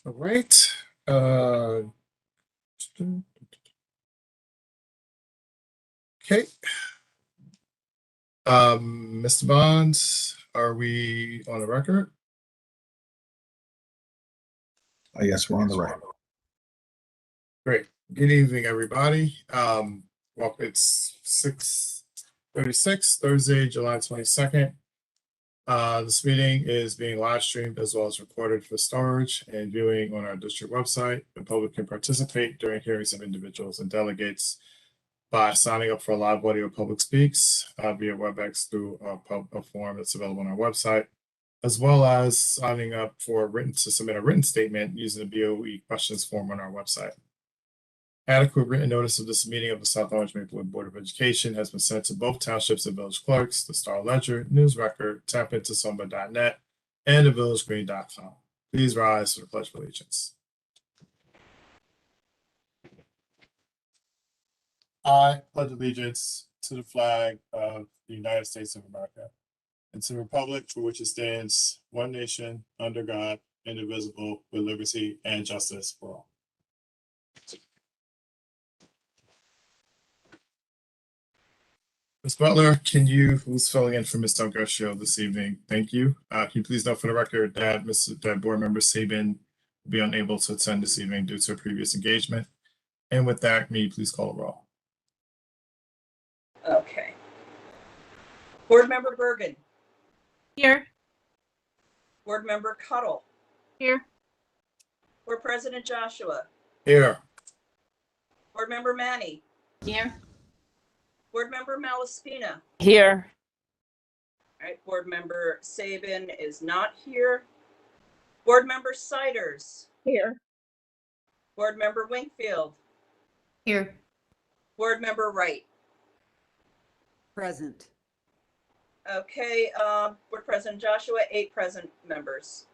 All right. Okay. Mr. Bonds, are we on the record? Yes, we're on the record. Great. Good evening, everybody. Well, it's 6:36, Thursday, July 22nd. This meeting is being live streamed as well as recorded for storage and viewing on our district website. The public can participate during hearings of individuals and delegates by signing up for a live audio public speaks via WebEx through a form that's available on our website, as well as signing up for to submit a written statement using the BOE questions form on our website. Adequate written notice of this meeting of the South Orange Maplewood Board of Education has been sent to both townships and village clerks, the Star Ledger, News Record, tapintosomba.net, and thevillagegreen.com. Please rise for the Pledge of Allegiance. I pledge allegiance to the flag of the United States of America and to the republic for which it stands, one nation, under God, indivisible, with liberty and justice for all. Ms. Butler, who's filling in for Mr. Garcia this evening? Thank you. Can you please note for the record that that Board Member Sabin will be unable to attend this evening due to a previous engagement? And with that, may you please call the roll? Okay. Board Member Bergen. Here. Board Member Cuddle. Here. Board President Joshua. Here. Board Member Manny. Here. Board Member Malaspina. Here. All right, Board Member Sabin is not here. Board Member Siders. Here. Board Member Winkfield. Here. Board Member Wright. Present. Okay, Board President Joshua, 8 present members.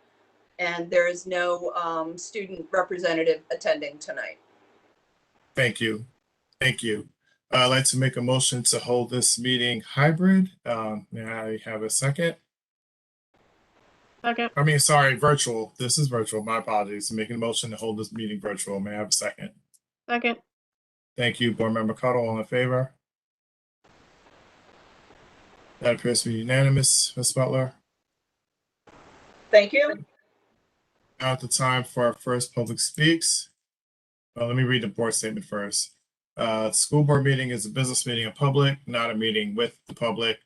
And there is no student representative attending tonight. Thank you. Thank you. I'd like to make a motion to hold this meeting hybrid. May I have a second? Second. Virtual. This is virtual. My apologies. I'm making a motion to hold this meeting virtual. May I have a second? Second. Thank you. Board Member Cuddle, all in favor? That appears to be unanimous, Ms. Butler. Thank you. Now at the time for our first public speaks. Let me read the board statement first. School board meeting is a business meeting in public, not a meeting with the public.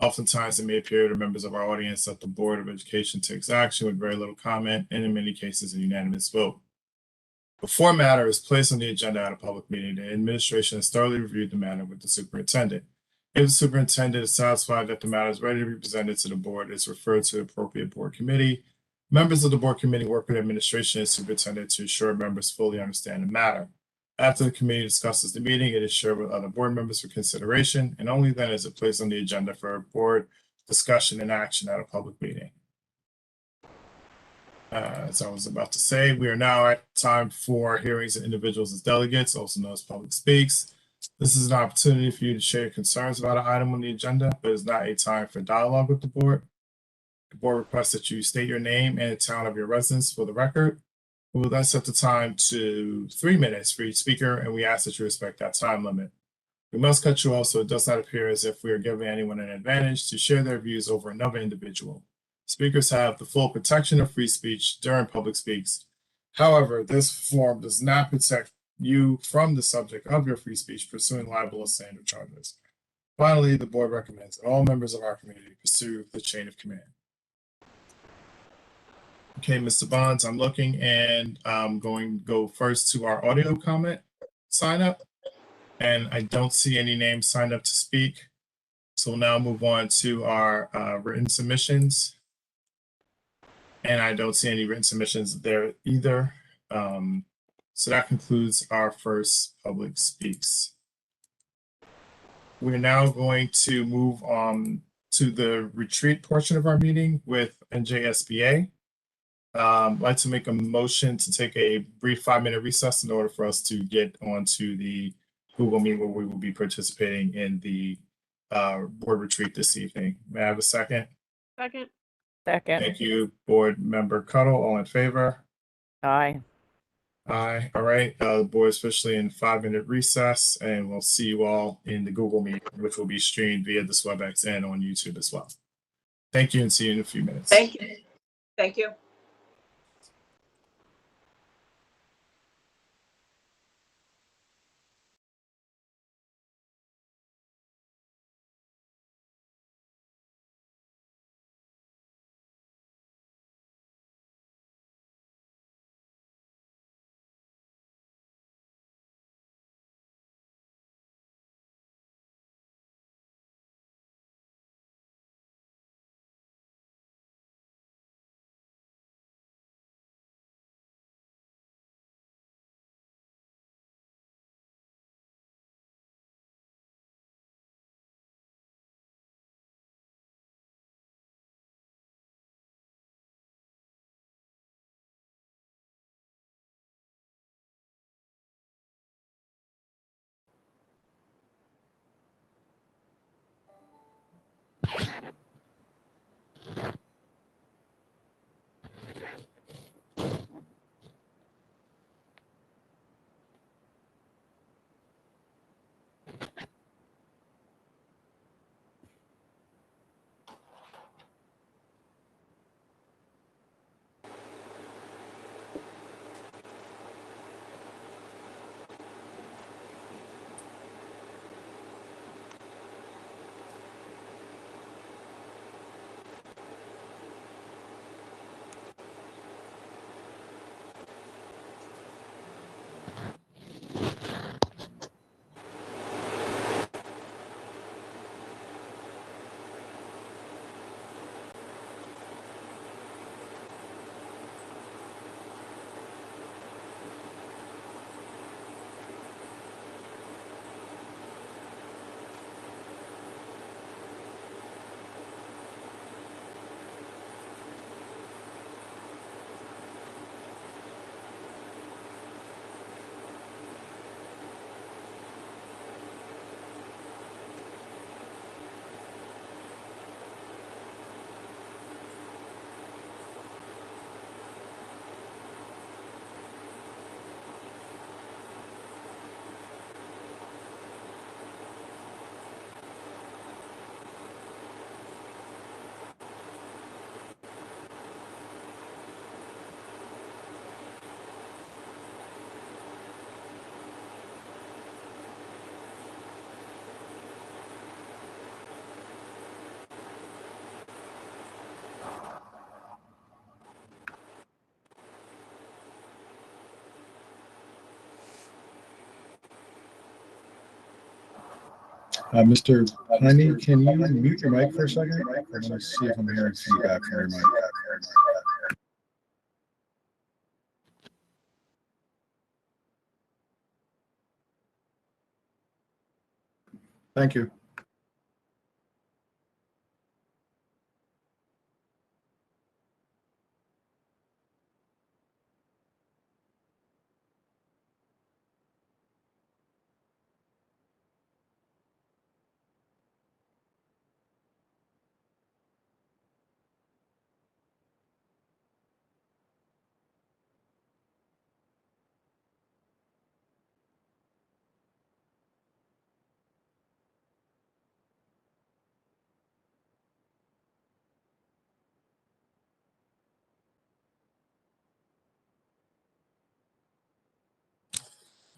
Oftentimes it may appear to members of our audience that the Board of Education takes action with very little comment and in many cases a unanimous vote. Before a matter is placed on the agenda at a public meeting, the administration has thoroughly reviewed the matter with the superintendent. If the superintendent is satisfied that the matter is ready to be presented to the board, it's referred to the appropriate board committee. Members of the board committee work with administration and superintendent to ensure members fully understand the matter. After the committee discusses the meeting, it is shared with other board members for consideration, and only then is it placed on the agenda for a board discussion and action at a public meeting. As I was about to say, we are now at time for hearings of individuals as delegates, also known as public speaks. This is an opportunity for you to share your concerns about an item on the agenda, but it's not a time for dialogue with the board. The board requests that you state your name and the town of your residence for the record. We will then set the time to 3 minutes for each speaker, and we ask that you respect that time limit. We must cut you off so it does not appear as if we are giving anyone an advantage to share their views over another individual. Speakers have the full protection of free speech during public speaks. However, this form does not protect you from the subject of your free speech pursuing libel or slander charges. Finally, the board recommends that all members of our community pursue the chain of command. Okay, Mr. Bonds, I'm looking and I'm going to go first to our audio comment sign up. And I don't see any names signed up to speak. So we'll now move on to our written submissions. And I don't see any written submissions there either. So that concludes our first public speaks. We're now going to move on to the retreat portion of our meeting with NJSBA. I'd like to make a motion to take a brief 5-minute recess in order for us to get onto the Google Meet where we will be participating in the board retreat this evening. May I have a second? Second. Thank you, Board Member Cuddle. All in favor? Aye. Aye. All right. The board is officially in 5-minute recess, and we'll see you all in the Google Meet, which will be streamed via this WebEx and on YouTube as well. Thank you, and see you in a few minutes. Thank you. Thank you. Mr. Honey, can you mute your mic for a second? Let me see if I'm hearing feedback from your mic. Thank you.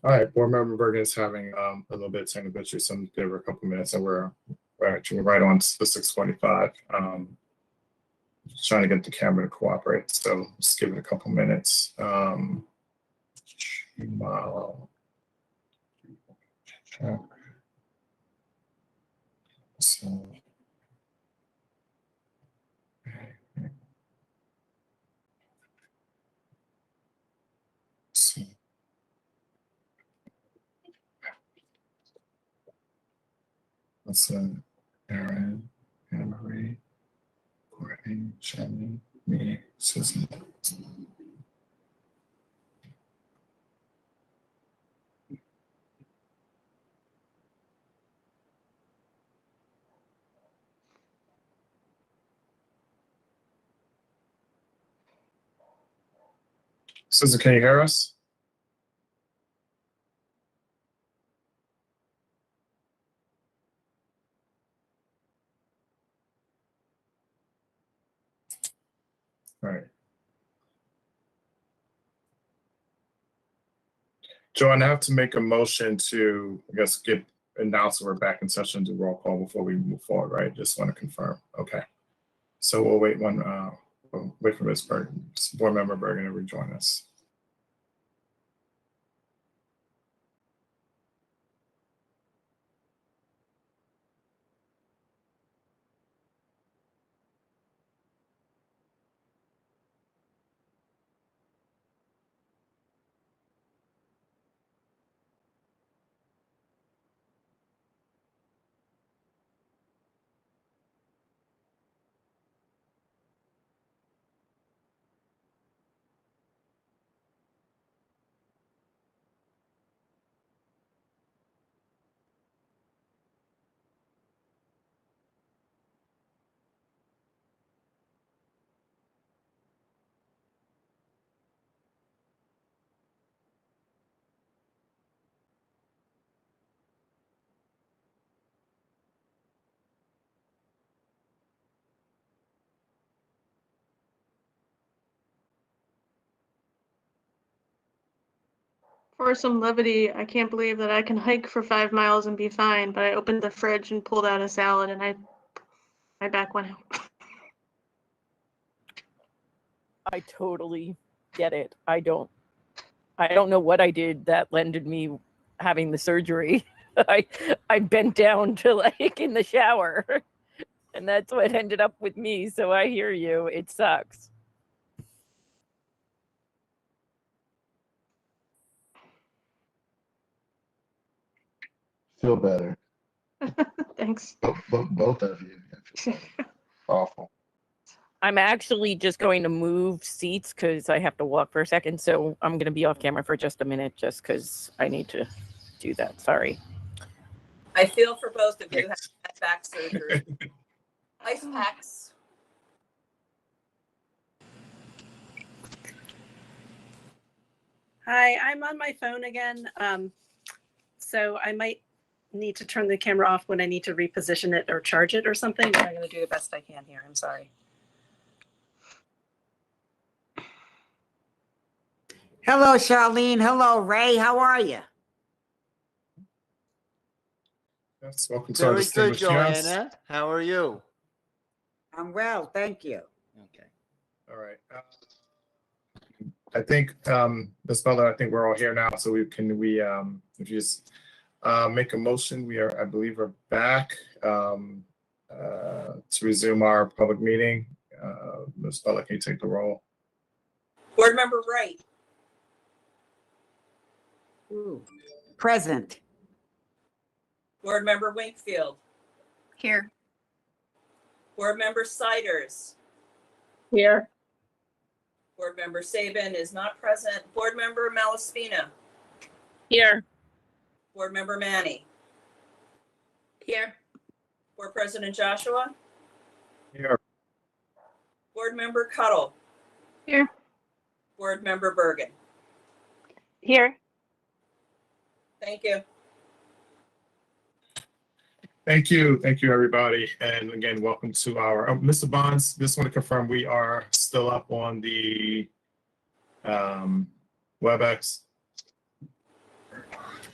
All right, board member Bergen is having a little bit of technical issues, so give her a couple minutes, and we're actually right on to the 6:25. Just trying to get the camera to cooperate, so just give it a couple minutes. Wow. So, so, let's Aaron, Anna Marie, Courtney, Shannon, me, Susan. Susan, can you hear us? All right. Joanne, I have to make a motion to, I guess, announce that we're back in session, do roll call before we move forward, right? Just want to confirm. Okay. So we'll wait we'll wait for Ms. Bergen, Board Member Bergen to rejoin us. For some levity, I can't believe that I can hike for 5 miles and be fine, but I opened the fridge and pulled out a salad and my back went out. I totally get it. I don't know what I did that landed me having the surgery. I bent down to like in the shower, and that's what ended up with me. So I hear you. It sucks. Feel better. Thanks. Both of you. I feel better. Awful. I'm actually just going to move seats because I have to walk for a second. So I'm going to be off camera for just a minute just because I need to do that. Sorry. I feel for both of you having had back surgery. Ice packs. Hi, I'm on my phone again. So I might need to turn the camera off when I need to reposition it or charge it or something, but I'm going to do the best I can here. I'm sorry. Hello, Charlene. Hello, Ray. How are you? Yes, welcome to our Very good, distinguished guest. Joanna. How are you? I'm well, thank you. Okay. All right. I think, Ms. Butler, I think we're all here now, so if you just make a motion, I believe we're back to resume our public meeting. Ms. Butler, can you take the roll? Board Member Wright, Ooh. Present. Board Member Winkfield, Here. Board Member Siders, Here. Board Member Saban is not present. Board Member Malaspina, Here. Board Member Manny, Here. Board President Joshua, Here. Board Member Cuddle, Here. Board Member Bergen. Here. Thank you. Thank you, everybody. And again, welcome to our, Mr. Bonds, just want to confirm we are still up on the WebEx.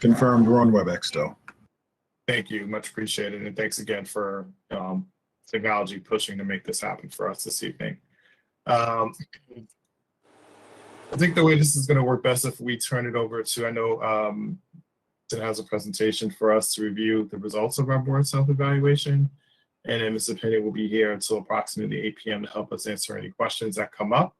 Confirmed, we're on WebEx still. Thank you, much appreciated. And thanks again for technology pushing to make this happen for us this evening. I think the way this is going to work best if we turn it over to, I know it has a presentation for us to review the results of our board self-evaluation. And then Mr. Penny will be here until approximately 8 p.m. to help us answer any questions that come up.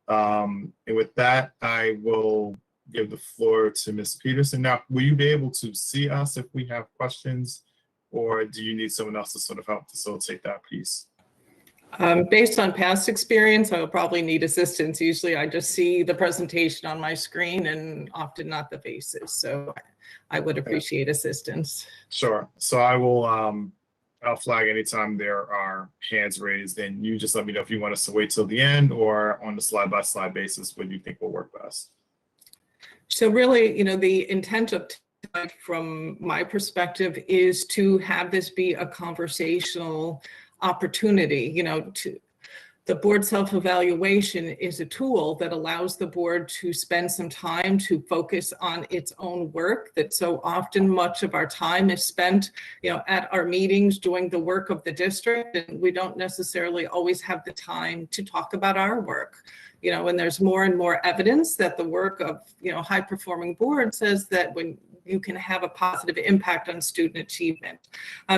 And with that, I will give the floor to Ms. Peterson. Now, will you be able to see us if we have questions, or do you need someone else to sort of help facilitate that piece? Based on past experience, I will probably need assistance. Usually I just see the presentation on my screen and often not the faces. So I would appreciate assistance. Sure. So I I'll flag anytime there are hands raised, and you just let me know if you want us to wait till the end or on the slide by slide basis, what you think will work best. So really, the intent of tonight from my perspective is to have this be a conversational opportunity. The board self-evaluation is a tool that allows the board to spend some time to focus on its own work, that so often much of our time is spent, at our meetings doing the work of the district, and we don't necessarily always have the time to talk about our work. And there's more and more evidence that the work of, high-performing boards says that when you can have a positive impact on student achievement.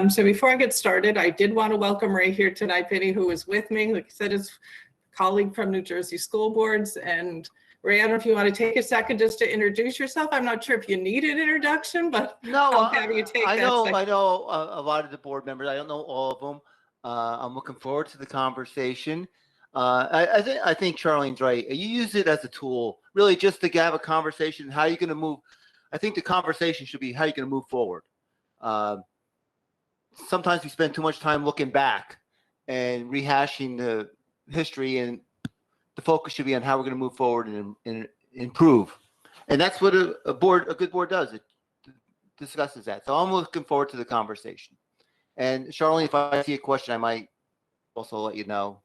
So before I get started, I did want to welcome Ray here tonight, Penny, who is with me, like I said, his colleague from New Jersey School Boards. And Ray, I don't know if you want to take a second just to introduce yourself. I'm not sure if you need an introduction, but No, I'll have you take I that know second. a lot of the board members. I don't know all of them. I'm looking forward to the conversation. I think Charlene's right. You use it as a tool, really, just to have a conversation. How are you going to move? I think the conversation should be how you're going to move forward. Sometimes we spend too much time looking back and rehashing the history, and the focus should be on how we're going to move forward and improve. And that's what a good board does. It discusses that. So I'm looking forward to the conversation. And Charlene, if I see a question, I might also let you know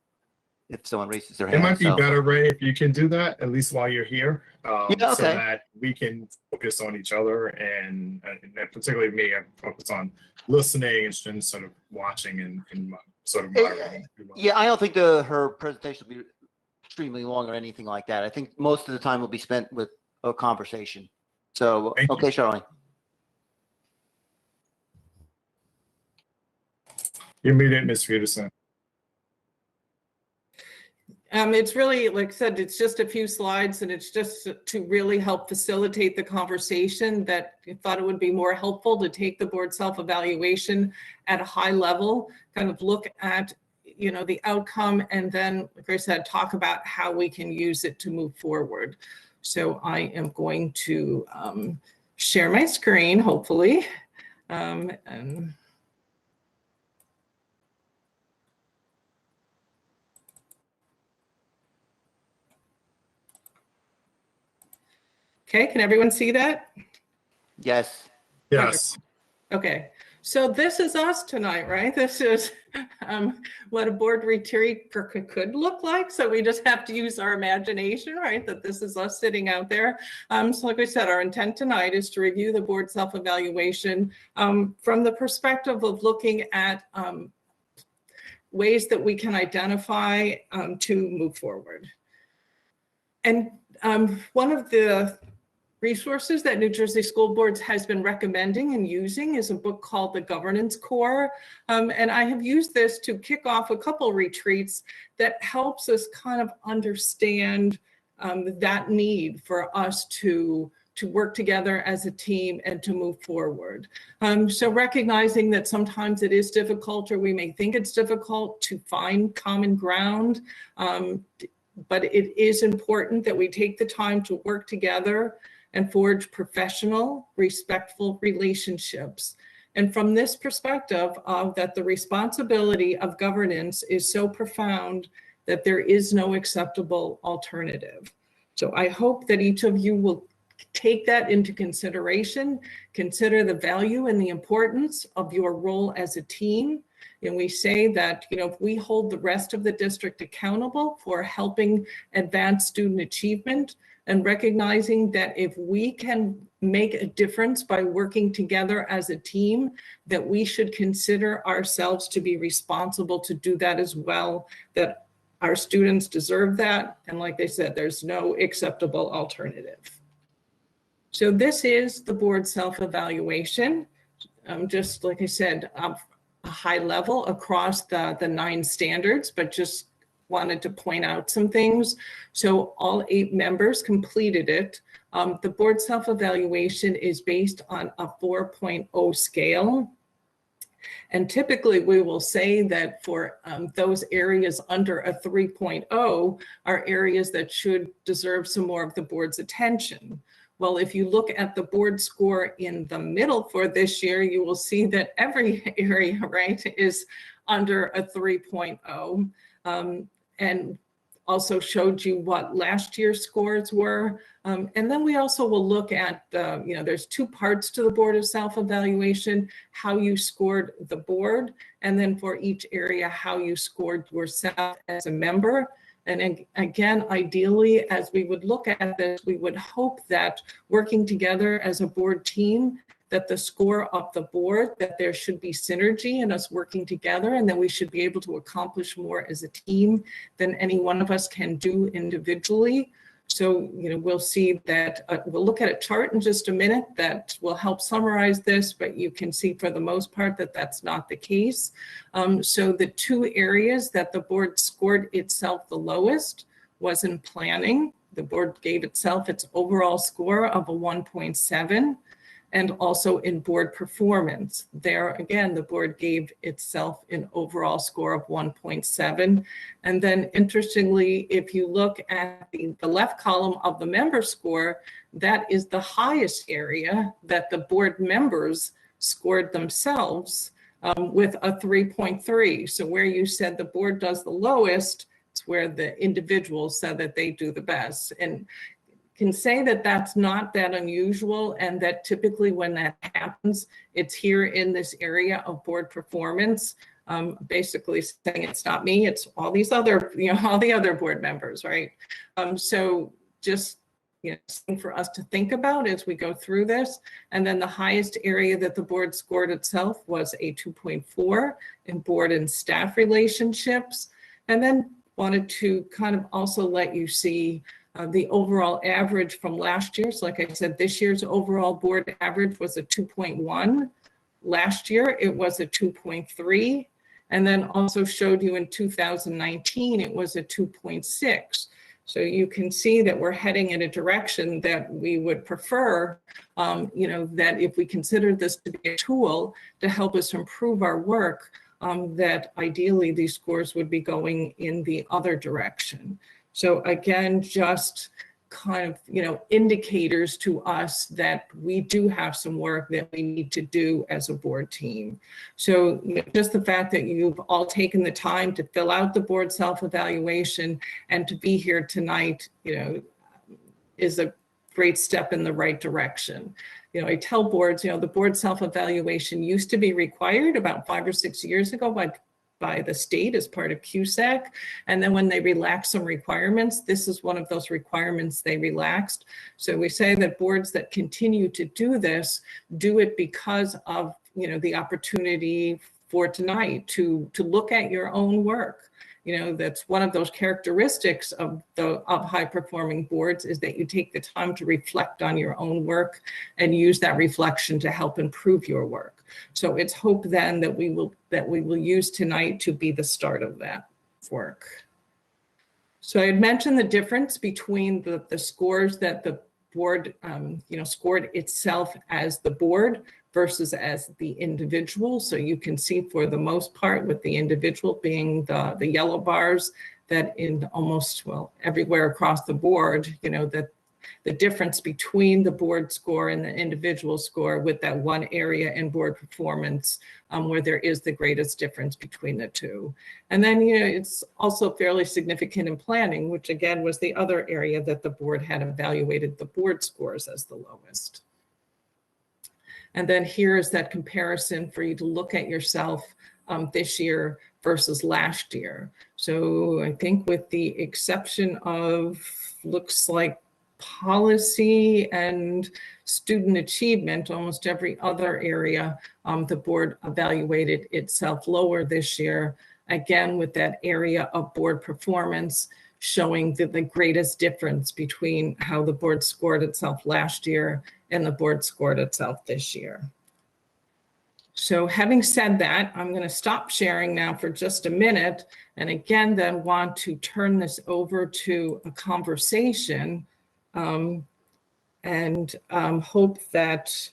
if someone raises their hand. It might be better, Ray, if you can do that, at least while you're here. Yeah, so okay. that we can focus on each other, and particularly me, I focus on listening and sort of watching and sort of moderating. Yeah, I don't think her presentation will be extremely long or anything like that. I think most of the time will be spent with a conversation. So, Thank you. okay, Charlene. You're muted, Ms. Peterson. It's really, like I said, it's just a few slides, and it's just to really help facilitate the conversation, that I thought it would be more helpful to take the board self-evaluation at a high level, kind of look at, the outcome, and then, like I said, talk about how we can use it to move forward. So I am going to share my screen, hopefully. And okay, can everyone see that? Yes. Yes. Okay, so this is us tonight, right? This is what a board retreat could look like. So we just have to use our imagination, right? That this is us sitting out there. So like I said, our intent tonight is to review the board self-evaluation from the perspective of looking at ways that we can identify to move forward. And one of the resources that New Jersey School Boards has been recommending and using is a book called The Governance Core. And I have used this to kick off a couple retreats that helps us kind of understand that need for us to work together as a team and to move forward. So recognizing that sometimes it is difficult, or we may think it's difficult to find common ground, but it is important that we take the time to work together and forge professional, respectful relationships. And from this perspective of that the responsibility of governance is so profound that there is no acceptable alternative. So I hope that each of you will take that into consideration, consider the value and the importance of your role as a team. And we say that, if we hold the rest of the district accountable for helping advance student achievement, and recognizing that if we can make a difference by working together as a team, that we should consider ourselves to be responsible to do that as well, that our students deserve that. And like they said, there's no acceptable alternative. So this is the board self-evaluation. Just like I said, a high level across the 9 standards, but just wanted to point out some things. So all 8 members completed it. The board self-evaluation is based on a 4.0 scale. And typically we will say that for those areas under a 3.0 are areas that should deserve some more of the board's attention. Well, if you look at the board score in the middle for this year, you will see that every area, right, is under a 3.0. And also showed you what last year's scores were. And then we also will look at, there's two parts to the Board of Self-Evaluation, how you scored the board, and then for each area, how you scored yourself as a member. And again, ideally, as we would look at this, we would hope that working together as a board team, that the score of the board, that there should be synergy in us working together, and that we should be able to accomplish more as a team than any one of us can do individually. So, we'll see that, we'll look at a chart in just a minute that will help summarize this, but you can see for the most part that that's not the case. So the two areas that the board scored itself the lowest was in planning. The board gave itself its overall score of a 1.7. And also in board performance. There, again, the board gave itself an overall score of 1.7. And then interestingly, if you look at the left column of the member score, that is the highest area that the board members scored themselves with a 3.3. So where you said the board does the lowest, it's where the individuals said that they do the best. And can say that that's not that unusual, and that typically when that happens, it's here in this area of board performance, basically saying it's not me, it's all these other, all the other board members, right? So just, something for us to think about as we go through this. And then the highest area that the board scored itself was a 2.4 in board and staff relationships. And then wanted to kind of also let you see the overall average from last year. So like I said, this year's overall board average was a 2.1. Last year, it was a 2.3. And then also showed you in 2019, it was a 2.6. So you can see that we're heading in a direction that we would prefer, that if we consider this to be a tool to help us improve our work, that ideally these scores would be going in the other direction. So again, just kind of, indicators to us that we do have some work that we need to do as a board team. So just the fact that you've all taken the time to fill out the board self-evaluation and to be here tonight, is a great step in the right direction. I tell boards, the board self-evaluation used to be required about 5 or 6 years ago by the state as part of CUSAC. And then when they relaxed some requirements, this is one of those requirements they relaxed. So we say that boards that continue to do this, do it because of, the opportunity for tonight to look at your own work. That's one of those characteristics of high performing boards, is that you take the time to reflect on your own work and use that reflection to help improve your work. So it's hope then that we will use tonight to be the start of that work. So I had mentioned the difference between the scores that the board scored itself as the board versus as the individual. So you can see for the most part, with the individual being the yellow bars, that in almost, everywhere across the board, that the difference between the board score and the individual score, with that one area in board performance where there is the greatest difference between the two. And then, it's also fairly significant in planning, which again was the other area that the board had evaluated the board scores as the lowest. And then here is that comparison for you to look at yourself this year versus last year. So I think with the exception of, looks like, policy and student achievement, almost every other area, the board evaluated itself lower this year, again with that area of board performance showing the greatest difference between how the board scored itself last year and the board scored itself this year. So having said that, I'm going to stop sharing now for just a minute, and again then want to turn this over to a conversation and hope that,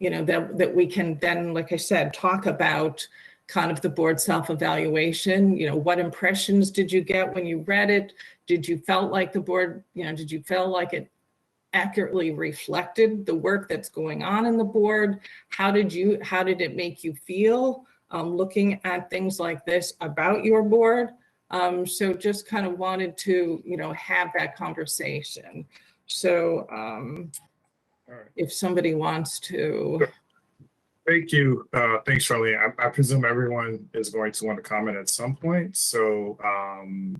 that we can then, like I said, talk about kind of the board self-evaluation. What impressions did you get when you read it? Did you felt like the board, did you feel like it accurately reflected the work that's going on in the board? How did it make you feel looking at things like this about your board? So just kind of wanted to, have that conversation. So All right. if somebody wants to. Thank you. Thanks, Charlene. I presume everyone is going to want to comment at some point. So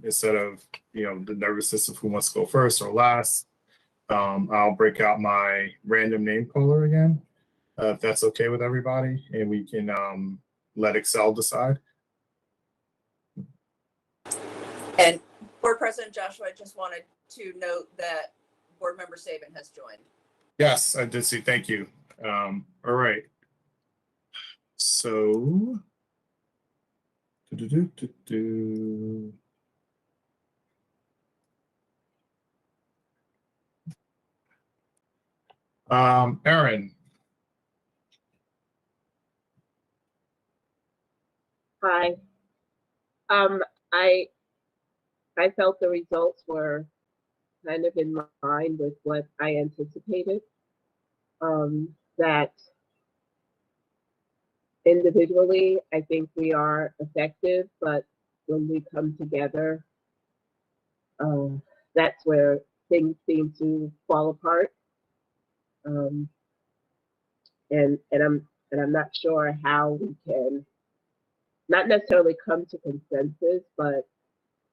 instead of, the nervousness of who wants to go first or last, I'll break out my random name caller again, if that's okay with everybody, and we can let Excel decide. And Board President Joshua, I just wanted to note that Board Member Saban has joined. Yes, I did see. Thank you. All right. So, Erin. Hi. I felt the results were kind of in line with what I anticipated. That individually, I think we are effective, but when we come together, that's where things seem to fall apart. And I'm not sure how we can not necessarily come to consensus, but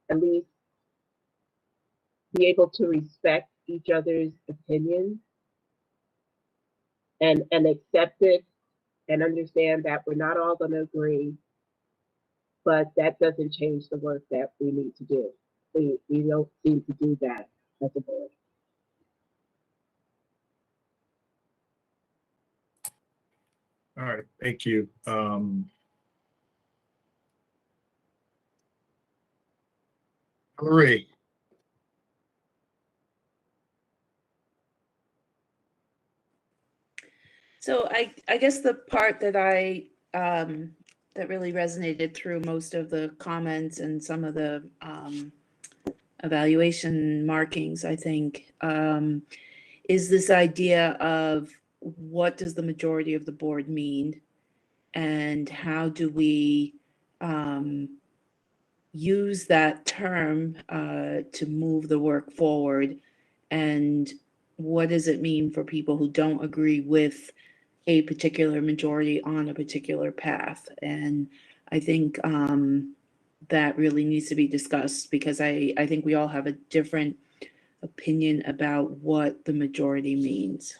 at least be able to respect each other's opinions and accept it and understand that we're not all going to agree, but that doesn't change the work that we need to do. We don't seem to do that as a board. All right, thank you. Marie. So I guess the part that that really resonated through most of the comments and some of the evaluation markings, I think, is this idea of what does the majority of the board mean, and how do we use that term to move the work forward, and what does it mean for people who don't agree with a particular majority on a particular path. And I think that really needs to be discussed, because I think we all have a different opinion about what the majority means.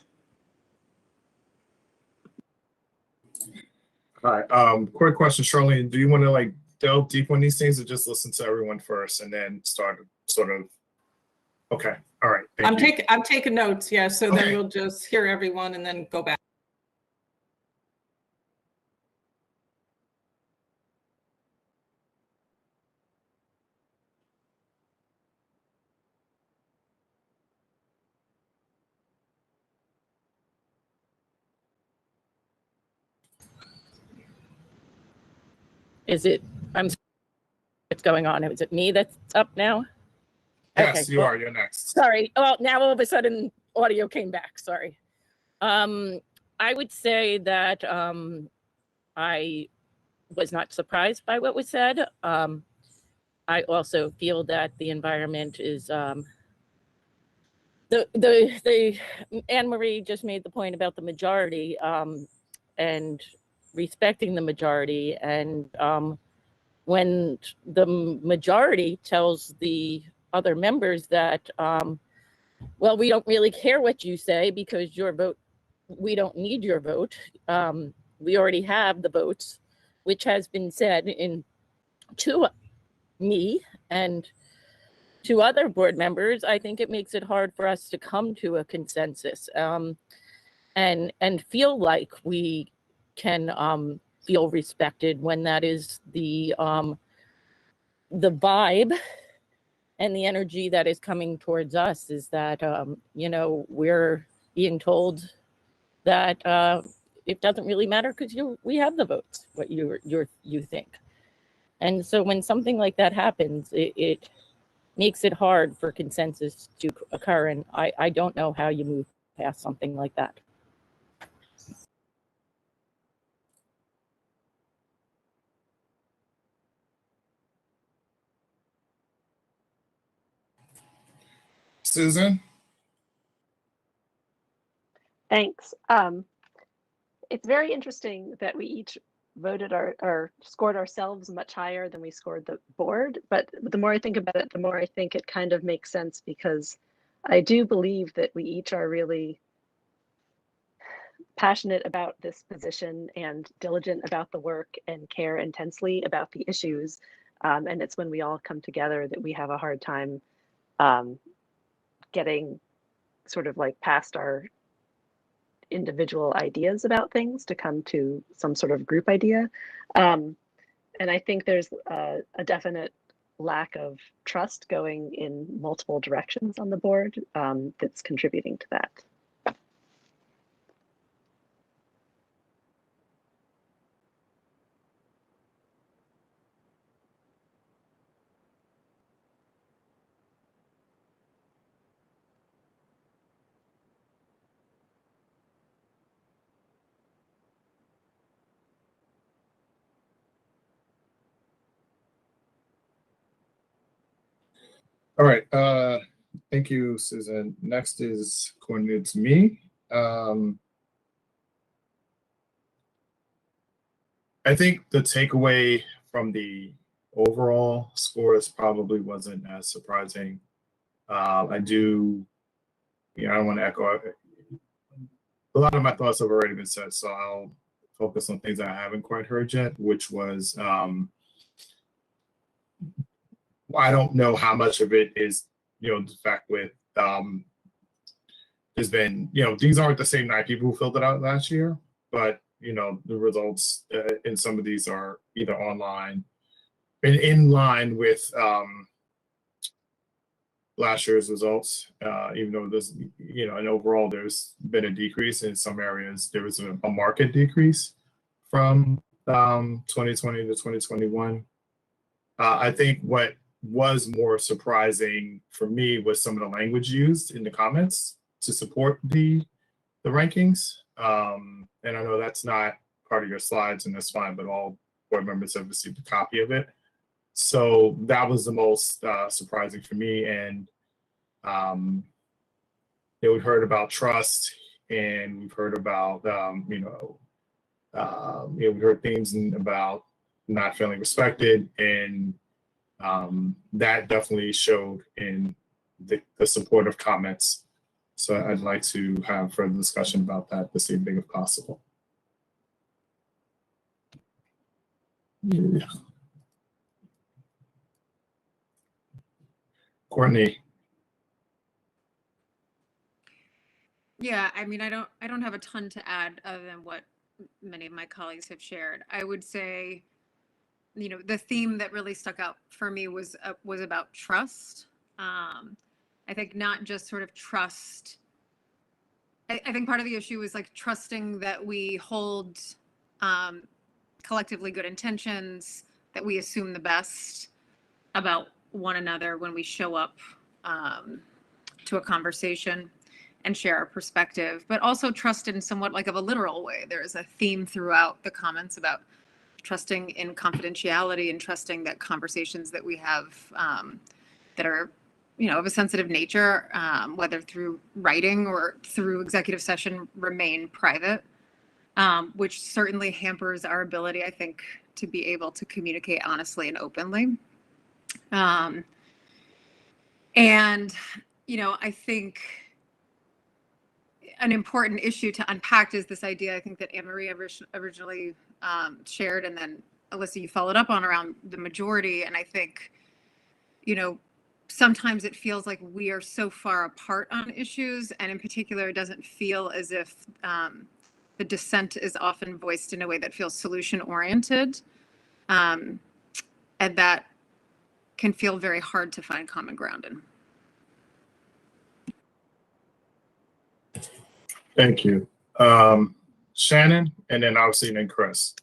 All right. Quick question, Charlene. Do you want to delve deep on these things, or just listen to everyone first and then start sort of? Okay. All right. I'm taking notes. Yeah. So Okay. then we'll just hear everyone and then go back. What's going on? Is it me that's up now? Yes, Okay, you well, are. You're next. Sorry. Well, now all of a sudden audio came back. Sorry. I would say that I was not surprised by what was said. I also feel that the environment is the Anne Marie just made the point about the majority and respecting the majority, and when the majority tells the other members that well, we don't really care what you say because your vote, we don't need your vote. We already have the votes, which has been said to me and to other board members. I think it makes it hard for us to come to a consensus and feel like we can feel respected when that is the vibe and the energy that is coming towards us, is that we're being told that it doesn't really matter because we have the votes, what you think. And so when something like that happens, it makes it hard for consensus to occur. And I don't know how you move past something like that. Susan? Thanks. It's very interesting that we each voted or scored ourselves much higher than we scored the board. But the more I think about it, the more I think it kind of makes sense, because I do believe that we each are really passionate about this position and diligent about the work and care intensely about the issues. And it's when we all come together that we have a hard time getting sort of like past our individual ideas about things to come to some sort of group idea. And I think there's a definite lack of trust going in multiple directions on the board that's contributing to that. All right, thank you, Susan. Next is coordinated to me. I think the takeaway from the overall scores probably wasn't as surprising. I do, I don't want to echo, a lot of my thoughts have already been said, so I'll focus on things I haven't quite heard yet, which was, I don't know how much of it is, the fact with, there's been, these aren't the same 9 people who filled it out last year, but, the results in some of these are either online and in line with last year's results, even though there's, and overall there's been a decrease in some areas. There was a market decrease from 2020 to 2021. I think what was more surprising for me was some of the language used in the comments to support the rankings. And I know that's not part of your slides, and that's fine, but all board members have received a copy of it. So that was the most surprising for me. And we've heard about trust, and we've heard about we've heard things about not feeling respected, and that definitely showed in the supportive comments. So I'd like to have further discussion about that this evening if possible. Yeah. Courtney. Yeah, I mean, I don't have a ton to add other than what many of my colleagues have shared. I would say, the theme that really stuck out for me was about trust. I think not just sort of trust. I think part of the issue is like trusting that we hold collectively good intentions, that we assume the best about one another when we show up to a conversation and share our perspective, but also trust in somewhat like of a literal way. There is a theme throughout the comments about trusting in confidentiality and trusting that conversations that we have that are, of a sensitive nature, whether through writing or through executive session, remain private, which certainly hampers our ability, I think, to be able to communicate honestly and openly. And, I think an important issue to unpack is this idea, I think, that Anne Marie originally shared, and then Alyssa, you followed up on around the majority. And I think, sometimes it feels like we are so far apart on issues, and in particular, it doesn't feel as if the dissent is often voiced in a way that feels solution oriented. And that can feel very hard to find common ground in. Thank you. Shannon, and then obviously then Chris.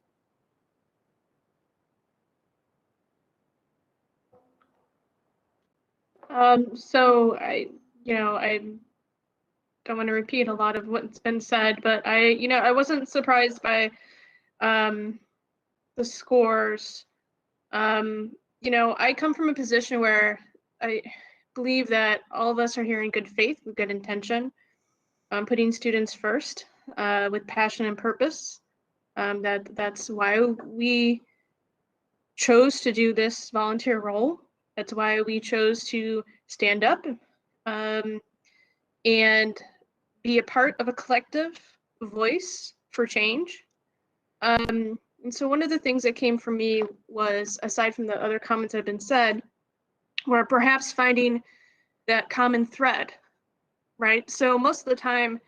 So I don't want to repeat a lot of what's been said, but I wasn't surprised by the scores. I come from a position where I believe that all of us are here in good faith, with good intention, putting students first, with passion and purpose. That's why we chose to do this volunteer role. That's why we chose to stand up and be a part of a collective voice for change. And so one of the things that came from me was, aside from the other comments that have been said, were perhaps finding that common thread, right? So most of the time,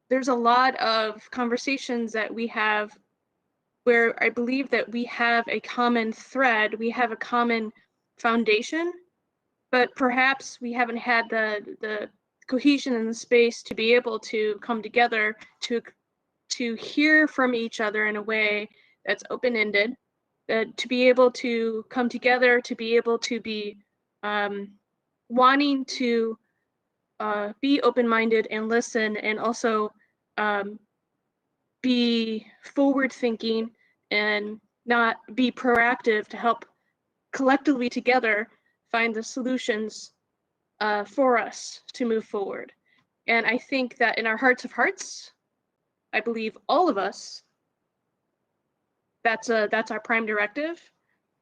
there's a lot of conversations that we have where I believe that we have a common thread, we have a common foundation, but perhaps we haven't had the cohesion in the space to be able to come together to hear from each other in a way that's open-ended, to be able to come together, to be able to be wanting to be open-minded and listen, and also be forward-thinking and not be proactive to help collectively together find the solutions for us to move forward. And I think that in our hearts of hearts, I believe all of us, that's our prime directive.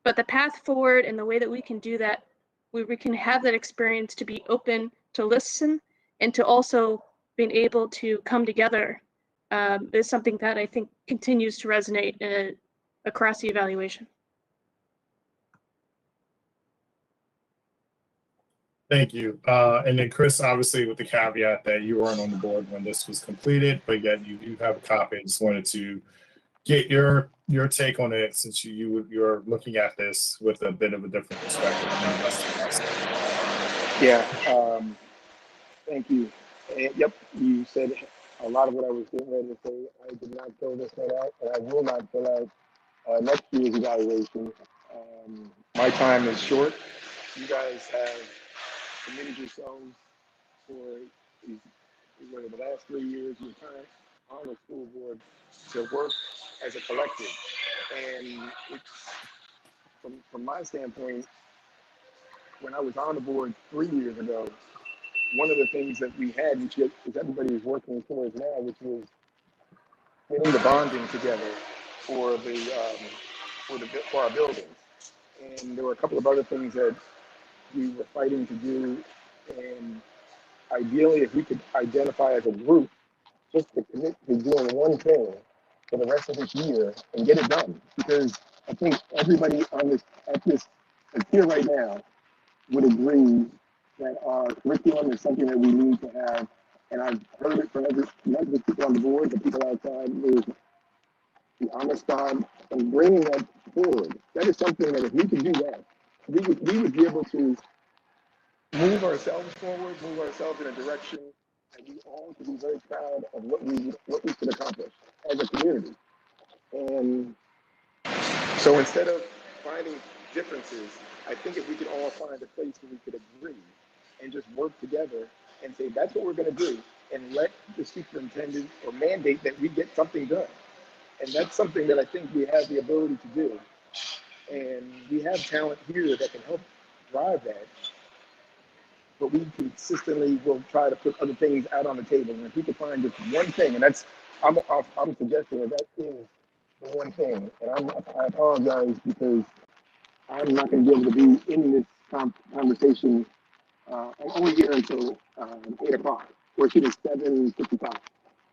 But the path forward and the way that we can do that, we can have that experience to be open to listen and to also being able to come together, is something that I think continues to resonate across the evaluation. Thank you. And then Chris, obviously with the caveat that you weren't on the board when this was completed, but yet you do have a copy. I just wanted to get your take on it, since you're looking at this with a bit of a different perspective than the rest of us. Yeah, thank you. Yep, you said a lot of what I was getting ready to say. I did not fill this one out, and I will not fill out next year's evaluation. My time is short. You guys have committed yourselves for the last 3 years of your time on the school board to work as a collective. And it's, from my standpoint, when I was on the board 3 years ago, one of the things that we had, which everybody is working towards now, which was getting the bonding together for our buildings. And there were a couple of other things that we were fighting to do. And ideally, if we could identify as a group, just to commit to doing one thing for the rest of this year and get it done. Because I think everybody on this that's here right now would agree that our curriculum is something that we need to have. And I've heard it from not just people on the board, but people outside. There's the honest God and bringing that forward. That is something that if we could do that, we would be able to move ourselves forward, move ourselves in a direction that we all could be very proud of what we could accomplish as a community. And so instead of finding differences, I think if we could all find a place where we could agree and just work together and say, that's what we're going to do, and let the superintendent or mandate that we get something done. And that's something that I think we have the ability to do. And we have talent here that can help drive that. But we consistently will try to put other things out on the table. And if we can find just one thing, and that's, I'm suggesting that is the one thing. And I apologize because I'm not going to be able to be in this conversation. I'm only here until 8 o'clock, or excuse me, 7:55.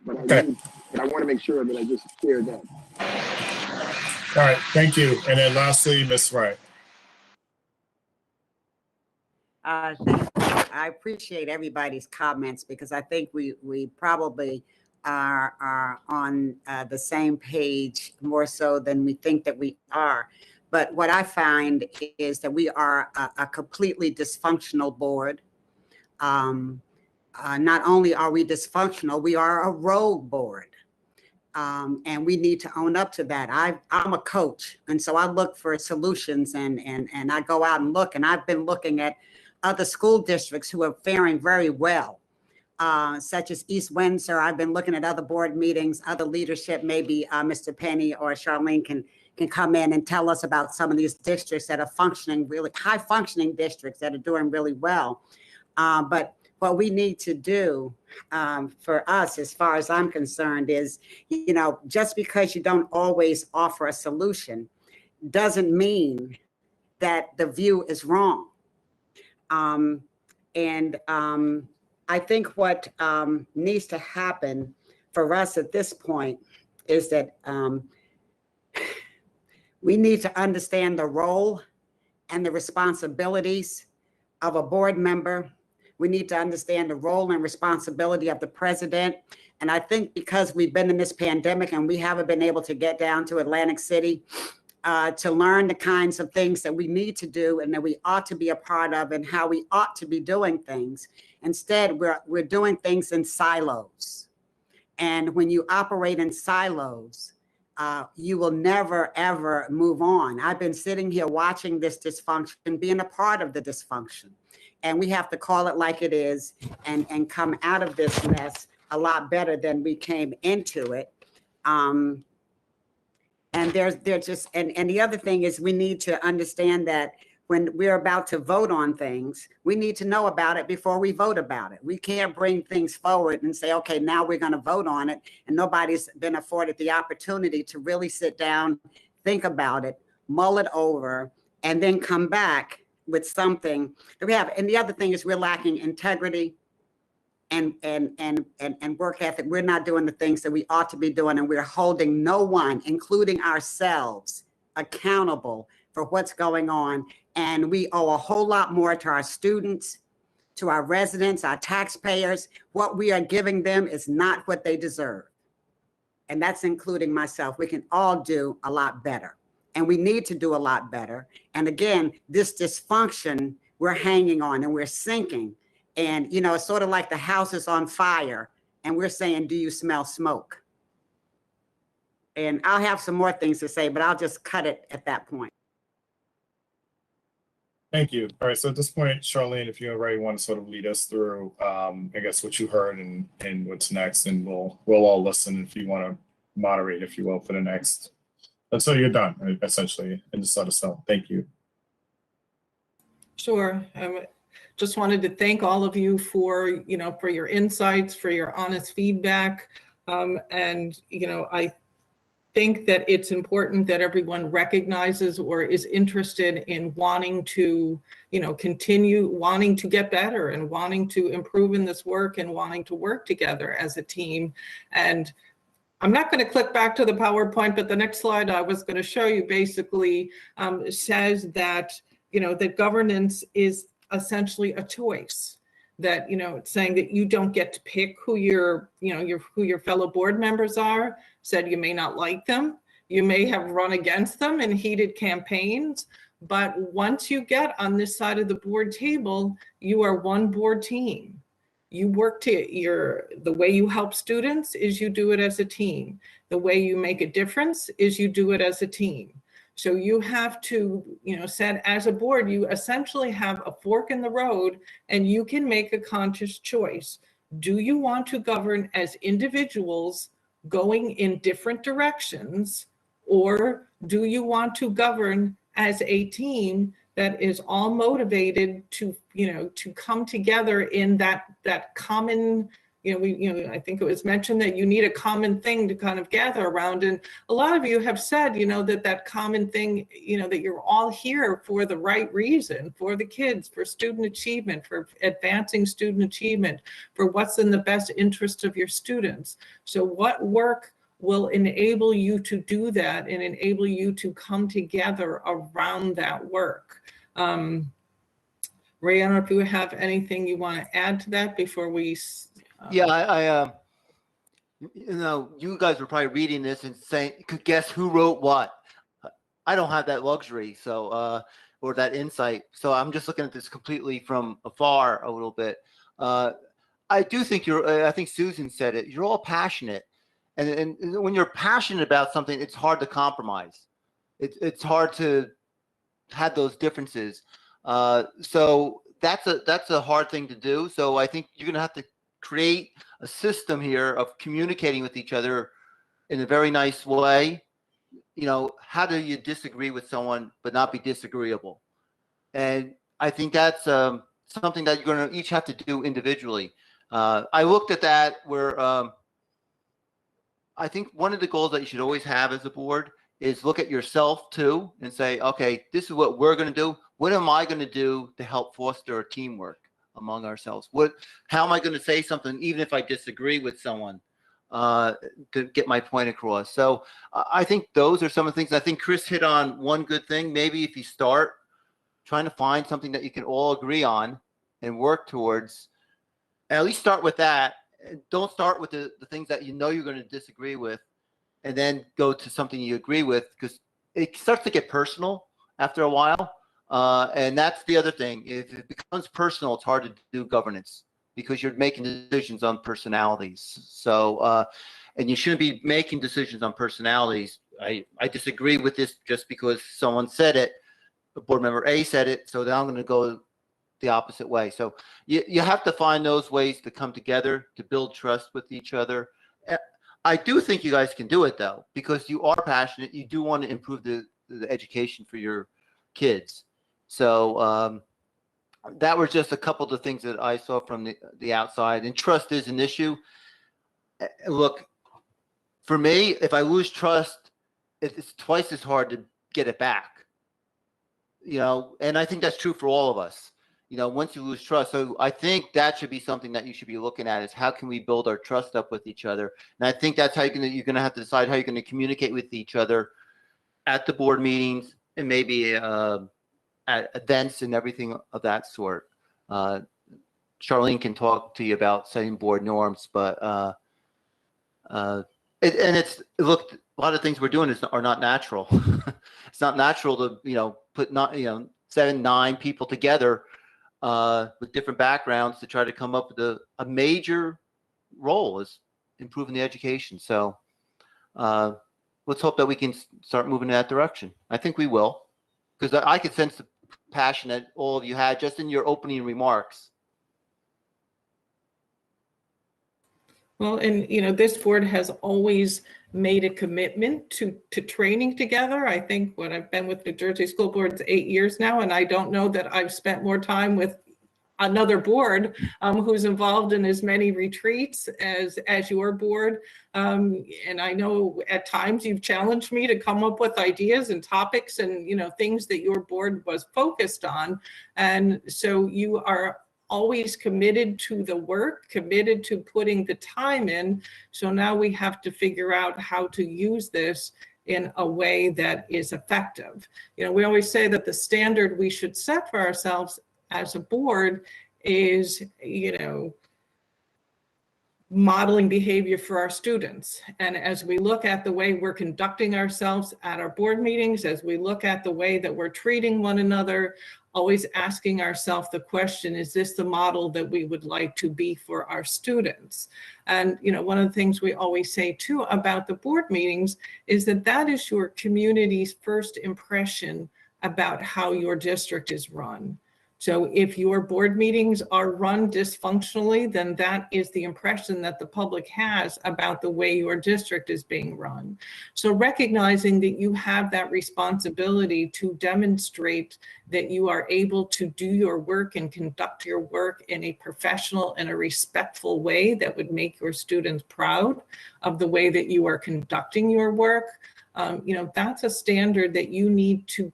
But I want to make sure that I just shared that. All right, thank you. And then lastly, Ms. Wright. Thank you. I appreciate everybody's comments, because I think we probably are on the same page more so than we think that we are. But what I find is that we are a completely dysfunctional board. Not only are we dysfunctional, we are a rogue board. And we need to own up to that. I'm a coach, and so I look for solutions, and I go out and look. And I've been looking at other school districts who are faring very well, such as East Windsor. I've been looking at other board meetings, other leadership. Maybe Mr. Penny or Charlene can come in and tell us about some of these districts that are functioning, really high functioning districts that are doing really well. But what we need to do for us, as far as I'm concerned, is, you know, just because you don't always offer a solution doesn't mean that the view is wrong. I think what needs to happen for us at this point is that we need to understand the role and the responsibilities of a board member. We need to understand the role and responsibility of the president. And I think because we've been in this pandemic and we haven't been able to get down to Atlantic City to learn the kinds of things that we need to do and that we ought to be a part of and how we ought to be doing things. Instead, we're doing things in silos. And when you operate in silos, you will never, ever move on. I've been sitting here watching this dysfunction, being a part of the dysfunction. And we have to call it like it is and come out of this mess a lot better than we came into it. And the other thing is we need to understand that when we're about to vote on things, we need to know about it before we vote about it. We can't bring things forward and say, okay, now we're going to vote on it. And nobody's been afforded the opportunity to really sit down, think about it, mull it over, and then come back with something that we have. And the other thing is we're lacking integrity and work ethic. We're not doing the things that we ought to be doing, and we're holding no one, including ourselves, accountable for what's going on. And we owe a whole lot more to our students, to our residents, our taxpayers. What we are giving them is not what they deserve. And that's including myself. We can all do a lot better. And we need to do a lot better. And again, this dysfunction, we're hanging on and we're sinking. And, you know, it's sort of like the house is on fire and we're saying, do you smell smoke? And I'll have some more things to say, but I'll just cut it at that point. Thank you. All right, so at this point, Charlene, if you already want to sort of lead us through, I guess, what you heard and what's next, and we'll all listen if you want to moderate, if you will, for the next. Until you're done, essentially, and just let us know. Thank you. Sure. Just wanted to thank all of you for, you know, for your insights, for your honest feedback. And, you know, I think that it's important that everyone recognizes or is interested in wanting to, you know, continue wanting to get better and wanting to improve in this work and wanting to work together as a team. And I'm not going to click back to the PowerPoint, but the next slide I was going to show you basically says that, you know, that governance is essentially a choice. That, you know, it's saying that you don't get to pick who your, you know, who your fellow board members are. Said you may not like them. You may have run against them in heated campaigns. But once you get on this side of the board table, you are one board team. You work the way you help students is you do it as a team. The way you make a difference is you do it as a team. So you have to, you know, said as a board, you essentially have a fork in the road and you can make a conscious choice. Do you want to govern as individuals going in different directions, or do you want to govern as a team that is all motivated to, you know, to come together in that common, you know, I think it was mentioned that you need a common thing to kind of gather around. And a lot of you have said, you know, that common thing, you know, that you're all here for the right reason, for the kids, for student achievement, for advancing student achievement, for what's in the best interest of your students. So what work will enable you to do that and enable you to come together around that work? Ray, I don't know if you have anything you want to add to that before we... Yeah, you know, you guys were probably reading this and saying, could guess who wrote what. I don't have that luxury, so or that insight. So I'm just looking at this completely from afar a little bit. I do think I think Susan said it. You're all passionate, And when you're passionate about something, it's hard to compromise. It's hard to have those differences. So that's a hard thing to do. So I think you're going to have to create a system here of communicating with each other in a very nice way. You know, how do you disagree with someone but not be disagreeable? And I think that's something that you're going to each have to do individually. I looked at that where I think one of the goals that you should always have as a board is look at yourself too and say, okay, this is what we're going to do. What am I going to do to help foster a teamwork among ourselves? How am I going to say something even if I disagree with someone to get my point across? So I think those are some of the things. I think Chris hit on one good thing. Maybe if you start trying to find something that you can all agree on and work towards, at least start with that. Don't start with the things that you know you're going to disagree with and then go to something you agree with, because it starts to get personal after a while. And that's the other thing. If it becomes personal, it's hard to do governance because you're making decisions on personalities. So, and you shouldn't be making decisions on personalities. I disagree with this just because someone said it, board member A said it, so now I'm going to go the opposite way. So you have to find those ways to come together to build trust with each other. I do think you guys can do it though, because you are passionate. You do want to improve the education for your kids. So that were just a couple of the things that I saw from the outside. And trust is an issue. Look, for me, if I lose trust, it's twice as hard to get it back. You know, and I think that's true for all of us. You know, once you lose trust. So I think that should be something that you should be looking at, is how can we build our trust up with each other? And I think that's how you're going to have to decide how you're going to communicate with each other at the board meetings and maybe at events and everything of that sort. Charlene can talk to you about setting board norms, but look, a lot of things we're doing are not natural. It's not natural to, you know, put 7, 9 people together with different backgrounds to try to come up with a major role is improving the education. So let's hope that we can start moving in that direction. I think we will, because I could sense the passion that all of you had just in your opening remarks. Well, and you know, this board has always made a commitment to training together. I think when I've been with New Jersey School Boards 8 years now, and I don't know that I've spent more time with another board who's involved in as many retreats as your board. And I know at times you've challenged me to come up with ideas and topics and, you know, things that your board was focused on. And so you are always committed to the work, committed to putting the time in. So now we have to figure out how to use this in a way that is effective. You know, we always say that the standard we should set for ourselves as a board is, you know, modeling behavior for our students. And as we look at the way we're conducting ourselves at our board meetings, as we look at the way that we're treating one another, always asking ourselves the question, is this the model that we would like to be for our students? And, you know, one of the things we always say too about the board meetings is that that is your community's first impression about how your district is run. So if your board meetings are run dysfunctionally, then that is the impression that the public has about the way your district is being run. So recognizing that you have that responsibility to demonstrate that you are able to do your work and conduct your work in a professional and a respectful way that would make your students proud of the way that you are conducting your work. You know, that's a standard that you need to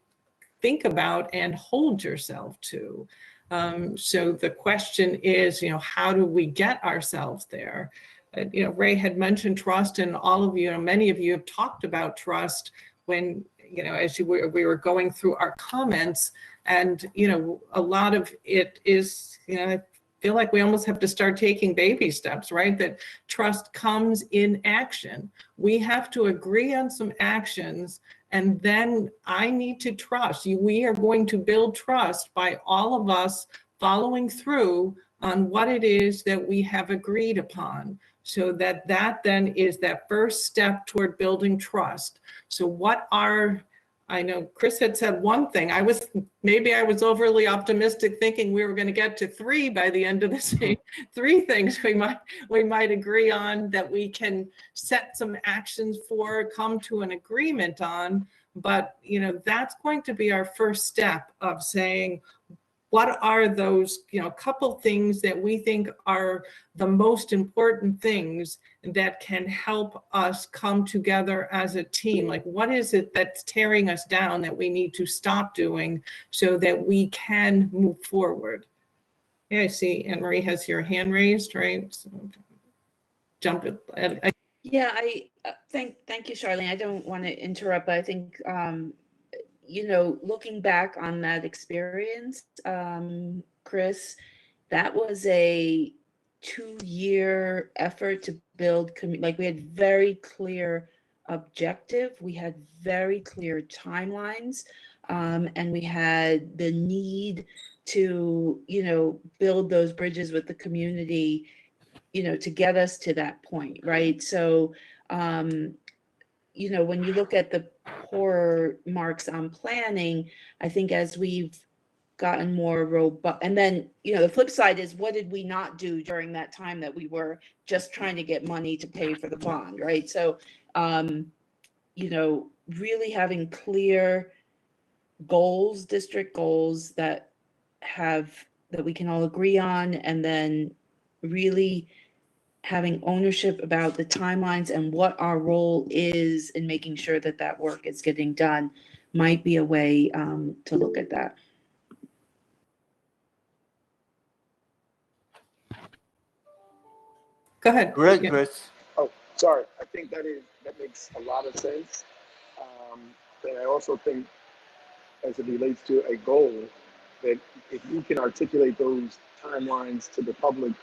think about and hold yourself to. So the question is, you know, how do we get ourselves there? You know, Ray had mentioned trust, and all of you, many of you have talked about trust when, you know, as we were going through our comments, and, you know, a lot of it is, you know, I feel like we almost have to start taking baby steps, right? That trust comes in action. We have to agree on some actions, and then I need to trust you. We are going to build trust by all of us following through on what it is that we have agreed upon. so that then is that first step toward building trust. So I know Chris had said one thing. Maybe I was overly optimistic, thinking we were going to get to 3 by the end of this. 3 things we might agree on that we can set some actions for, come to an agreement on. But that's going to be our first step of saying, what are those couple things that we think are the most important things that can help us come together as a team? Like, what is it that's tearing us down that we need to stop doing so that we can move forward? Yeah, I see Anne Marie has your hand raised, right? So jump it. Yeah, thank you, Charlene. I don't want to interrupt, but I think looking back on that experience, Chris, that was a 2-year effort to build, like, we had very clear objective, we had very clear timelines, and we had the need to, build those bridges with the community, to get us to that point, right? So, when you look at the poor marks on planning, I think as we've gotten more robust, and then, the flip side is, what did we not do during that time that we were just trying to get money to pay for the bond, right? So, really having clear goals, district goals that we can all agree on, and then really having ownership about the timelines and what our role is in making sure that that work is getting done might be a way to look at that. Go ahead. Go ahead, Chris. Oh, sorry. I think that makes a lot of sense. And I also think, as it relates to a goal, that if you can articulate those timelines to the public,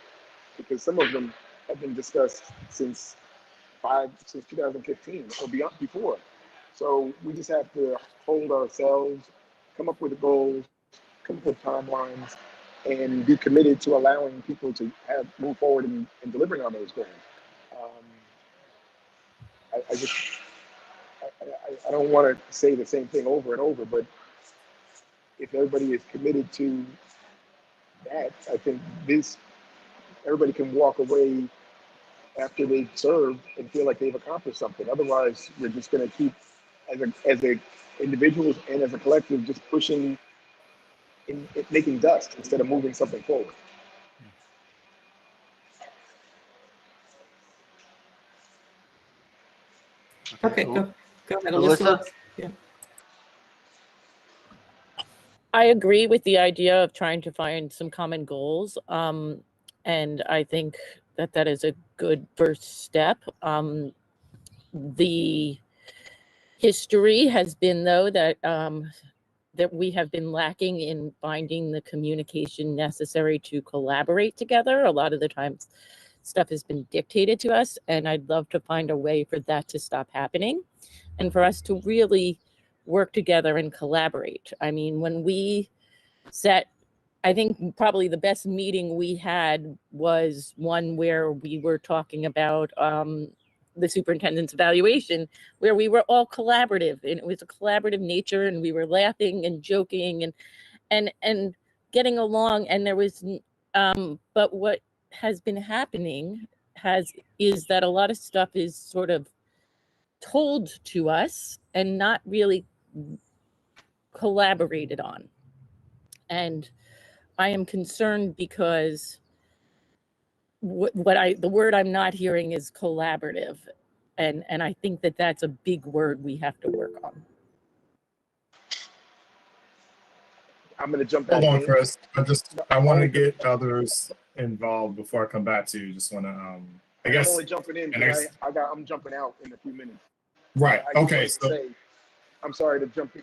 because some of them have been discussed since 2015 or before. So we just have to hold ourselves, come up with goals, come up with timelines, and be committed to allowing people to move forward in delivering on those goals. I don't want to say the same thing over and over, but if everybody is committed to that, I think everybody can walk away after they've served and feel like they've accomplished something. Otherwise, we're just going to keep, as a individuals and as a collective, just pushing, making dust instead of moving something forward. Okay, go ahead, Alyssa? Yeah. I agree with the idea of trying to find some common goals. And I think that is a good first step. The history has been, though, that we have been lacking in finding the communication necessary to collaborate together. A lot of the times stuff has been dictated to us, and I'd love to find a way for that to stop happening and for us to really work together and collaborate. I mean, when we I think probably the best meeting we had was one where we were talking about the superintendent's evaluation, where we were all collaborative, and it was a collaborative nature, and we were laughing and joking and getting along. And there was, but what has been happening is that a lot of stuff is sort of told to us and not really collaborated on. And I am concerned because the word I'm not hearing is collaborative. And I think that's a big word we have to work on. I'm going to jump back Hold on, in. Chris. I want to get others involved before I come back to you. Just want to, I guess. I'm only jumping in because I'm jumping out in a few minutes. Right. I Okay. just wanted to say, I'm sorry to jump in.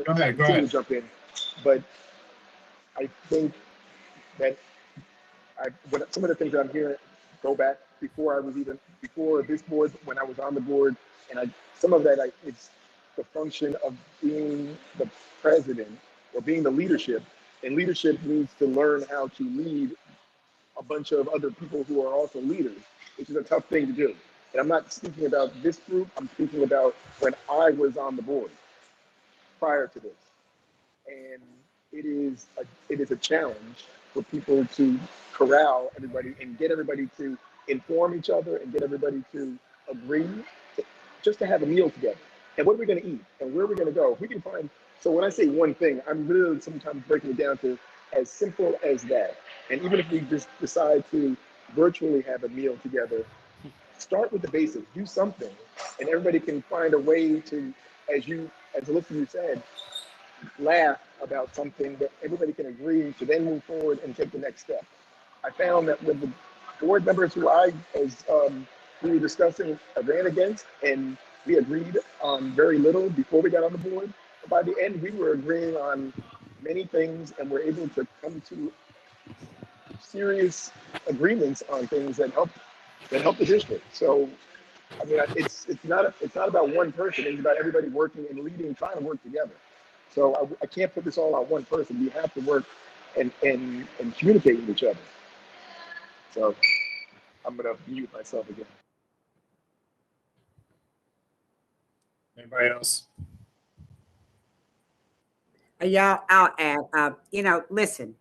Go ahead. To jump in, but I think that some of the things that I'm hearing go back before this board, when I was on the board, and some of that it's the function of being the president or being the leadership, and leadership needs to learn how to lead bunch of other people who are also leaders, which is a tough thing to do. And I'm not speaking about this group, I'm speaking about when I was on the board prior to this. And it is a challenge for people to corral everybody and get everybody to inform each other and get everybody to agree just to have a meal together. And what are we going to eat? And where are we going to go? If we can find, so when I say one thing, I'm really sometimes breaking it down to as simple as that. And even if we just decide to virtually have a meal together, start with the basics, do something, and everybody can find a way to, as Alyssa said, laugh about something that everybody can agree to then move forward and take the next step. I found that with the board members who we were discussing, I ran against, and we agreed on very little before we got on the board. But by the end, we were agreeing on many things and were able to come to serious agreements on things that help the district. So, I mean, it's not about one person. It's about everybody working and leading, trying to work together. So I can't put this all on one person. We have to work and communicate with each other. So I'm gonna mute myself again. Anybody else? Yeah, I'll add, listen,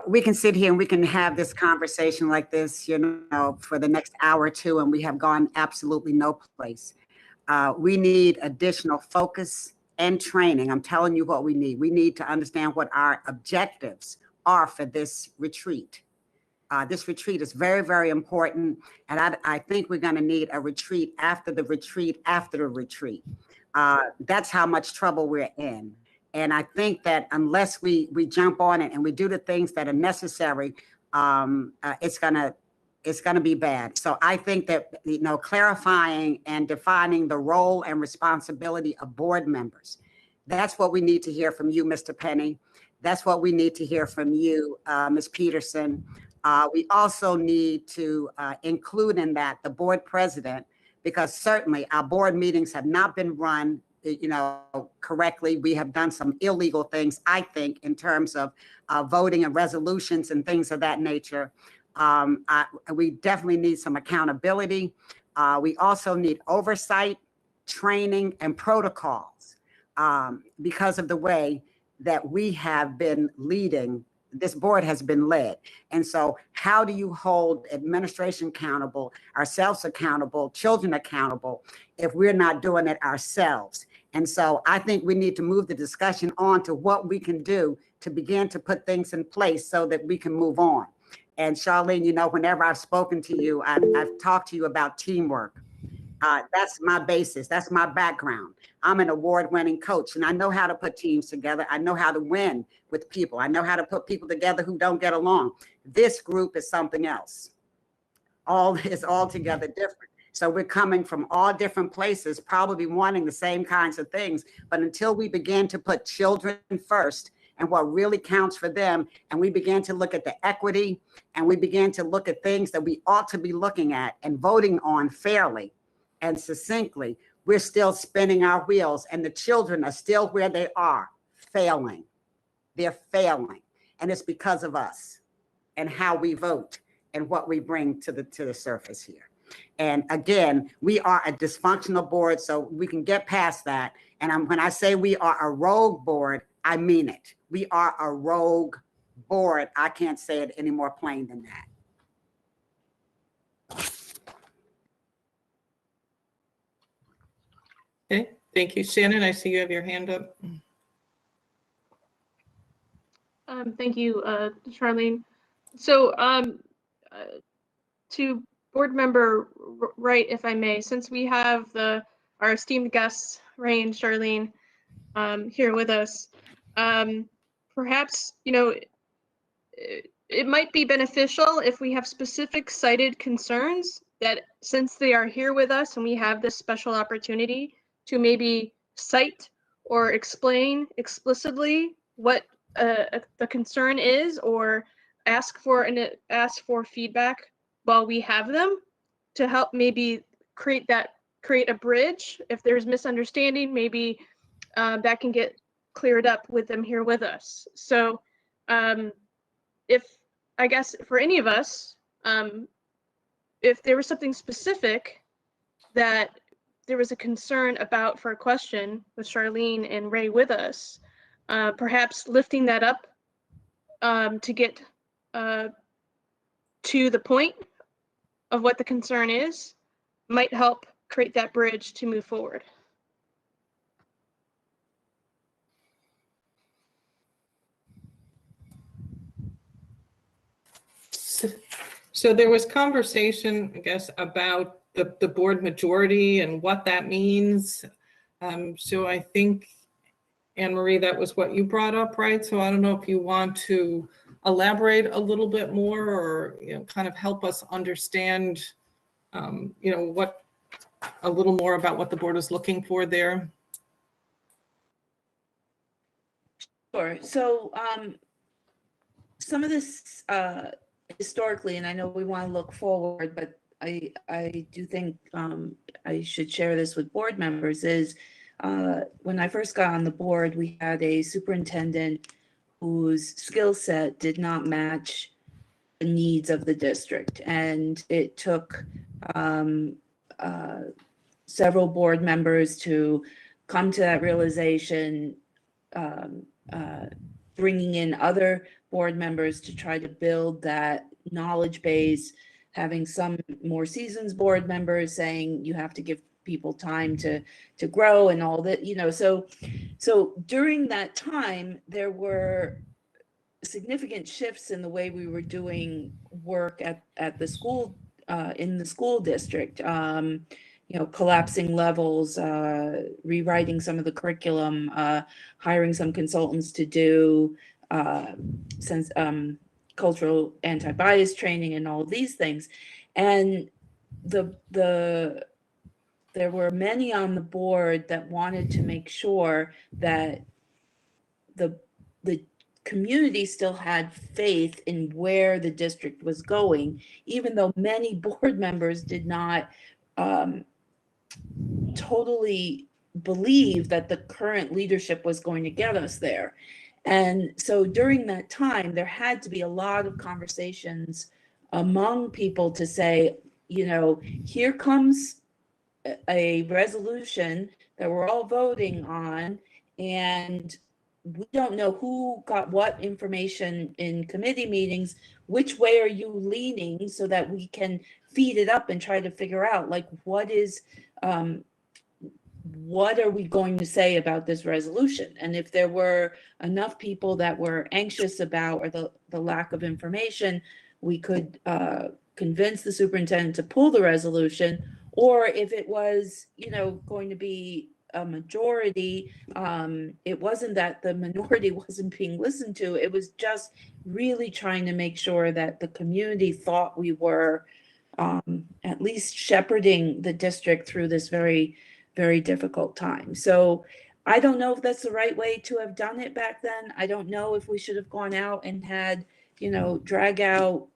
we can sit here and we can have this conversation like this, for the next hour or two, and we have gone absolutely no place. We need additional focus and training. I'm telling you what we need. We need to understand what our objectives are for this retreat. This retreat is very, very important. And I think we're going to need a retreat after the retreat after the retreat. That's how much trouble we're in. And I think that unless we jump on it and we do the things that are necessary, it's gonna be bad. So I think that, clarifying and defining the role and responsibility of board members, that's what we need to hear from you, Mr. Penny. That's what we need to hear from you, Ms. Peterson. We also need to include in that the board president, because certainly our board meetings have not been run correctly. We have done some illegal things, I think, in terms of voting and resolutions and things of that nature. We definitely need some accountability. We also need oversight, training, and protocols because of the way that we have been leading. This board has been led. And so how do you hold administration accountable, ourselves accountable, children accountable, if we're not doing it ourselves? And so I think we need to move the discussion on to what we can do to begin to put things in place so that we can move on. And Charlene, whenever I've spoken to you, I've talked to you about teamwork. That's my basis. That's my background. I'm an award-winning coach, and I know how to put teams together. I know how to win with people. I know how to put people together who don't get along. This group is something else. It's altogether different. So we're coming from all different places, probably wanting the same kinds of things. But until we begin to put children first and what really counts for them, and we begin to look at the equity, and we begin to look at things that we ought to be looking at and voting on fairly and succinctly, we're still spinning our wheels, and the children are still where they are, failing. They're failing. And it's because of us and how we vote and what we bring to the surface here. And again, we are a dysfunctional board, so we can get past that. And when I say we are a rogue board, I mean it. We are a rogue board. I can't say it any more plain than that. Okay, thank you. Shannon, I see you have your hand up. Thank you, Charlene. So to board member Wright, if I may, since we have our esteemed guests, Ray and Charlene, here with us, perhaps, it might be beneficial if we have specific cited concerns that, since they are here with us and we have this special opportunity to maybe cite or explain explicitly what the concern is, or ask for feedback while we have them, to help maybe create a bridge. If there's misunderstanding, maybe that can get cleared up with them here with us. So if I guess for any of us, if there was something specific that there was a concern about for a question with Charlene and Ray with us, perhaps lifting that up to get to the point of what the concern is might help create that bridge to move forward. So there was conversation, I guess, about the board majority and what that means. So I think, Anne Marie, that was what you brought up, right? So I don't know if you want to elaborate a little bit more, or kind of help us understand, what a little more about what the board is looking for there. Sure. So some of this historically, and I know we want to look forward, but I do think I should share this with board members, is when I first got on the board, we had a superintendent whose skill set did not match the needs of the district. And it took several board members to come to that realization, bringing in other board members to try to build that knowledge base, having some more seasoned board members saying you have to give people time to grow and all that, so during that time there were significant shifts in the way we were doing work at the school, in the school district, collapsing levels, rewriting some of the curriculum, hiring some consultants to do cultural anti-bias training and all of these things. And there were many on the board that wanted to make sure that the community still had faith in where the district was going, even though many board members did not totally believe that the current leadership was going to get us there. And so during that time, there had to be a lot of conversations among people to say, here comes a resolution that we're all voting on, and we don't know who got what information in committee meetings. Which way are you leaning, so that we can feed it up and try to figure out, like, what are we going to say about this resolution? And if there were enough people that were anxious about, or the lack of information, we could convince the superintendent to pull the resolution. Or if it was, going to be a majority, it wasn't that the minority wasn't being listened to. It was just really trying to make sure that the community thought we were at least shepherding the district through this very, very difficult time. So I don't know if that's the right way to have done it back then. I don't know if we should have gone out and had, drag out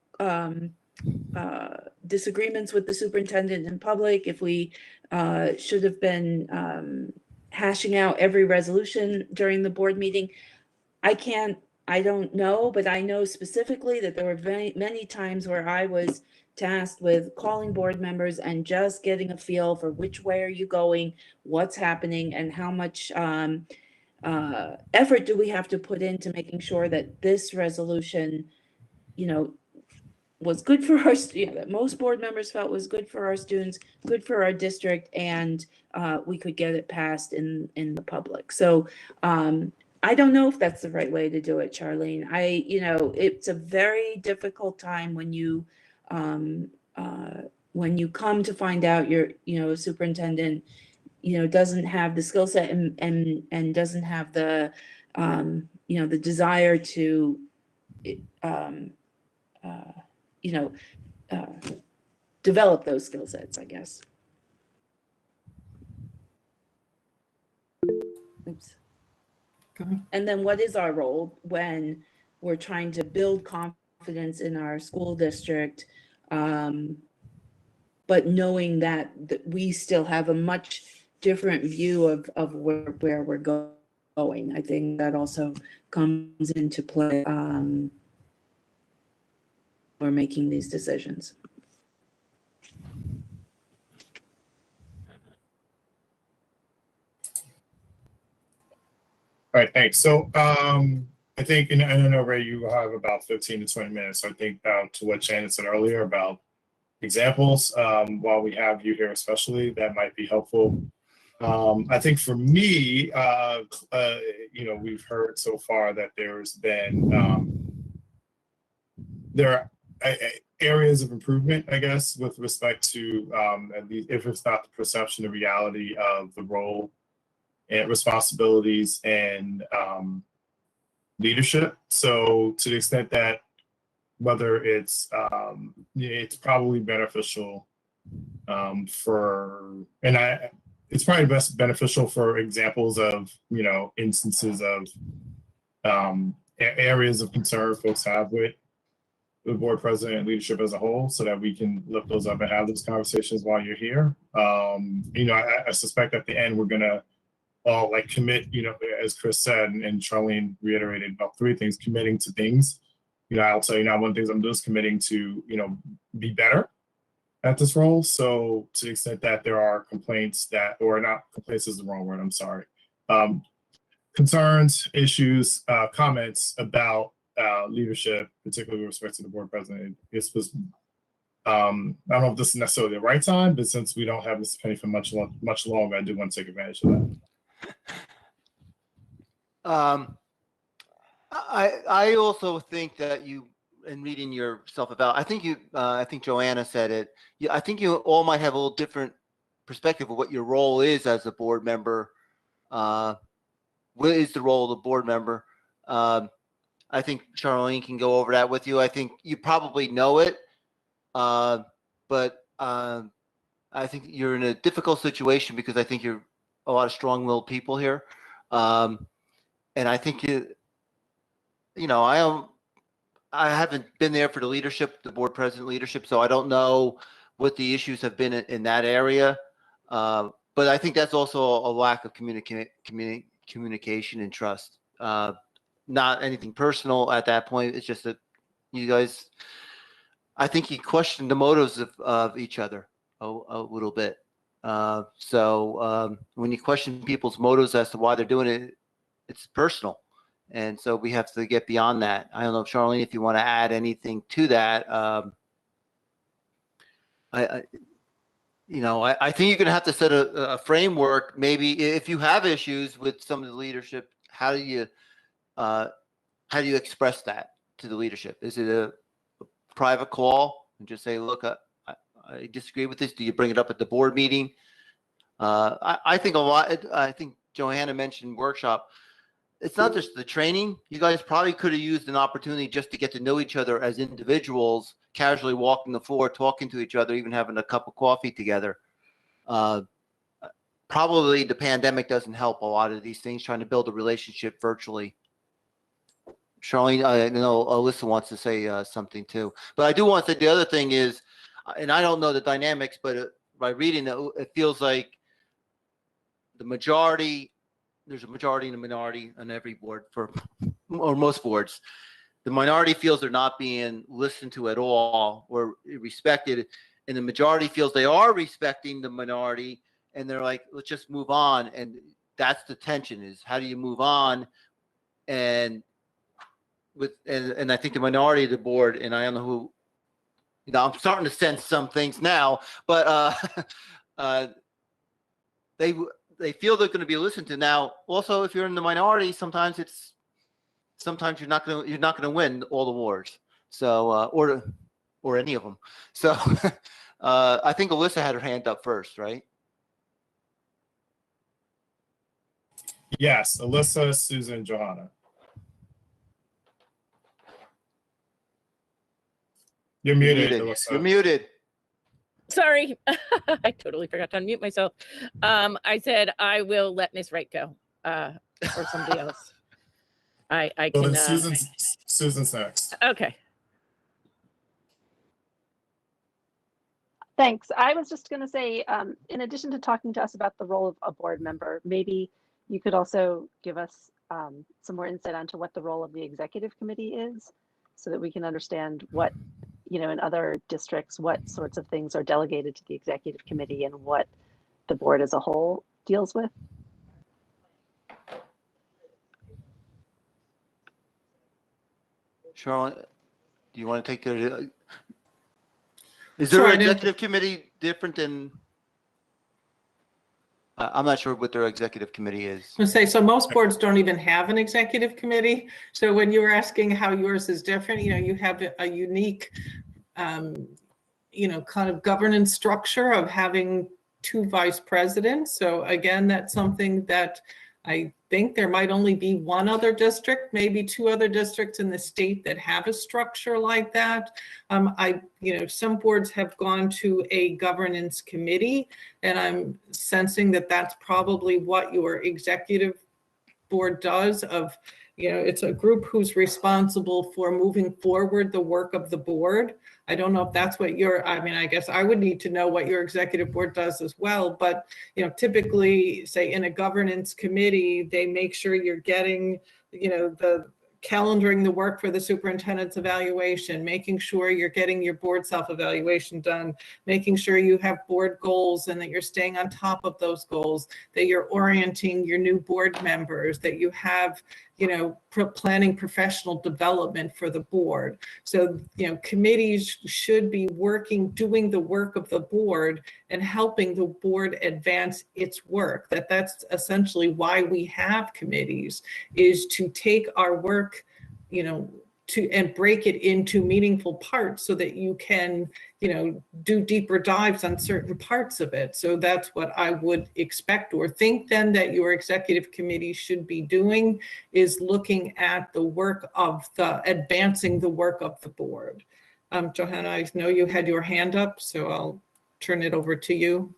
disagreements with the superintendent in public, if we should have been hashing out every resolution during the board meeting. I don't know, but I know specifically that there were many times where I was tasked with calling board members and just getting a feel for which way are you going, what's happening, and how much effort do we have to put into making sure that this resolution, was good for our, that most board members felt was good for our students, good for our district, and we could get it passed in the public. So I don't know if that's the right way to do it, Charlene. It's a very difficult time when you come to find out your superintendent, doesn't have the skill set and doesn't have the, the desire to, develop those skill sets, I guess. Oops. And then what is our role when we're trying to build confidence in our school district, but knowing that we still have a much different view of where we're going? I think that also comes into play. we're making these decisions. All right, thanks. So I think, and I know, Ray, you have about 15 to 20 minutes. So I think to what Shannon said earlier about examples, while we have you here especially, that might be helpful. I think for me, we've heard so far that there's been, there are areas of improvement, I guess, with respect to, at least if it's not the perception, the reality of the role and responsibilities and leadership. So to the extent that whether it's probably beneficial it's probably best beneficial for examples of instances of areas of concern folks have with the board president and leadership as a whole, so that we can lift those up and have those conversations while you're here. I suspect at the end we're gonna all commit, as Chris said, and Charlene reiterated about 3 things: committing to things. I'll tell you now, one of the things I'm doing is committing to, be better at this role. So to the extent that there are complaints or not complaints is the wrong word, I'm sorry. Concerns, issues, comments about leadership, particularly with respect to the board president. This was, I don't know if this is necessarily the right time, but since we don't have this penny for much longer, I do want to take advantage of that. I also think that you, in reading yourself about, I think Joanna said it. I think you all might have a little different perspective of what your role is as a board member. What is the role of the board member? I think Charlene can go over that with you. I think you probably know it, but I think you're in a difficult situation because I think you're a lot of strong-willed people here, and I think I haven't been there for the leadership, the board president leadership, so I don't know what the issues have been in that area. But I think that's also a lack of communication and trust. Not anything personal at that point. It's just that you guys, I think you question the motives of each other a little bit. So when you question people's motives as to why they're doing it, it's personal. And so we have to get beyond that. I don't know, Charlene, if you want to add anything to that. I think you're going to have to set a framework. Maybe if you have issues with some of the leadership, how do you express that to the leadership? Is it a private call and just say, look, I disagree with this? Do you bring it up at the board meeting? I think I think Johanna mentioned workshop. It's not just the training. You guys probably could have used an opportunity just to get to know each other as individuals, casually walking the floor, talking to each other, even having a cup of coffee together. Probably the pandemic doesn't help a lot of these things, trying to build a relationship virtually. Charlene, I know Alyssa wants to say something too, but I do want to say the other thing is, and I don't know the dynamics, but by reading it, it feels like the majority, there's a majority and a minority on every board or most boards. The minority feels they're not being listened to at all or respected, and the majority feels they are respecting the minority, and they're like, let's just move on. And that's the tension, is how do you move on? And I think the minority of the board, and I don't know who, I'm starting to sense some things now, but they feel they're going to be listened to. Now, also, if you're in the minority, sometimes you're not going to win all the wars. So, or any of them. So, I think Alyssa had her hand up first, right? Yes, Alyssa, Susan, Johanna. You're muted, Alyssa. You're muted. Sorry, I totally forgot to unmute myself. I said I will let Miss Wright go, or somebody else. I Well, can. then Susan's next. Okay. Thanks. I was just going to say, in addition to talking to us about the role of a board member, maybe you could also give us some more insight onto what the role of the executive committee is, so that we can understand what in other districts, what sorts of things are delegated to the executive committee and what the board as a whole deals with? Charlotte, do you want to take the, is Sure, their I didn't- executive committee different than? I'm not sure what their executive committee is. I say, so most boards don't even have an executive committee. So when you were asking how yours is different, you have a unique, kind of governance structure of having 2 vice presidents. So again, that's something that I think there might only be 1 other district, maybe 2 other districts in the state that have a structure like that. Some boards have gone to a governance committee, and I'm sensing that that's probably what your executive board does of, it's a group who's responsible for moving forward the work of the board. I don't know if that's what I guess I would need to know what your executive board does as well, but, typically say in a governance committee, they make sure you're getting, the calendaring the work for the superintendent's evaluation, making sure you're getting your board self-evaluation done, making sure you have board goals and that you're staying on top of those goals, that you're orienting your new board members, that you have, planning professional development for the board. So, committees should be doing the work of the board and helping the board advance its work. That's essentially why we have committees, is to take our work, and break it into meaningful parts so that you can, do deeper dives on certain parts of it. So that's what I would expect or think then that your executive committee should be doing, is looking at the work of advancing the work of the board. Johanna, I know you had your hand up, so I'll turn it over to you.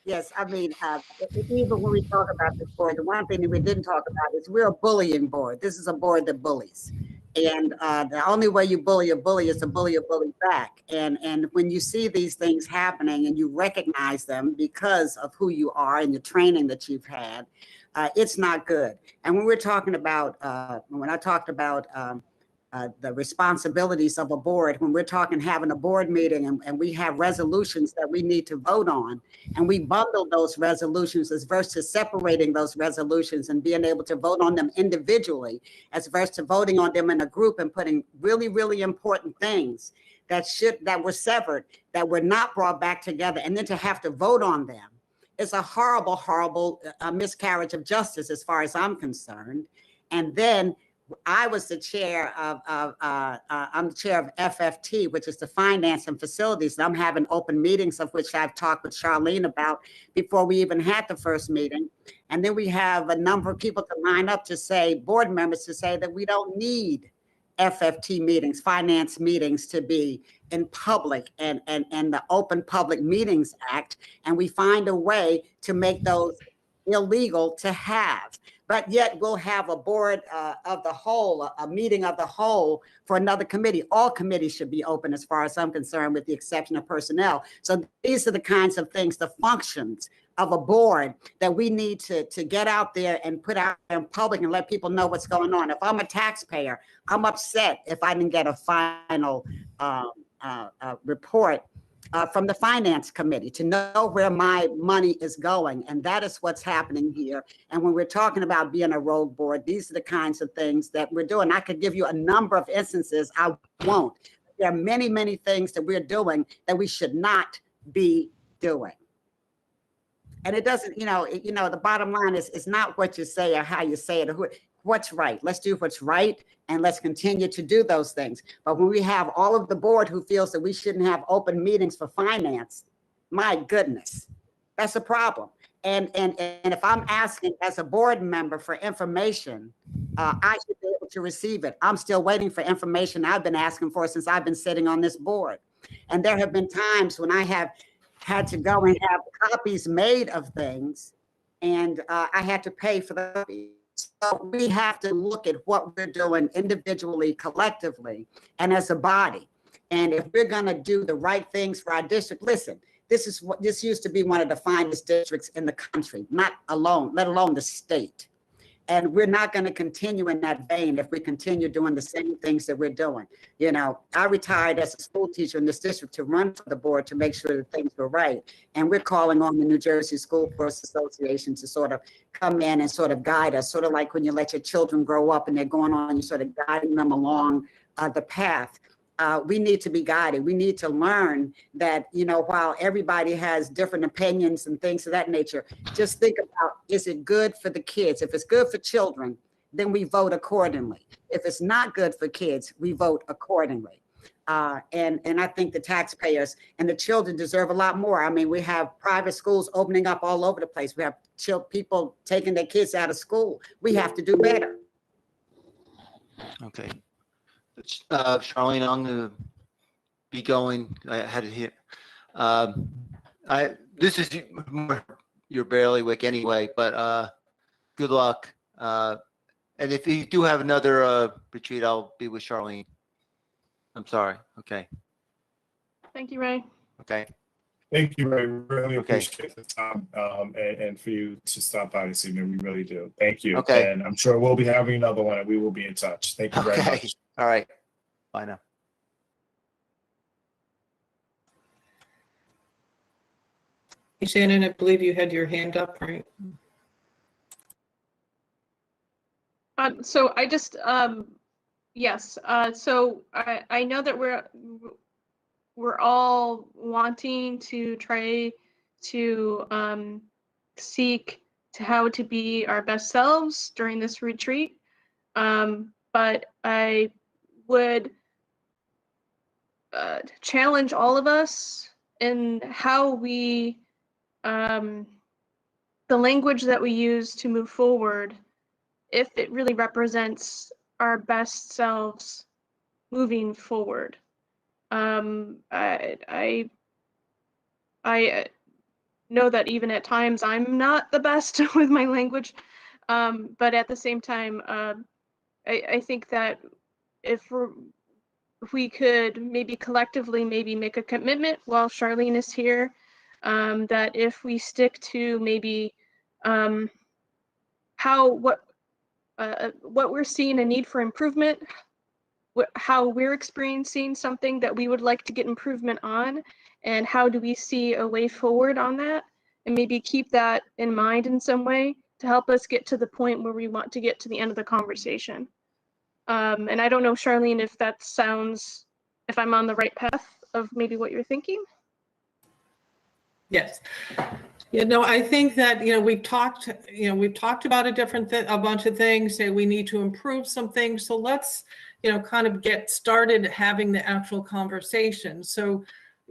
Yes, even when we talk about this board, the one thing that we didn't talk about is we're a bullying board. This is a board that bullies. And the only way you bully a bully is to bully a bully back. And when you see these things happening and you recognize them because of who you are and the training that you've had, it's not good. And when we're talking about, when I talked about the responsibilities of a board, when we're talking having a board meeting and we have resolutions that we need to vote on, and we bundle those resolutions as versus separating those resolutions and being able to vote on them individually as versus to voting on them in a group and putting really, really important things that were severed, that were not brought back together, and then to have to vote on them. It's a horrible, horrible miscarriage of justice as far as I'm concerned. And then I was the chair of, I'm the chair of FFT, which is the Finance and Facilities. And I'm having open meetings, of which I've talked with Charlene about before we even had the first meeting. And then we have a number of people to line up to say, board members to say that we don't need FFT meetings, finance meetings to be in public and the Open Public Meetings Act. And we find a way to make those illegal to have. But yet we'll have a board of the whole, a meeting of the whole for another committee. All committees should be open as far as I'm concerned, with the exception of personnel. So these are the kinds of things, the functions of a board that we need to get out there and put out in public and let people know what's going on. If I'm a taxpayer, I'm upset if I didn't get a final report from the Finance Committee to know where my money is going. And that is what's happening here. And when we're talking about being a rogue board, these are the kinds of things that we're doing. I could give you a number of instances. I won't. There are many, many things that we're doing that we should not be doing. And it doesn't, the bottom line is, it's not what you say or how you say it or what's right. Let's do what's right and let's continue to do those things. But when we have all of the board who feels that we shouldn't have open meetings for finance, my goodness, that's a problem. And if I'm asking as a board member for information, I should be able to receive it. I'm still waiting for information I've been asking for since I've been sitting on this board. And there have been times when I have had to go and have copies made of things, and I had to pay for the copies. So we have to look at what we're doing individually, collectively, and as a body. And if we're going to do the right things for our district, listen, this used to be one of the finest districts in the country, not alone, let alone the state. And we're not going to continue in that vein if we continue doing the same things that we're doing. You know, I retired as a school teacher in this district to run for the board to make sure that things were right. And we're calling on the New Jersey School Boards Association to sort of come in and sort of guide us, sort of like when you let your children grow up and they're going on, you sort of guiding them along the path. We need to be guided. We need to learn that, you know, while everybody has different opinions and things of that nature, just think about, is it good for the kids? If it's good for children, then we vote accordingly. If it's not good for kids, we vote accordingly. And I think the taxpayers and the children deserve a lot more. I mean, we have private schools opening up all over the place. We have people taking their kids out of school. We have to do better. Okay. Charlene, I'm gonna be going. I had it here. This is your bailiwick anyway, but good luck. And if you do have another retreat, I'll be with Charlene. I'm sorry. Okay. Thank you, Ray. Okay. Thank you, Ray. Really Okay. appreciate the time and for you to stop by this evening. We really do. Thank you. Okay. And I'm sure we'll be having another one and we will be in touch. Thank you very Okay. much. All right. Bye now. Hey, Shannon, I believe you had your hand up, right? So I just, yes, so I know that we're all wanting to try to seek to how to be our best selves during this retreat. But I would challenge all of us in how we, the language that we use to move forward, if it really represents our best selves moving forward. I know that even at times I'm not the best with my language, but at the same time, I think that if we could maybe collectively maybe make a commitment while Charlene is here, that if we stick to maybe what we're seeing a need for improvement, how we're experiencing something that we would like to get improvement on, and how do we see a way forward on that, and maybe keep that in mind in some way to help us get to the point where we want to get to the end of the conversation. And I don't know, Charlene, if that sounds, if I'm on the right path of maybe what you're thinking. Yes. You know, I think that, we've talked about a bunch of things, say we need to improve some things. So let's, kind of get started having the actual conversation. So,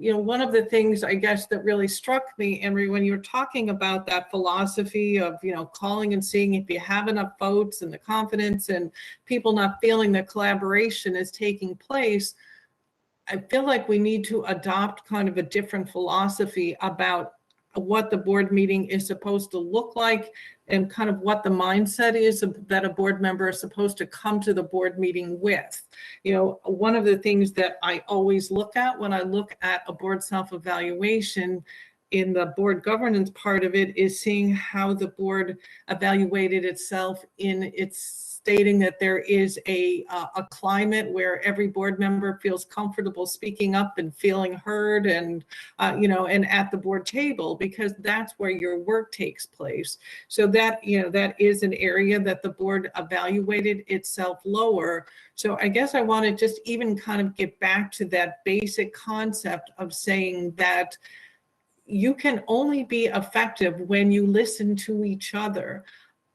one of the things I guess that really struck me, Emery, when you were talking about that philosophy of, calling and seeing if you have enough votes and the confidence and people not feeling that collaboration is taking place, I feel like we need to adopt kind of a different philosophy about what the board meeting is supposed to look like and kind of what the mindset is that a board member is supposed to come to the board meeting with. One of the things that I always look at when I look at a board self-evaluation in the board governance part of it is seeing how the board evaluated itself in its stating that there is a climate where every board member feels comfortable speaking up and feeling heard and, and at the board table, because that's where your work takes place. So that, that is an area that the board evaluated itself lower. So I guess I want to just even kind of get back to that basic concept of saying that you can only be effective when you listen to each other.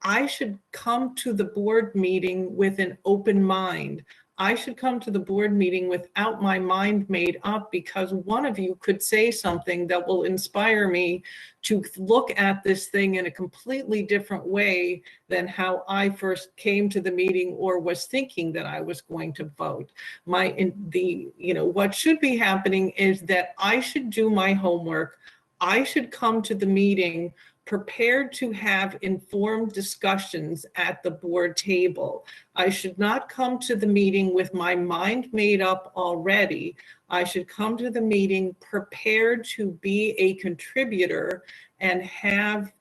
I should come to the board meeting with an open mind. I should come to the board meeting without my mind made up, because one of you could say something that will inspire me to look at this thing in a completely different way than how I first came to the meeting or was thinking that I was going to vote. What should be happening is that I should do my homework. I should come to the meeting prepared to have informed discussions at the board table. I should not come to the meeting with my mind made up already. I should come to the meeting prepared to be a contributor and have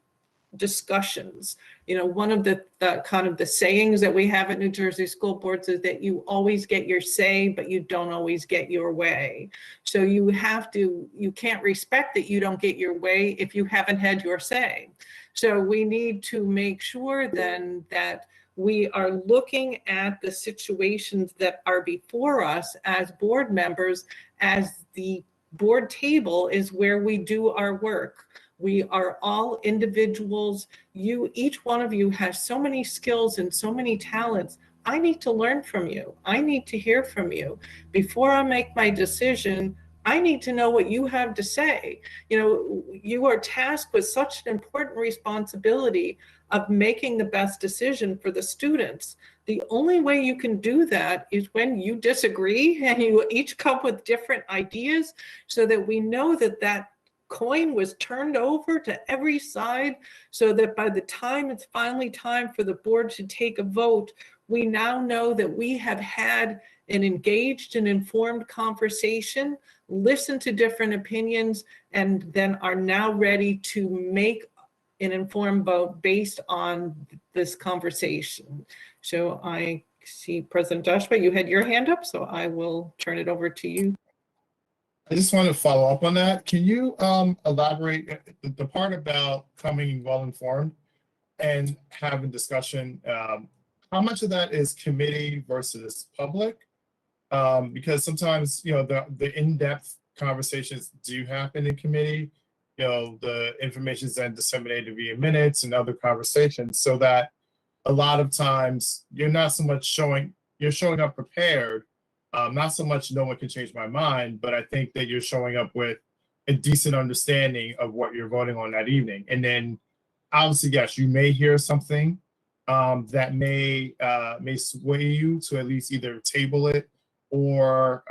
discussions. You know, one of the kind of the sayings that we have at New Jersey School Boards is that you always get your say, but you don't always get your way. So you can't respect that you don't get your way if you haven't had your say. So we need to make sure then that we are looking at the situations that are before us as board members, as the board table is where we do our work. We are all individuals. Each one of you has so many skills and so many talents. I need to learn from you. I need to hear from you. Before I make my decision, I need to know what you have to say. You know, you are tasked with such an important responsibility of making the best decision for the students. The only way you can do that is when you disagree and you each come with different ideas, so that we know that that coin was turned over to every side, so that by the time it's finally time for the board to take a vote, we now know that we have had an engaged and informed conversation, listened to different opinions, and then are now ready to make an informed vote based on this conversation. So I see President Joshua, you had your hand up, so I will turn it over to you. I just want to follow up on that. Can you elaborate the part about coming well-informed and having discussion? How much of that is committee versus public? Because sometimes, you know, the in-depth conversations do happen in committee. You know, the information is then disseminated via minutes and other conversations, so that a lot of times you're not so much showing up prepared. Not so much no one can change my mind, but I think that you're showing up with a decent understanding of what you're voting on that evening. And then obviously, yes, you may hear something that may sway you to at least either table it, or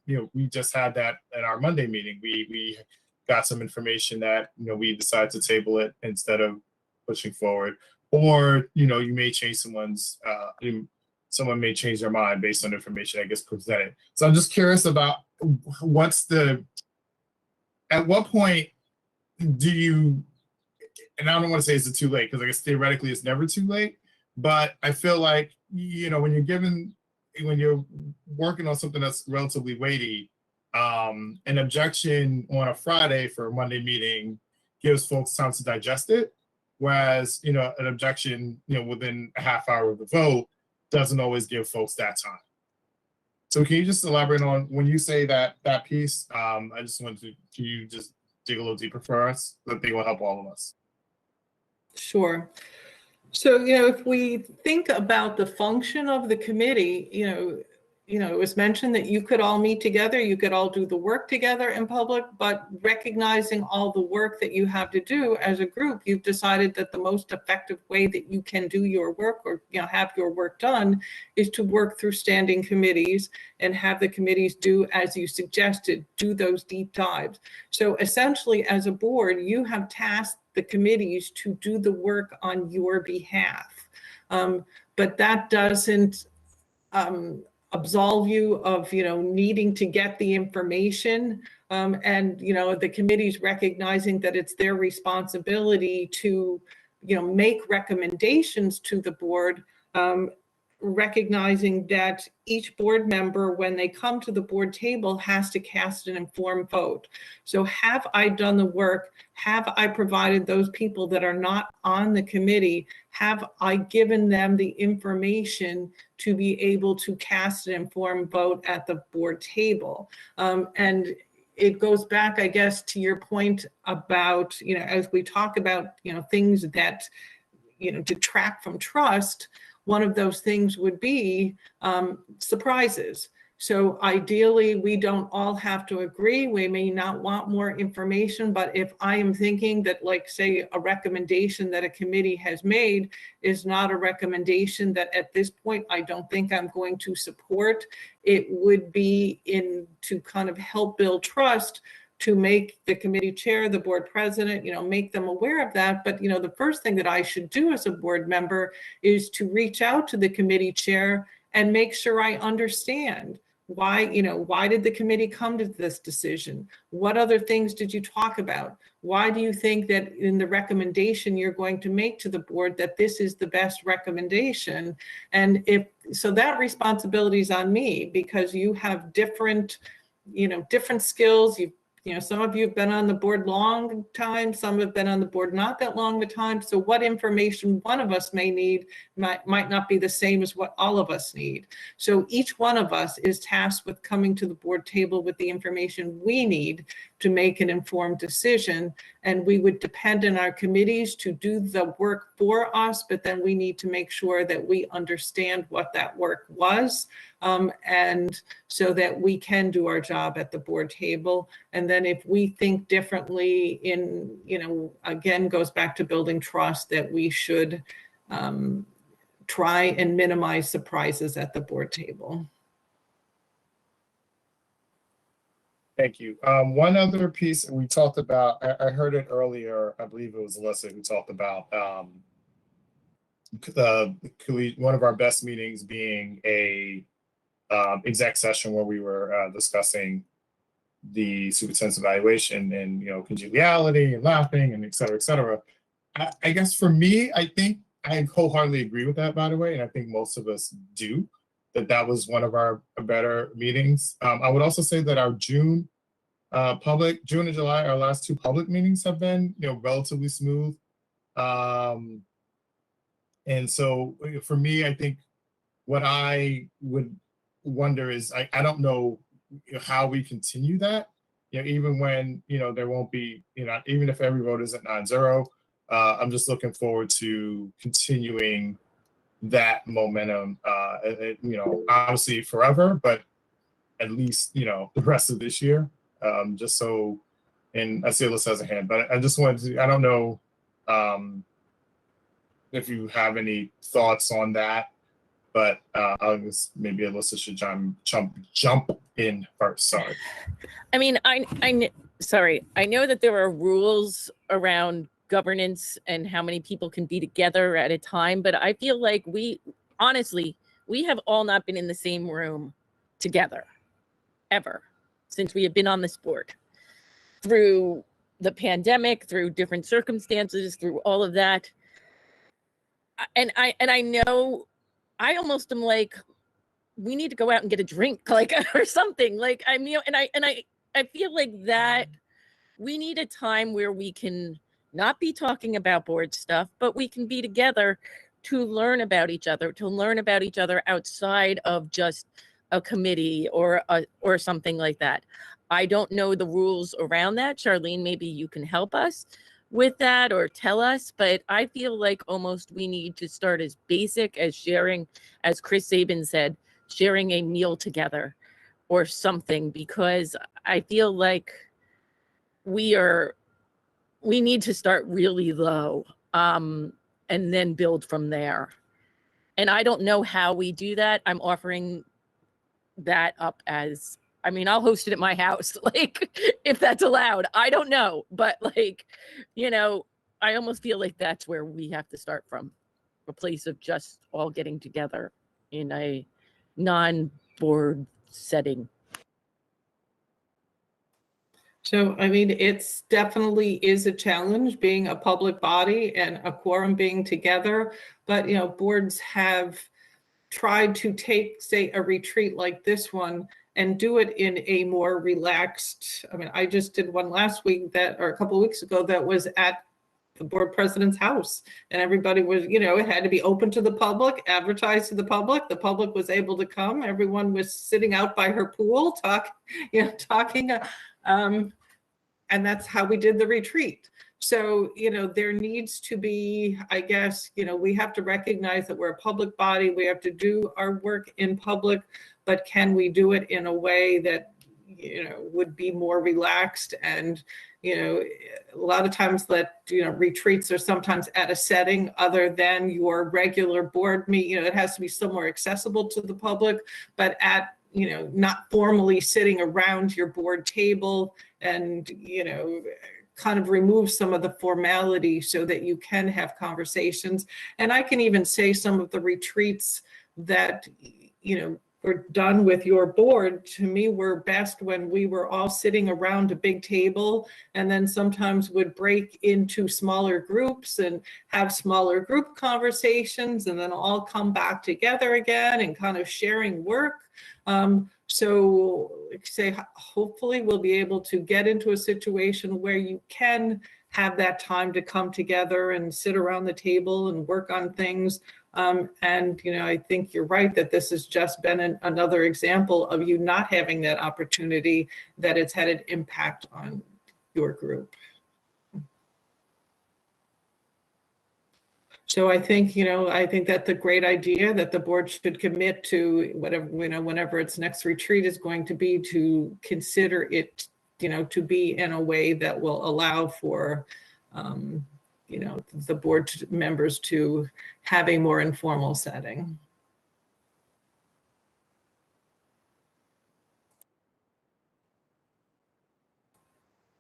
you know, we just had that at our Monday meeting. We got some information that, you know, we decided to table it instead of pushing forward. Or, you know, you may change someone may change their mind based on information that gets presented. So I'm just curious about at what point do you, and I don't want to say it's too late, because I guess theoretically it's never too late, but I feel like, you know, when you're working on something that's relatively weighty, an objection on a Friday for a Monday meeting gives folks time to digest it. Whereas, you know, an objection, you know, within a half hour of the vote doesn't always give folks that time. So can you just elaborate on when you say that piece? I just wanted to, can you just dig a little deeper for us? I think will help all of us. Sure. So, you know, if we think about the function of the committee, you know, it was mentioned that you could all meet together, you could all do the work together in public, but recognizing all the work that you have to do as a group, you've decided that the most effective way that you can do your work, or, you know, have your work done, is to work through standing committees and have the committees do, as you suggested, do those deep dives. So essentially, as a board, you have tasked the committees to do the work on your behalf. But that doesn't absolve you of, you know, needing to get the information, and, you know, the committees recognizing that it's their responsibility to, you know, make recommendations to the board, recognizing that each board member, when they come to the board table, has to cast an informed vote. So have I done the work? Have I provided those people that are not on the committee, have I given them the information to be able to cast an informed vote at the board table? And it goes back, I guess, to your point about, you know, as we talk about, you know, things that, you know, detract from trust, one of those things would be surprises. So ideally, we don't all have to agree. We may not want more information, but if I am thinking that, like, say, a recommendation that a committee has made is not a recommendation that at this point I don't think I'm going to support, it would be to kind of help build trust, to make the committee chair, the board president, you know, make them aware of that. But, you know, the first thing that I should do as a board member is to reach out to the committee chair and make sure I understand why, you know, why did the committee come to this decision? What other things did you talk about? why do you think that in the recommendation you're going to make to the board that this is the best recommendation? And if so, that responsibility is on me, because you have different, different skills. Some of you have been on the board long time, some have been on the board not that long a time. So what information one of us may need might not be the same as what all of us need. So each one of us is tasked with coming to the board table with the information we need to make an informed decision. And we would depend on our committees to do the work for us, but then we need to make sure that we understand what that work was, and so that we can do our job at the board table. And then if we think differently again, goes back to building trust, that we should try and minimize surprises at the board table. Thank you. One other piece we talked about, I heard it earlier, I believe it was Alyssa who talked about one of our best meetings being a exec session where we were discussing the superintendent's evaluation and, congeniality and laughing and et cetera, et cetera. I guess for me, I think I wholeheartedly agree with that, by the way, and I think most of us do, that was one of our better meetings. I would also say that our June and July, our last two public meetings have been, relatively smooth. And so for me, I think what I would wonder is, I don't know how we continue that, even when, there won't be, even if every vote isn't 9-0, I'm just looking forward to continuing that momentum, obviously forever, but at least, the rest of this year, just so, and I see Alyssa has a hand, but I just wanted to, I don't know if you have any thoughts on that, but I'll just, maybe Alyssa should jump in first, sorry. I mean, sorry, I know that there are rules around governance and how many people can be together at a time, but I feel like we have all not been in the same room together ever since we have been on this board, through the pandemic, through different circumstances, through all of that. And I know, I almost am like, we need to go out and get a drink, like, or something, like, and I feel like that we need a time where we can not be talking about board stuff, but we can be together to learn about each other, outside of just a committee or something like that. I don't know the rules around that. Charlene, maybe you can help us with that or tell us, but I feel like almost we need to start as basic as sharing, as Chris Sabin said, sharing a meal together or something, because I feel like we need to start really low, and then build from there. And I don't know how we do that. I'm offering that up as, I'll host it at my house, like, if that's allowed. I don't know, but I almost feel like that's where we have to start from, a place of just all getting together in a non-board setting. So, it's definitely is a challenge being a public body and a quorum being together, but, boards have tried to take, say, a retreat like this one and do it in a more relaxed, I just did one last week or a couple of weeks ago that was at the board president's house, and everybody was, it had to be open to the public, advertised to the public was able to come, everyone was sitting out by her pool, talking, and that's how we did the retreat. So, there needs to be, I guess, we have to recognize that we're a public body, we have to do our work in public, but can we do it in a way that, would be more relaxed? And, a lot of times that, retreats are sometimes at a setting other than your regular board meeting. It has to be somewhere accessible to the public, but at, not formally sitting around your board table and, kind of remove some of the formality so that you can have conversations. And I can even say some of the retreats that, done with your board, to me, were best when we were all sitting around a big table, and then sometimes would break into smaller groups and have smaller group conversations, and then all come back together again and kind of sharing work. So say, hopefully we'll be able to get into a situation where you can have that time to come together and sit around the table and work on things. And, you know, I think you're right that this has just been another example of you not having that opportunity, that it's had an impact on your group. So I think, you know, I think that's a great idea, that the board should commit to whatever, you know, whenever its next retreat is going to be, to consider it, you know, to be in a way that will allow for, you know, the board members to have a more informal setting.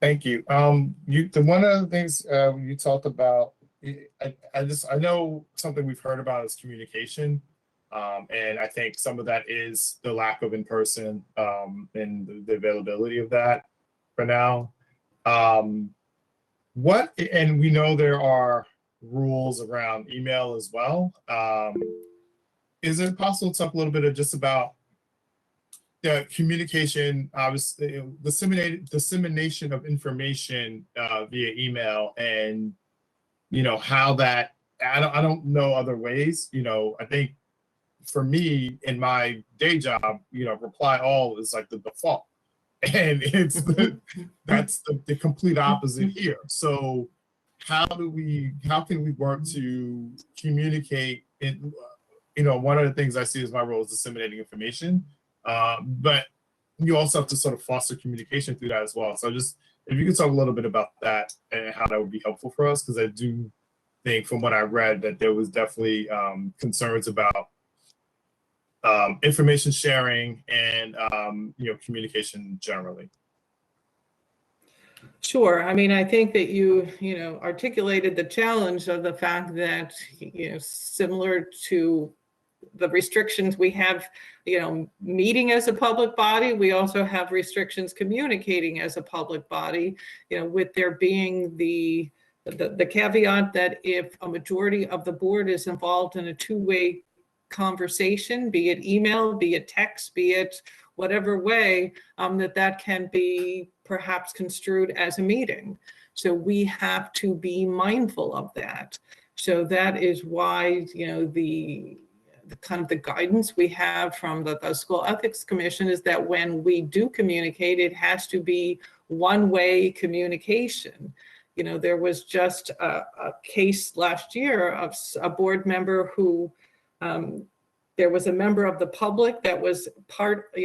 Thank you. One of the things you talked about, I know something we've heard about is communication. And I think some of that is the lack of in-person and the availability of that for now. And we know there are rules around email as well. Is it possible to talk a little bit of just about the communication, obviously, dissemination of information via email, and you know how that, I don't know other ways. You know, I think for me in my day job, you know, reply all is like the default, and it's that's the complete opposite here. So how can we work to communicate? You know, one of the things I see as my role is disseminating information, but you also have to sort of foster communication through that as well. So just, if you could talk a little bit about that and how that would be helpful for us, because I do think from what I read that there was definitely concerns about information sharing and you know, communication generally. Sure. I mean, I think that you know, articulated the challenge of the fact that, you know, similar to the restrictions we have, you know, meeting as a public body, we also have restrictions communicating as a public body, you know, with there being the caveat that if a majority of the board is involved in a two-way conversation, be it email, be it text, be it whatever way, that can be perhaps construed as a meeting. So we have to be mindful of that. So that is why, you know, the kind of the guidance we have from the School Ethics Commission is that when we do communicate, it has to be one-way communication. You know, there was just a case last year of a board member who, there was a member of the public that was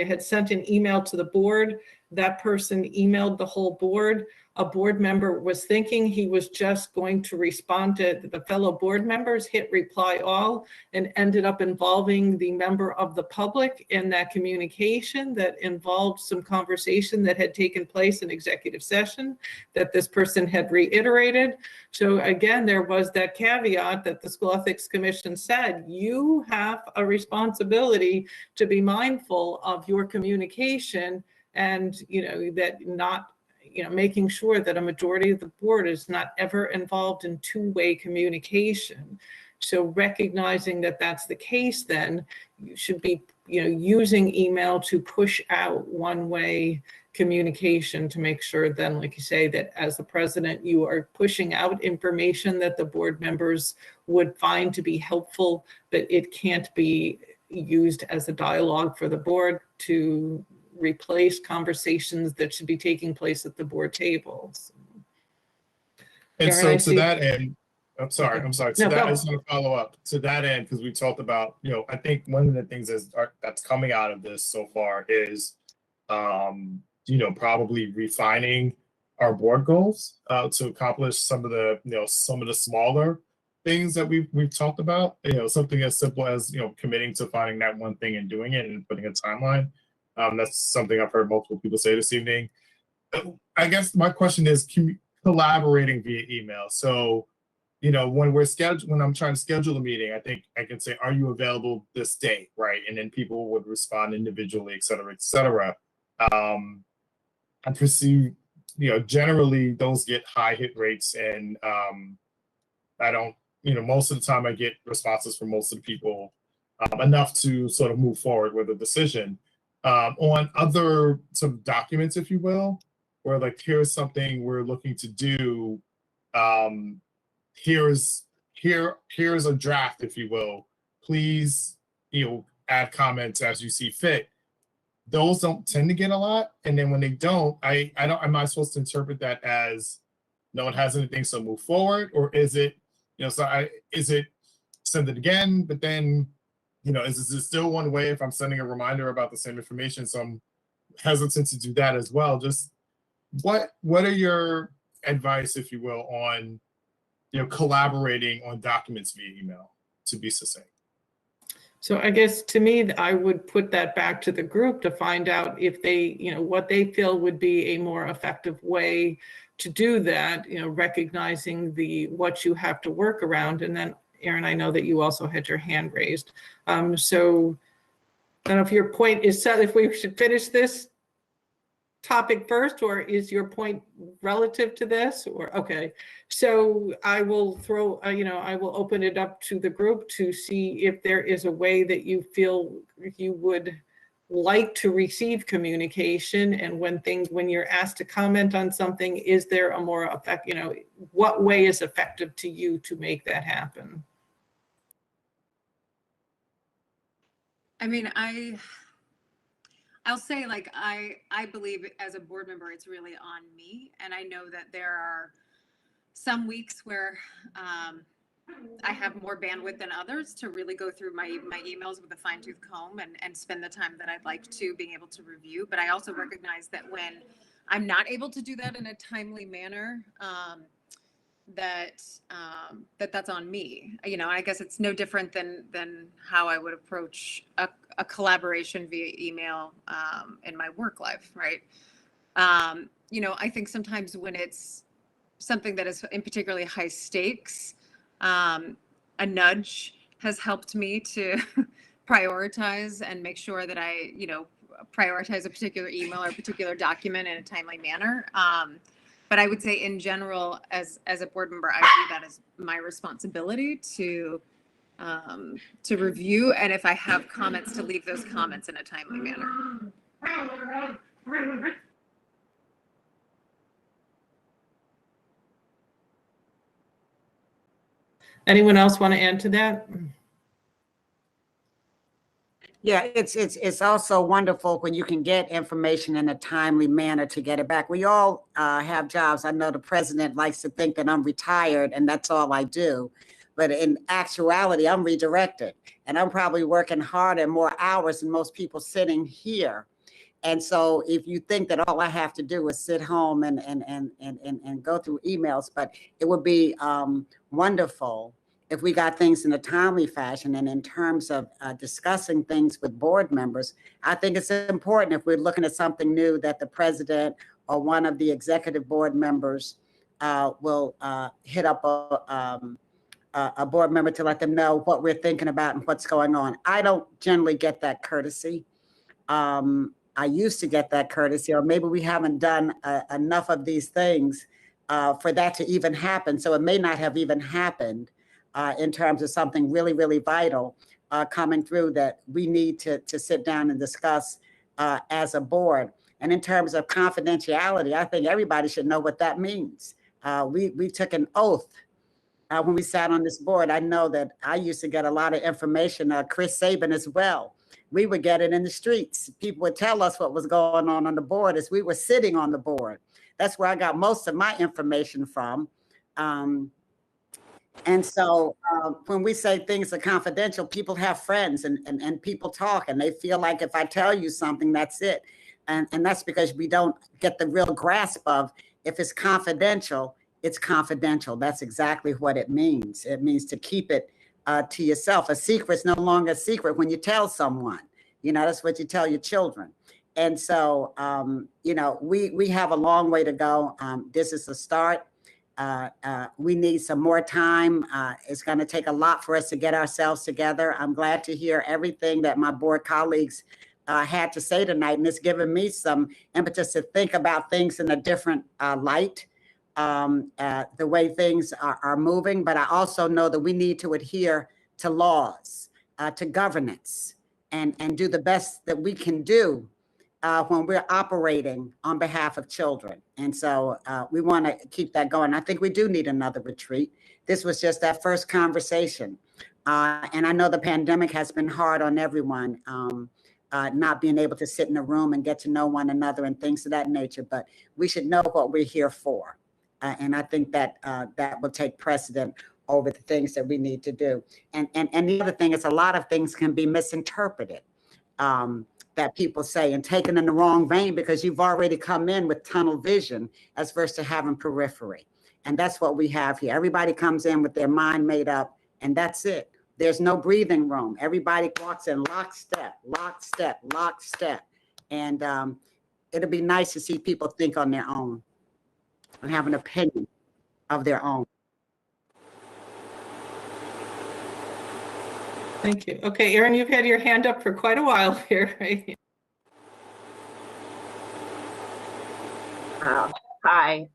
had sent an email to the board. That person emailed the whole board. A board member was thinking he was just going to respond to the fellow board members, hit reply all, and ended up involving the member of the public in that communication that involved some conversation that had taken place in executive session that this person had reiterated. So again, there was that caveat that the School Ethics Commission said, you have a responsibility to be mindful of your communication, and, you know, that not, you know, making sure that a majority of the board is not ever involved in two-way communication. So recognizing that that's the case, then you should be, you know, using email to push out one-way communication to make sure then, like you say, that as the president, you are pushing out information that the board members would find to be helpful, but it can't be used as a dialogue for the board to replace conversations that should be taking place at the board tables. And Karen, so to that end, I'm sorry. To No, that, go. I just want to follow up to that end, because we talked about, you know, I think one of the things that's coming out of this so far is, you know, probably refining our board goals to accomplish some of the, you know, some of the smaller things that we've talked about. You know, something as simple as, you know, committing to finding that one thing and doing it and putting a timeline. That's something I've heard multiple people say this evening. I guess my question is collaborating via email. So when I'm trying to schedule a meeting, I think I can say, are you available this day, right? And then people would respond individually, et cetera, et cetera. I perceive, generally those get high hit rates, and I don't, most of the time I get responses from most of the people, enough to sort of move forward with a decision. On other sort of documents, if you will, where like, here's something we're looking to do, here's a draft, if you will, please, add comments as you see fit. Those don't tend to get a lot. And then when they don't, am I supposed to interpret that as no one has anything, so move forward? Or is it, is it send it again, but then, is it still one way if I'm sending a reminder about the same information? So I'm hesitant to do that as well. Just what are your advice, if you will, on, collaborating on documents via email, to be succinct? So I guess to me, I would put that back to the group to find out if they, what they feel would be a more effective way to do that, recognizing what you have to work around. And then, Aaron, I know that you also had your hand raised. So I don't know if your point is set, if we should finish this topic first, or is your point relative to this? Or okay, so I will throw, I will open it up to the group to see if there is a way that you feel you would like to receive communication, and when you're asked to comment on something, is there a more effective, what way is effective to you to make that happen? I mean, I'll say, like, I believe as a board member, it's really on me. And I know that there are some weeks where I have more bandwidth than others to really go through my emails with a fine tooth comb and spend the time that I'd like to being able to review. But I also recognize that when I'm not able to do that in a timely manner, that's on me. I guess it's no different than how I would approach a collaboration via email in my work life, right? I think sometimes when it's something that is in particularly high stakes, a nudge has helped me to prioritize and make sure that I, prioritize a particular email or a particular document in a timely manner. But I would say in general, as a board member, I view that as my responsibility to review, and if I have comments, to leave those comments in a timely manner. Anyone else want to add to that? Yeah, it's also wonderful when you can get information in a timely manner to get it back. We all have jobs. I know the president likes to think that I'm retired and that's all I do. But in actuality, I'm redirected, and I'm probably working harder and more hours than most people sitting here. And so if you think that all I have to do is sit home and go through emails, but it would be wonderful if we got things in a timely fashion. And in terms of discussing things with board members, I think it's important if we're looking at something new that the president or one of the executive board members will hit up a board member to let them know what we're thinking about and what's going on. I don't generally get that courtesy. I used to get that courtesy, or maybe we haven't done enough of these things for that to even happen. So it may not have even happened in terms of something really, really vital coming through that we need to sit down and discuss as a board. And in terms of confidentiality, I think everybody should know what that means. We took an oath when we sat on this board. I know that I used to get a lot of information, Chris Sabin as well. We would get it in the streets. People would tell us what was going on the board as we were sitting on the board. That's where I got most of my information from. And so when we say things are confidential, people have friends and people talk, and they feel like if I tell you something, that's it. And that's because we don't get the real grasp of, if it's confidential, it's confidential. That's exactly what it means. It means to keep it to yourself. A secret's no longer a secret when you tell someone. That's what you tell your children. And so, we have a long way to go. This is a start. we need some more time. It's going to take a lot for us to get ourselves together. I'm glad to hear everything that my board colleagues had to say tonight, and it's given me some impetus to think about things in a different light, the way things are moving. But I also know that we need to adhere to laws, to governance, and do the best that we can do when we're operating on behalf of children. And so we want to keep that going. I think we do need another retreat. This was just that first conversation. And I know the pandemic has been hard on everyone, not being able to sit in a room and get to know one another and things of that nature, but we should know what we're here for. And I think that that will take precedent over the things that we need to do. And the other thing is, a lot of things can be misinterpreted. That people say and taken in the wrong vein, because you've already come in with tunnel vision as versus to having periphery. And that's what we have here. Everybody comes in with their mind made up, and that's it. There's no breathing room. Everybody walks in lockstep, lockstep, lockstep. And it'll be nice to see people think on their own and have an opinion of their own. Thank you. Okay, Erin, you've had your hand up for quite a while here, right? Hi.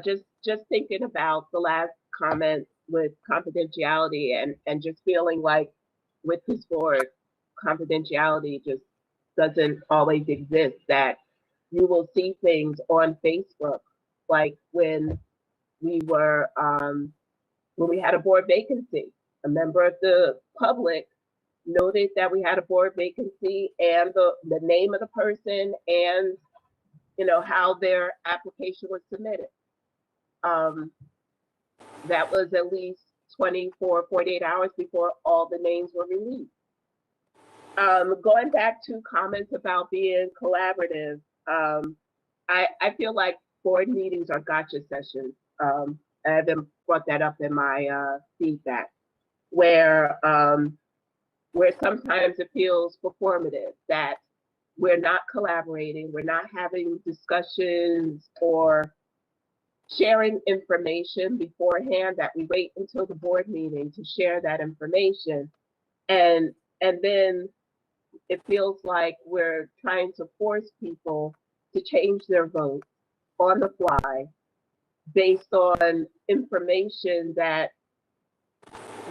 Just thinking about the last comment with confidentiality and just feeling like with this board, confidentiality just doesn't always exist, that you will see things on Facebook, like when we had a board vacancy. A member of the public noted that we had a board vacancy and the name of the person and, you know, how their application was submitted. That was at least 24, 48 hours before all the names were released. Going back to comments about being collaborative, I feel like board meetings are gotcha sessions. I haven't brought that up in my feedback. Where sometimes it feels performative, that we're not collaborating, we're not having discussions or sharing information beforehand, that we wait until the board meeting to share that information. And then it feels like we're trying to force people to change their vote on the fly based on information that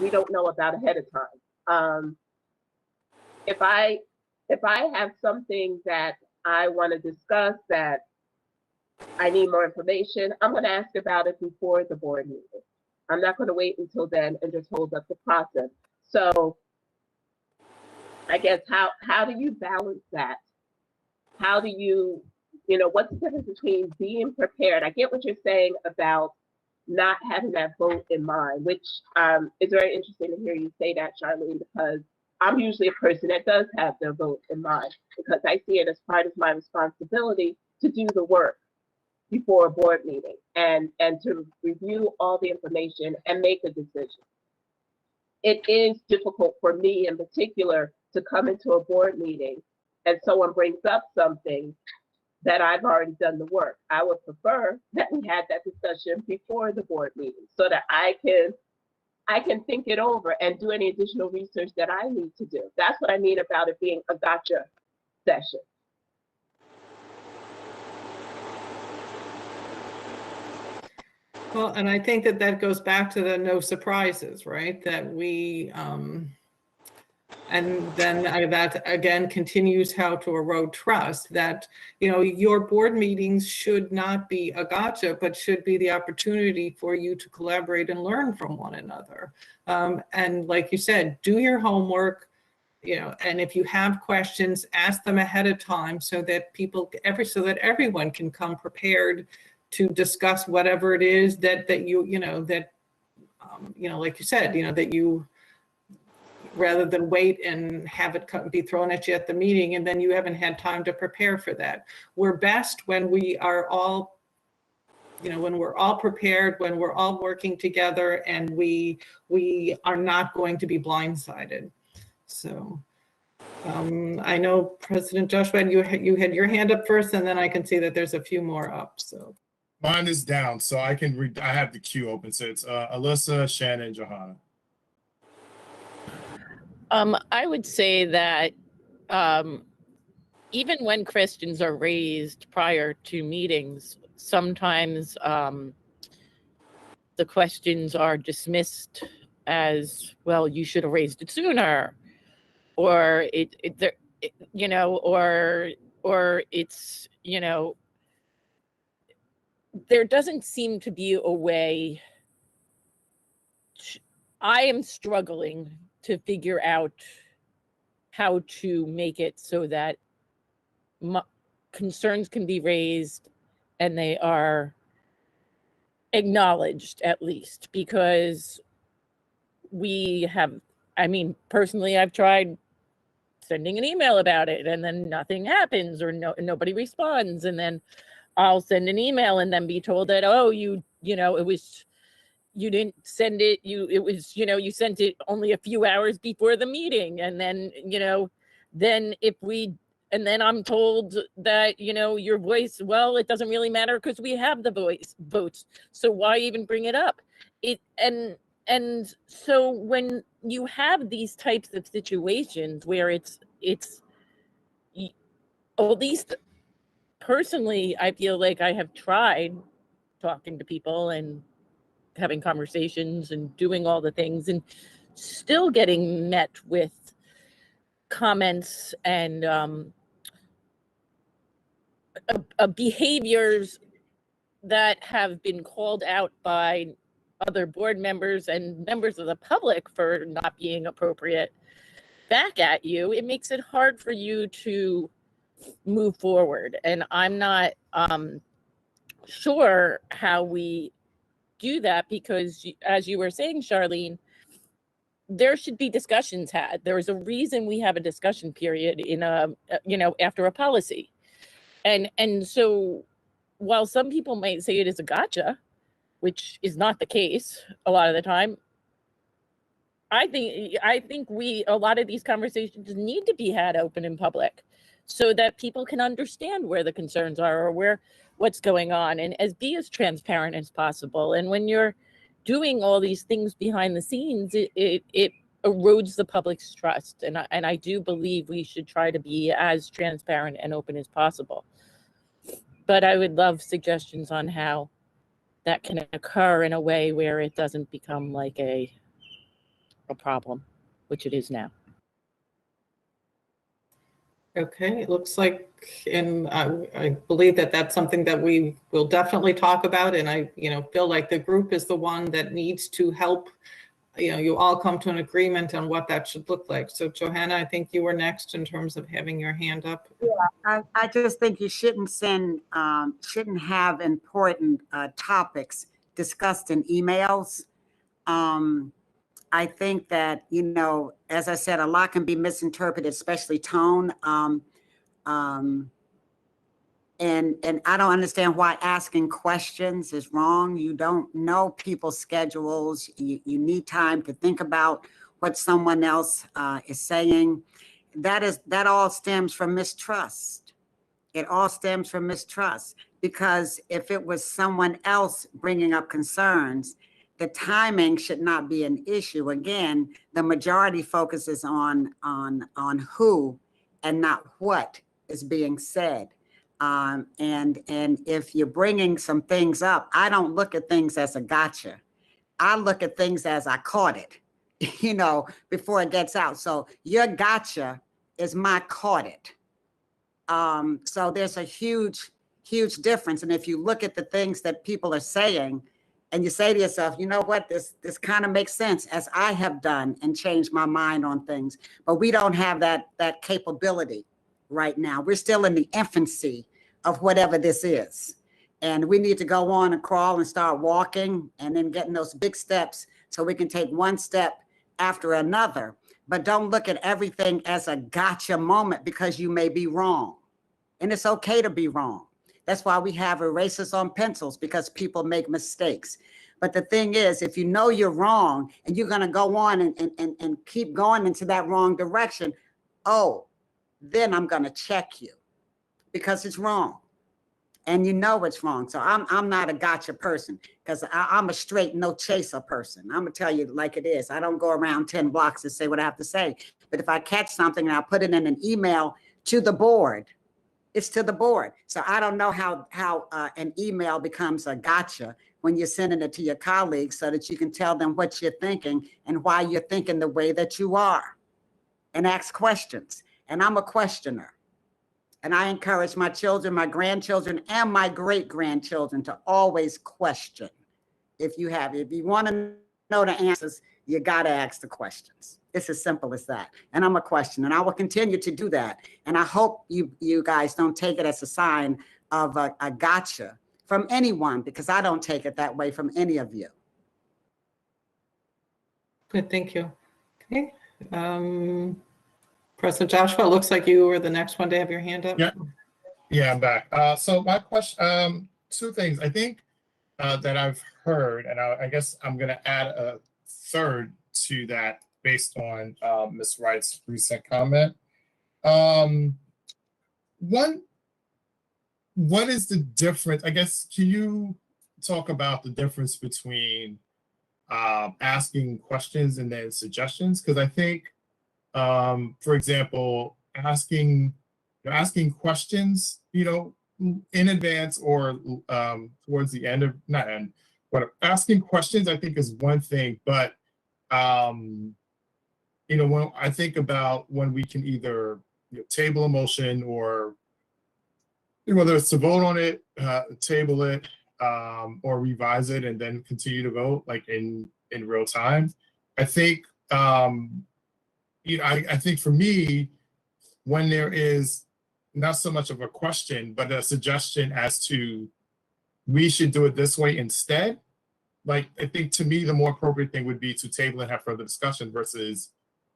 we don't know about ahead of time. If I have something that I want to discuss, that I need more information, I'm going to ask about it before the board meeting. I'm not going to wait until then and just hold up the process. So I guess how do you balance that? How do you know, what's the difference between being prepared? I get what you're saying about not having that vote in mind, which is very interesting to hear you say that, Charlene, because I'm usually a person that does have their vote in mind, because I see it as part of my responsibility to do the work before a board meeting and to review all the information and make a decision. It is difficult for me in particular to come into a board meeting and someone brings up something that I've already done the work. I would prefer that we had that discussion before the board meeting so that I can think it over and do any additional research that I need to do. That's what I mean about it being a gotcha session. Well, and I think that goes back to the no surprises, right? That we, and then that again continues how to erode trust, that, you know, your board meetings should not be a gotcha, but should be the opportunity for you to collaborate and learn from one another. And like you said, do your homework, you know, and if you have questions, ask them ahead of time so that so that everyone can come prepared to discuss whatever it is that you know, like you said, you know, that you, rather than wait and have it be thrown at you at the meeting and then you haven't had time to prepare for that. We're best when we are all, you know, when we're all prepared, when we're all working together, and we are not going to be blindsided. So I know President Joshua, you had your hand up first, and then I can see that there's a few more up. So Mine is down, so I can read. I have the queue open, so it's Alyssa, Shannon, Johanna. I would say that even when questions are raised prior to meetings, sometimes the questions are dismissed as, well, you should have raised it sooner, or you know, or it's, you know, there doesn't seem to be a way. I am struggling to figure out how to make it so that concerns can be raised and they are acknowledged, at least, because we have, I mean, personally, I've tried sending an email about it and then nothing happens, or nobody responds, and then I'll send an email and then be told that, oh, you know, it was, you didn't send it, it was, you know, you sent it only a few hours before the meeting. And then, you know, then and then I'm told that, you know, your voice, well, it doesn't really matter because we have the votes. So why even bring it up? And so when you have these types of situations where it's at least personally, I feel like I have tried talking to people and having conversations and doing all the things and still getting met with comments and behaviors that have been called out by other board members and members of the public for not being appropriate back at you. It makes it hard for you to move forward. And I'm not sure how we do that, because as you were saying, Charlene, there should be discussions had. There is a reason we have a discussion period in you know, after a policy. And so while some people might say it is a gotcha, which is not the case a lot of the time, I think a lot of these conversations need to be had open in public so that people can understand where the concerns are or what's going on, and be as transparent as possible. And when you're doing all these things behind the scenes, it erodes the public's trust. And I do believe we should try to be as transparent and open as possible. But I would love suggestions on how that can occur in a way where it doesn't become like a problem, which it is now. Okay, it looks like, and I believe that that's something that we will definitely talk about. And I, you know, feel like the group is the one that needs to help, you know, you all come to an agreement on what that should look like. So Johanna, I think you were next in terms of having your hand up. Yeah, I just think you shouldn't have important topics discussed in emails. I think that, you know, as I said, a lot can be misinterpreted, especially tone. And I don't understand why asking questions is wrong. You don't know people's schedules. You need time to think about what someone else is saying. That all stems from mistrust. It all stems from mistrust, because if it was someone else bringing up concerns, the timing should not be an issue. Again, the majority focuses on who and not what is being said. And if you're bringing some things up, I don't look at things as a gotcha. I look at things as I caught it, you know, before it gets out. So your gotcha is my caught it. So there's a huge difference. And if you look at the things that people are saying, and you say to yourself, you know what, this kind of makes sense, as I have done and changed my mind on things. But we don't have that capability right now. We're still in the infancy of whatever this is. And we need to go on and crawl and start walking, and then getting those big steps so we can take one step after another. But don't look at everything as a gotcha moment, because you may be wrong. And it's okay to be wrong. That's why we have erasers on pencils, because people make mistakes. But the thing is, if you know you're wrong and you're going to go on and keep going into that wrong direction, then I'm going to check you, because it's wrong. and you know it's wrong. So I'm not a gotcha person, because I'm a straight no chaser person. I'm gonna tell you like it is. I don't go around 10 blocks to say what I have to say. But if I catch something and I put it in an email to the board, it's to the board. So I don't know how an email becomes a gotcha when you're sending it to your colleagues, so that you can tell them what you're thinking and why you're thinking the way that you are, and ask questions. And I'm a questioner. And I encourage my children, my grandchildren, and my great-grandchildren to always question. If you want to know the answers, you got to ask the questions. It's as simple as that. And I'm a questioner, and I will continue to do that. And I hope you guys don't take it as a sign of a gotcha from anyone, because I don't take it that way from any of you. Good, thank you. Okay. President Joshua, it looks like you were the next one to have your hand up. Yeah, I'm back. So my question, two things. I think that I've heard, and I guess I'm going to add a third to that based on Ms. Wright's recent comment. One, what is the difference? I guess, can you talk about the difference between asking questions and then suggestions? Because I think, for example, asking questions, in advance or towards the end of, not end, but asking questions, I think is one thing. But when I think about when we can either table a motion, or whether it's to vote on it, table it, or revise it and then continue to vote like in real time. I think I think for me, when there is not so much of a question, but a suggestion as to we should do it this way instead, like I think to me the more appropriate thing would be to table and have further discussion versus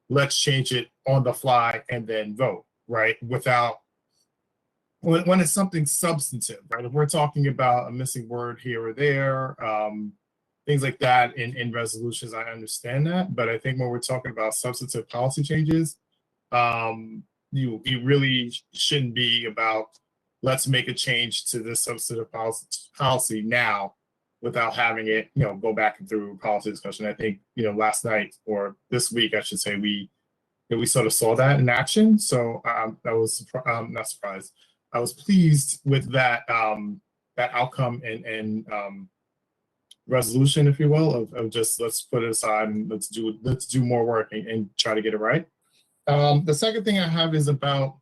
let's change it on the fly and then vote, right? Without, when it's something substantive, right? If we're talking about a missing word here or there, things like that in resolutions, I understand that. But I think when we're talking about substantive policy changes, you really shouldn't be about, let's make a change to this substantive policy now without having it, go back and through policy discussion. I think, last night, or this week, I should say, we sort of saw that in action. So I was not surprised. I was pleased with that that outcome and resolution, if you will, of just let's put it aside and let's do more work and try to get it right. The second thing I have is about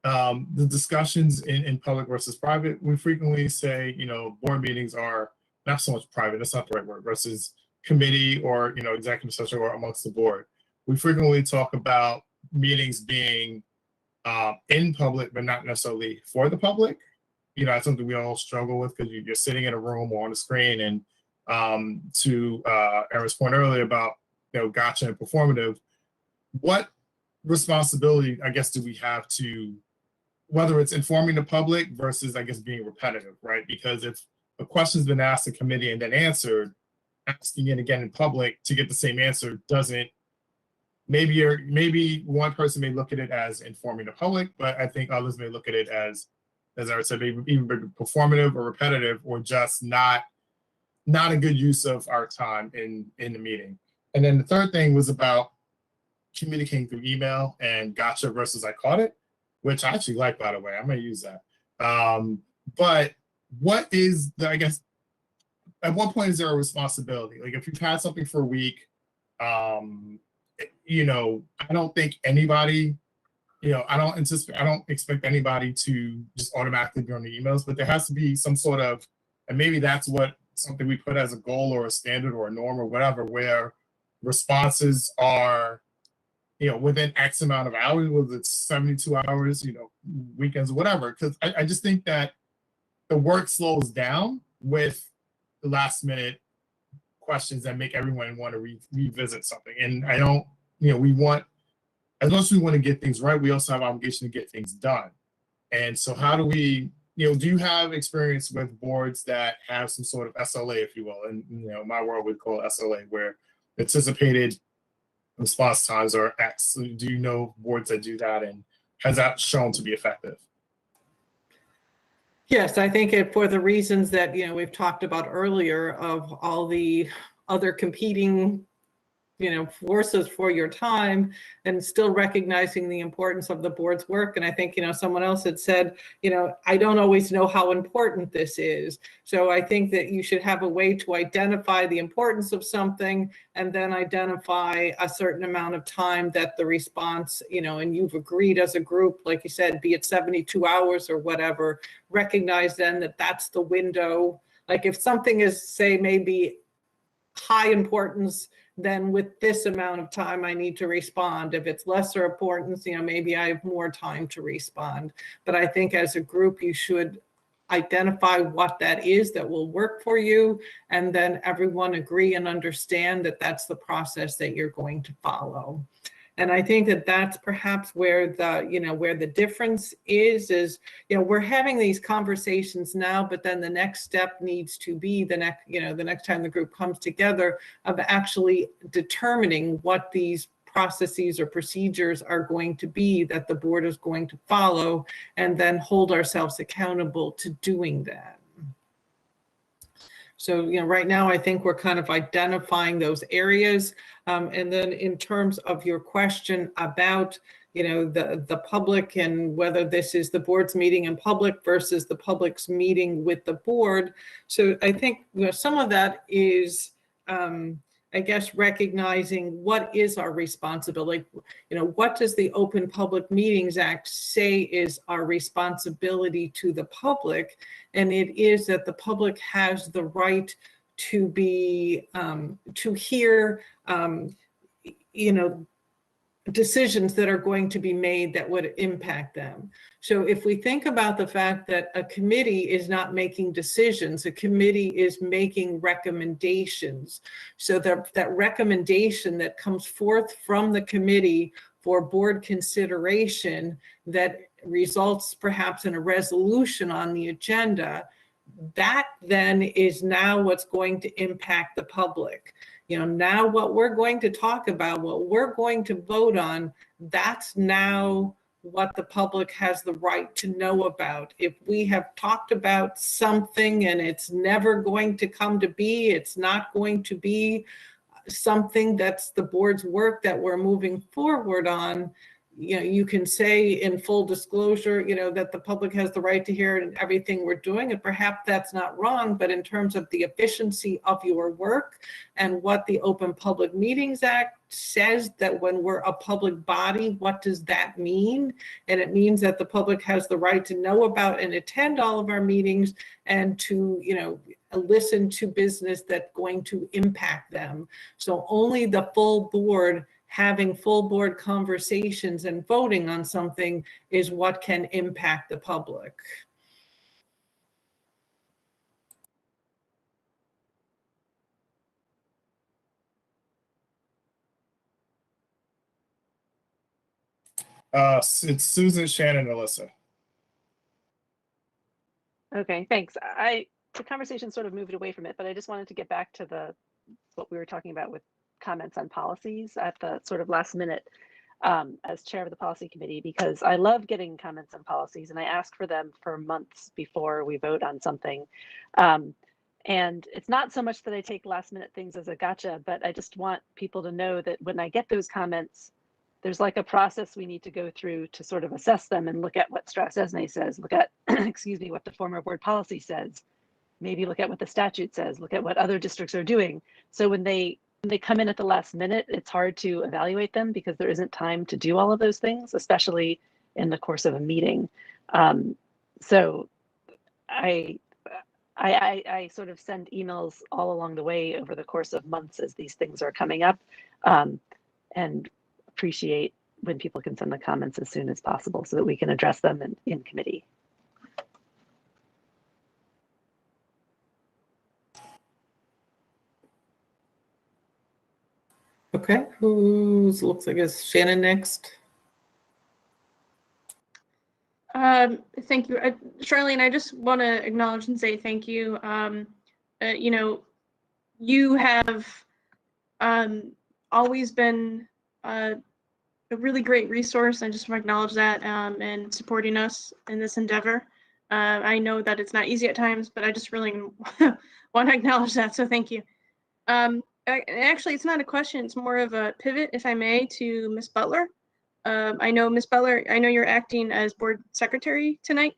the discussions in public versus private. We frequently say, board meetings are not so much private, that's not the right word, versus committee or, executive session or amongst the board. We frequently talk about meetings being in public, but not necessarily for the public. That's something we all struggle with because you're sitting in a room or on a screen. And to Erin's point earlier about, gotcha and performative, what responsibility, I guess, do we have to, whether it's informing the public versus, I guess, being repetitive, right? Because if a question's been asked in committee and then answered, asking it again in public to get the same answer doesn't, maybe one person may look at it as informing the public, but I think others may look at it as I said, maybe even performative or repetitive, or just not a good use of our time in the meeting. And then the third thing was about communicating through email and gotcha versus I caught it, which I actually like, by the way. I'm gonna use that. But what is I guess, at what point is there a responsibility? Like if you've had something for a week, I don't think anybody, I don't expect anybody to just automatically be on the emails, but there has to be some sort of, and maybe that's something we put as a goal or a standard or a norm or whatever, where responses are, within X amount of hours, whether it's 72 hours, weekends, whatever. Because I just think that the work slows down with the last minute questions that make everyone want to revisit something. And I don't, we want, as much as we want to get things right, we also have obligation to get things done. And so how do we, do you have experience with boards that have some sort of SLA, if you will? And, my world would call it SLA, where anticipated response times are X. Do you know boards that do that, and has that shown to be effective? Yes, I think for the reasons that, we've talked about earlier of all the other competing, forces for your time, and still recognizing the importance of the board's work. And I think, someone else had said, I don't always know how important this is. So I think that you should have a way to identify the importance of something and then identify a certain amount of time that the response, and you've agreed as a group, like you said, be it 72 hours or whatever, recognize then that that's the window. Like if something is, say, maybe high importance, then with this amount of time I need to respond. If it's lesser importance, maybe I have more time to respond. But I think as a group, you should identify what that is that will work for you, and then everyone agree and understand that that's the process that you're going to follow. And I think that that's perhaps where the difference is, we're having these conversations now, but then the next step needs to be the next time the group comes together, of actually determining what these processes or procedures are going to be that the board is going to follow, and then hold ourselves accountable to doing that. So, right now, I think we're kind of identifying those areas. And then in terms of your question about, the public and whether this is the board's meeting in public versus the public's meeting with the board. So I think, some of that is, I guess, recognizing what is our responsibility. What does the Open Public Meetings Act say is our responsibility to the public? And it is that the public has the right to be, to hear, decisions that are going to be made that would impact them. So if we think about the fact that a committee is not making decisions, a committee is making recommendations. So that recommendation that comes forth from the committee for board consideration that results perhaps in a resolution on the agenda, that then is now what's going to impact the public. Now what we're going to talk about, what we're going to vote on, that's now what the public has the right to know about. If we have talked about something and it's never going to come to be, it's not going to be something that's the board's work that we're moving forward on, you can say in full disclosure, that the public has the right to hear and everything we're doing, and perhaps that's not wrong, but in terms of the efficiency of your work and what the Open Public Meetings Act says, that when we're a public body, what does that mean? And it means that the public has the right to know about and attend all of our meetings, and to, listen to business that's going to impact them. So only the full board having full board conversations and voting on something is what can impact the public. It's Susan, Shannon, Alyssa. Okay, thanks. The conversation sort of moved away from it, but I just wanted to get back to what we were talking about with comments on policies at the sort of last minute, as chair of the policy committee, because I love getting comments on policies and I ask for them for months before we vote on something. And it's not so much that I take last minute things as a gotcha, but I just want people to know that when I get those comments, there's like a process we need to go through to sort of assess them and look at what Strauss-Esme says, look at, excuse me, what the former board policy says, maybe look at what the statute says, look at what other districts are doing. So when they come in at the last minute, it's hard to evaluate them because there isn't time to do all of those things, especially in the course of a meeting. So I sort of send emails all along the way over the course of months as these things are coming up, and appreciate when people can send the comments as soon as possible so that we can address them in committee. Okay, looks like it's Shannon next. Thank you, Charlene. I just want to acknowledge and say thank you. You have always been a really great resource. I just want to acknowledge that, and supporting us in this endeavor. I know that it's not easy at times, but I just really want to acknowledge that. So thank you. Actually, it's not a question. It's more of a pivot, if I may, to Ms. Butler. I know Ms. Butler, I know you're acting as board secretary tonight,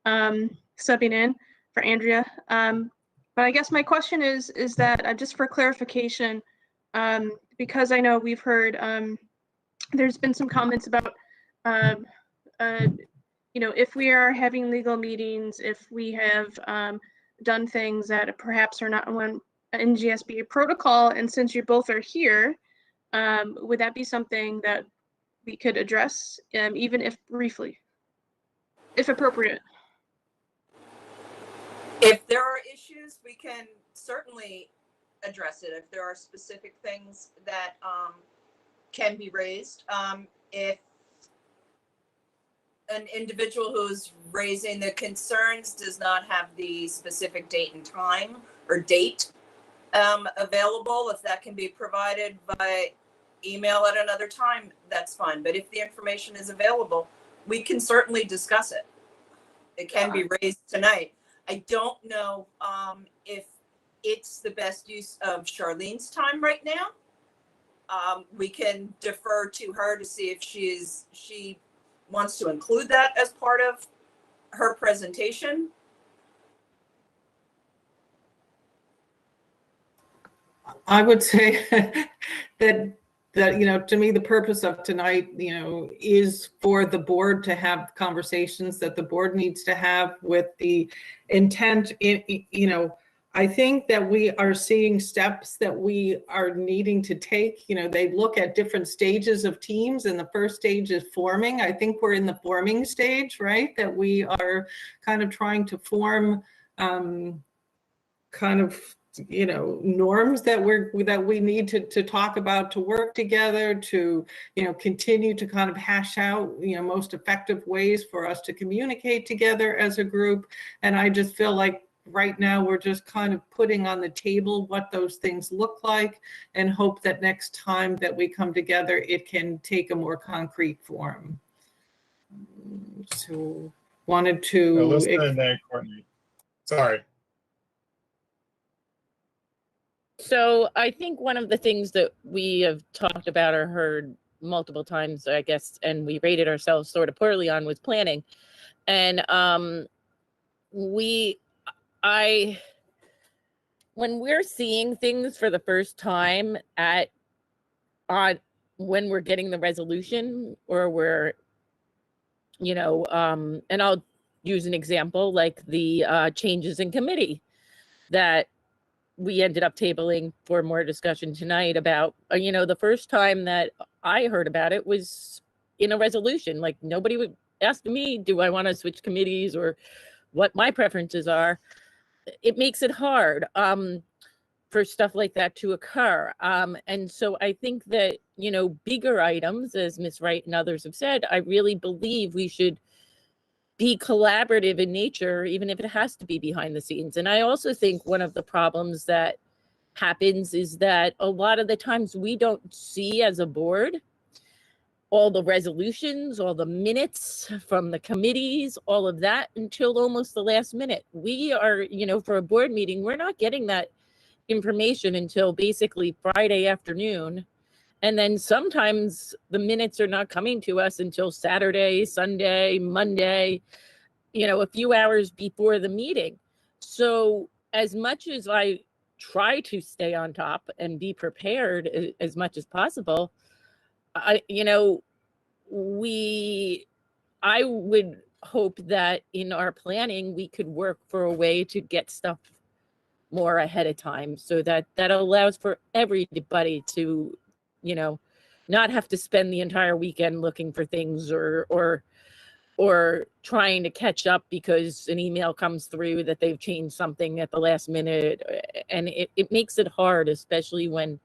subbing in for Andrea. But I guess my question is that just for clarification, because I know we've heard there's been some comments about if we are having legal meetings, if we have done things that perhaps are not on NGSBA protocol, and since you both are here, would that be something that we could address, even if briefly, if appropriate? If there are issues, we can certainly address it. If there are specific things that can be raised, if an individual who's raising the concerns does not have the specific date and time or date available, if that can be provided by email at another time, that's fine. But if the information is available, we can certainly discuss it. It can be raised tonight. I don't know if it's the best use of Charlene's time right now. We can defer to her to see if she wants to include that as part of her presentation. I would say that to me, the purpose of tonight, is for the board to have conversations that the board needs to have with the intent I think that we are seeing steps that we are needing to take. They look at different stages of teams, and the first stage is forming. I think we're in the forming stage, right? That we are kind of trying to form norms that we need to talk about, to work together, to continue to kind of hash out most effective ways for us to communicate together as a group. And I just feel like right now we're just kind of putting on the table what those things look like, and hope that next time that we come together it can take a more concrete form. So wanted to Alyssa and then Courtney. Sorry. So I think one of the things that we have talked about or heard multiple times, I guess, and we rated ourselves sort of poorly on, was planning. And when we're seeing things for the first time when we're getting the resolution, or we're, and I'll use an example like the changes in committee that we ended up tabling for more discussion tonight about. The first time that I heard about it was in a resolution. Like, nobody would ask me, do I want to switch committees or what my preferences are. It makes it hard for stuff like that to occur. And so I think that, bigger items, as Ms. Wright and others have said, I really believe we should be collaborative in nature, even if it has to be behind the scenes. And I also think one of the problems that happens is that a lot of the times we don't see as a board all the resolutions, all the minutes from the committees, all of that until almost the last minute. We are, for a board meeting, we're not getting that information until basically Friday afternoon. And then sometimes the minutes are not coming to us until Saturday, Sunday, Monday, a few hours before the meeting. So as much as I try to stay on top and be prepared as much as possible, I would hope that in our planning, we could work for a way to get stuff more ahead of time, so that allows for everybody to, not have to spend the entire weekend looking for things or trying to catch up because an email comes through that they've changed something at the last minute. And it makes it hard, especially when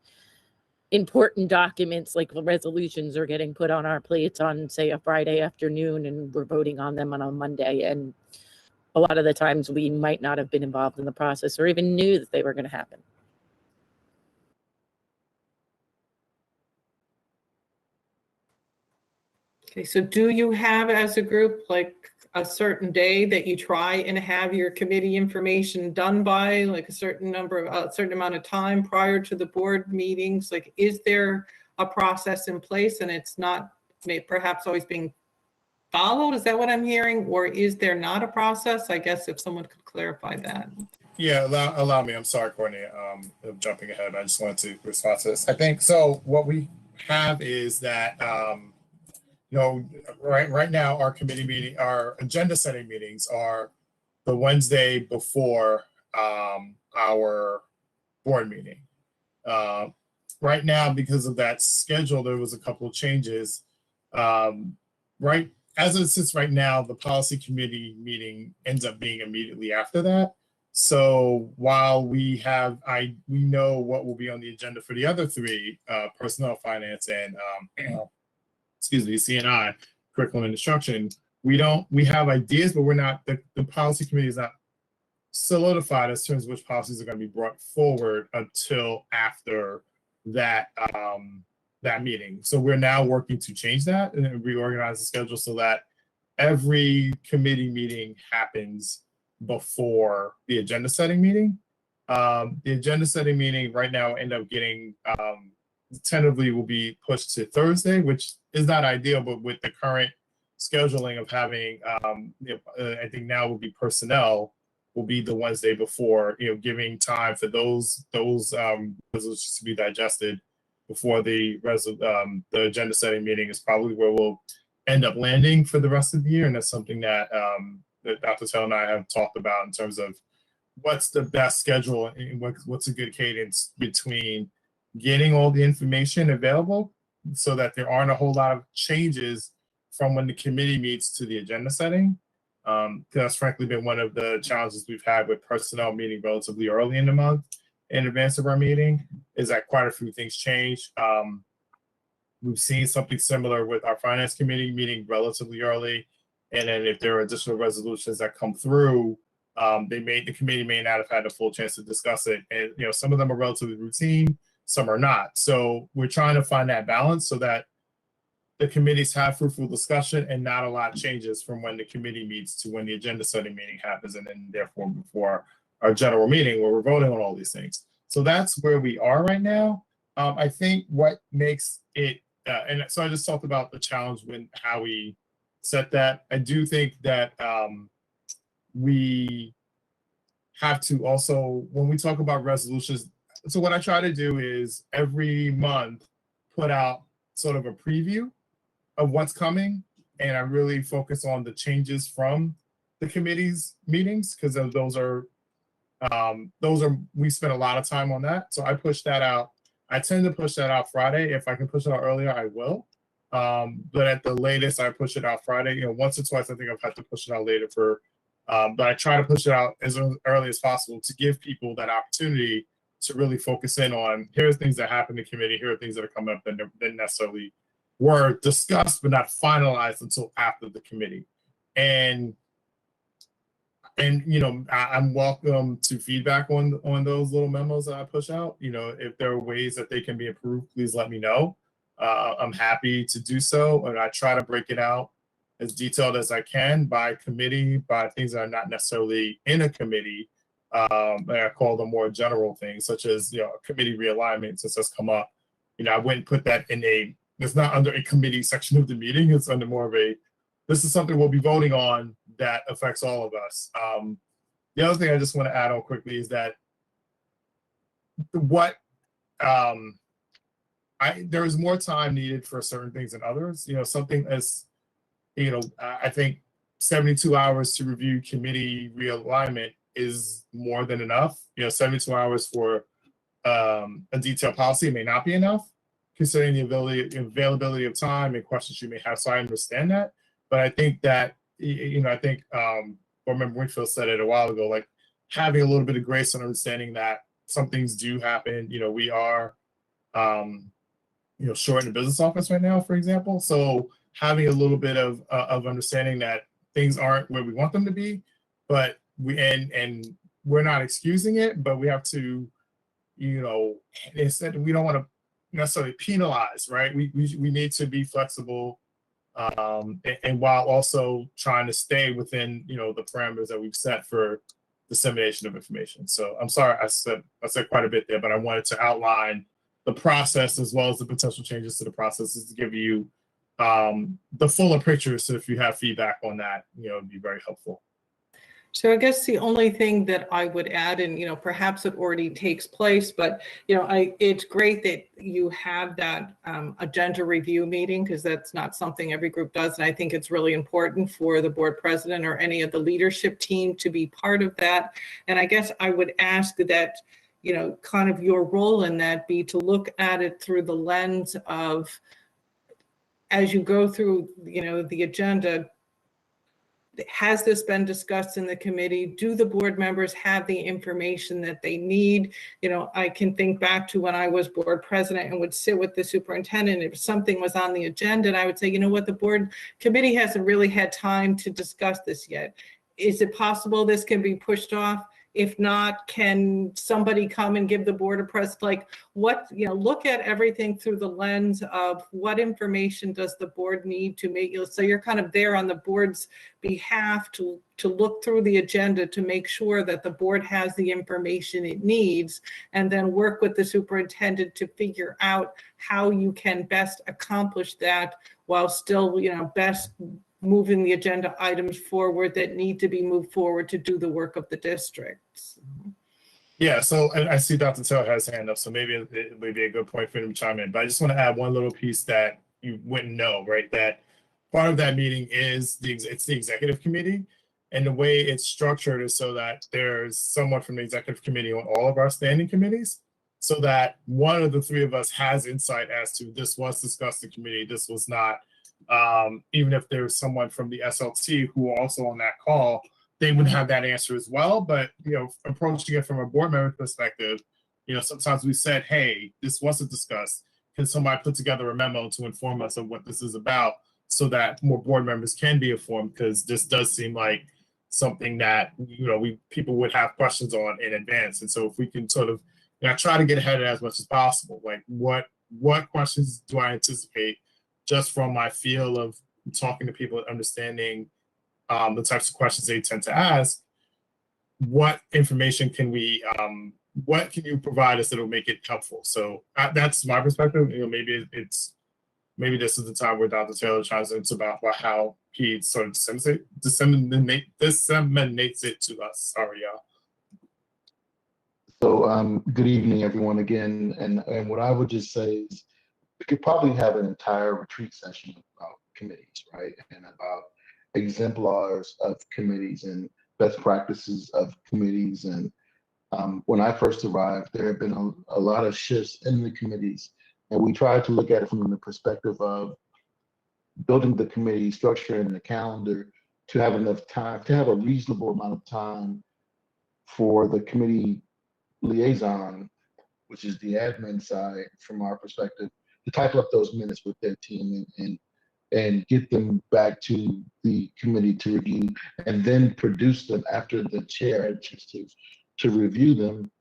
important documents like the resolutions are getting put on our plates on, say, a Friday afternoon, and we're voting on them on a Monday. And a lot of the times we might not have been involved in the process or even knew that they were going to happen. Okay, so do you have, as a group, like a certain day that you try and have your committee information done by, like a certain amount of time prior to the board meetings? Like, is there a process in place and it's not perhaps always being followed? Is that what I'm hearing? Or is there not a process? I guess if someone could clarify that. Yeah, allow me. I'm sorry, Courtney. I'm jumping ahead. I just wanted to respond to this. I think so. What we have is that right now our committee meeting, our agenda setting meetings are the Wednesday before our board meeting. Right now, because of that schedule, there was a couple of changes. Right as it sits right now, the policy committee meeting ends up being immediately after that. So while we know what will be on the agenda for the other three, personnel, finance, and CNI, curriculum and instruction, we have ideas, but we're not, the policy committee is not solidified as terms of which policies are going to be brought forward until after that that meeting. So we're now working to change that and reorganize the schedule so that every committee meeting happens before the agenda setting meeting. The agenda setting meeting right now end up getting tentatively will be pushed to Thursday, which is not ideal, but with the current scheduling of having, I think now will be personnel will be the Wednesday before, giving time for those resolutions to be digested before the agenda setting meeting is probably where we'll end up landing for the rest of the year. And that's something that Dr. Tell and I have talked about in terms of what's the best schedule and what's a good cadence between getting all the information available so that there aren't a whole lot of changes from when the committee meets to the agenda setting. That's frankly been one of the challenges we've had with personnel meeting relatively early in the month in advance of our meeting, is that quite a few things change. We've seen something similar with our finance committee meeting relatively early. And then if there are additional resolutions that come through, the committee may not have had a full chance to discuss it. And some of them are relatively routine, some are not. So we're trying to find that balance so that the committees have fruitful discussion and not a lot changes from when the committee meets to when the agenda setting meeting happens, and then therefore before our general meeting where we're voting on all these things. So that's where we are right now. I think what makes it, and so I just talked about the challenge when how we set that. I do think that we have to also, when we talk about resolutions, so what I try to do is every month put out sort of a preview of what's coming, and I really focus on the changes from the committee's meetings because those are we spend a lot of time on that. So I push that out. I tend to push that out Friday. If I can push it out earlier, I will. But at the latest, I push it out Friday. Once or twice, I think I've had to push it out later for. But I try to push it out as early as possible to give people that opportunity to really focus in on, here's things that happen in the committee, here are things that are coming up that didn't necessarily were discussed but not finalized until after the committee. And I'm welcome to feedback on those little memos that I push out. If there are ways that they can be improved, please let me know. I'm happy to do so, and I try to break it out as detailed as I can by committee, by things that are not necessarily in a committee. And I call them more general things, such as committee realignment, since that's come up. I wouldn't put that in it's not under a committee section of the meeting. It's under more of this is something we'll be voting on that affects all of us. The other thing I just want to add on quickly is that there is more time needed for certain things than others. Something as, I think 72 hours to review committee realignment is more than enough. 72 hours for a detailed policy may not be enough, considering the availability of time and questions you may have. So I understand that. But I think that, I think, Member Winfield said it a while ago, like having a little bit of grace and understanding that some things do happen. We are, short in the business office right now, for example. So having a little bit of understanding that things aren't where we want them to be, but we're not excusing it, but we have to, instead, we don't want to necessarily penalize, right? We need to be flexible And while also trying to stay within, the parameters that we've set for dissemination of information. So I'm sorry, I said quite a bit there, but I wanted to outline the process as well as the potential changes to the processes to give you the fuller picture. So if you have feedback on that, it'd be very helpful. So I guess the only thing that I would add, and perhaps it already takes place, but it's great that you have that agenda review meeting, because that's not something every group does, and I think it's really important for the board president or any of the leadership team to be part of that. And I guess I would ask that kind of your role in that be to look at it through the lens of, as you go through the agenda, has this been discussed in the committee? Do the board members have the information that they need? I can think back to when I was board president and would sit with the superintendent. If something was on the agenda, and I would say, the board committee hasn't really had time to discuss this yet. Is it possible this can be pushed off? If not, can somebody come and give the board a press, look at everything through the lens of what information does the board need to make, so you're kind of there on the board's behalf to look through the agenda to make sure that the board has the information it needs, and then work with the superintendent to figure out how you can best accomplish that while still, best moving the agenda items forward that need to be moved forward to do the work of the districts. Yeah, so I see Dr. Taylor has his hand up, so maybe it would be a good point for him to chime in. But I just want to add one little piece that you wouldn't know, right? That part of that meeting is it's the executive committee, and the way it's structured is so that there's someone from the executive committee on all of our standing committees, so that one of the three of us has insight as to this was discussed in committee, this was not. Even if there's someone from the SLT who are also on that call, they would have that answer as well. But approaching it from a board member perspective, sometimes we said, hey, this wasn't discussed. Can somebody put together a memo to inform us of what this is about, so that more board members can be informed? Because this does seem like something that people would have questions on in advance. And so if we can sort of try to get ahead of it as much as possible, like what questions do I anticipate, just from my feel of talking to people and understanding the types of questions they tend to ask, what information can we, what can you provide us that will make it helpful? So that's my perspective. Maybe this is the time where Dr. Taylor tries to about how he sort of disseminates it to us. Sorry, y'all. So good evening, everyone, again. And what I would just say is, we could probably have an entire retreat session about committees, right? And about exemplars of committees and best practices of committees. And when I first arrived, there have been a lot of shifts in the committees. And we tried to look at it from the perspective of building the committee structure and the calendar to have enough time, to have a reasonable amount of time for the committee liaison, which is the admin side from our perspective, to type up those minutes with their team and get them back to the committee to review, and then produce them after the chair had to review them.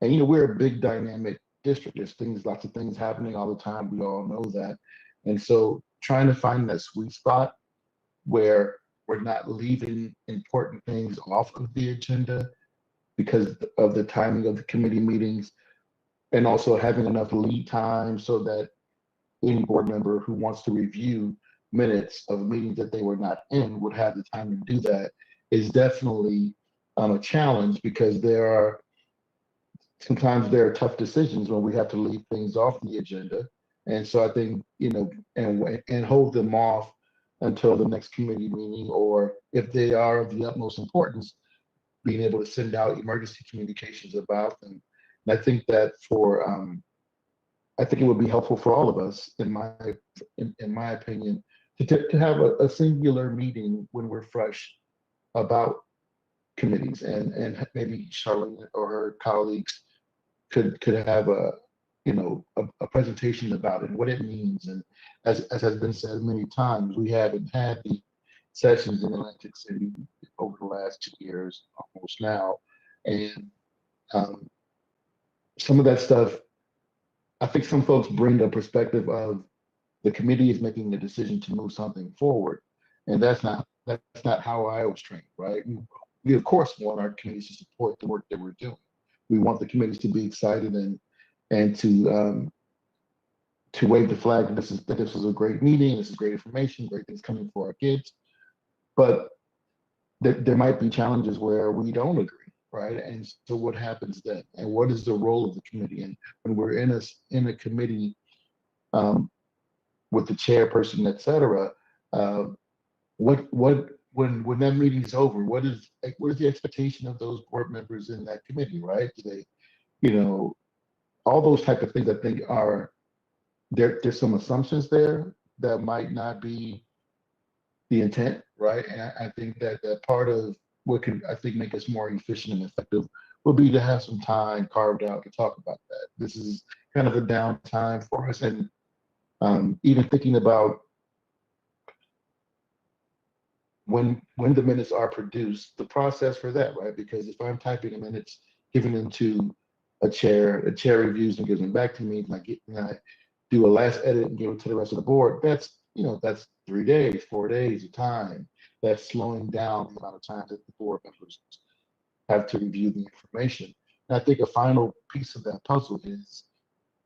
And we're a big dynamic district. There's lots of things happening all the time. We all know that. And so trying to find that sweet spot where we're not leaving important things off of the agenda because of the timing of the committee meetings, and also having enough lead time so that any board member who wants to review minutes of meetings that they were not in would have the time to do that, is definitely a challenge, because sometimes there are tough decisions when we have to leave things off the agenda. And so I think, and hold them off until the next committee meeting, or if they are of the utmost importance, being able to send out emergency communications about them. And I think that I think it would be helpful for all of us, in my opinion, to have a singular meeting when we're fresh about committees, and maybe Charlotte or her colleagues could have a presentation about it, what it means. And as has been said many times, we haven't had the sessions in Atlantic City over the last 2 years almost now, and some of that stuff, I think some folks bring a perspective of the committee is making the decision to move something forward. And that's not how I was trained, right? We of course want our committees to support the work that we're doing. We want the committees to be excited and to wave the flag that this was a great meeting, this is great information, great things coming for our kids. But there might be challenges where we don't agree, right? And so what happens then? And what is the role of the committee? And when we're in a committee with the chairperson, et cetera, when that meeting is over, what is the expectation of those board members in that committee, right? Do they, all those type of things I think are, there's some assumptions there that might not be the intent, right? And I think that part of what can, I think, make us more efficient and effective would be to have some time carved out to talk about that. This is kind of a downtime for us. And even thinking about when the minutes are produced, the process for that, right? Because if I'm typing the minutes, giving them to a chair reviews and gives them back to me, and I do a last edit and give it to the rest of the board, that's 3 days, 4 days of time. That's slowing down the amount of time that the board members have to review the information. And I think a final piece of that puzzle is,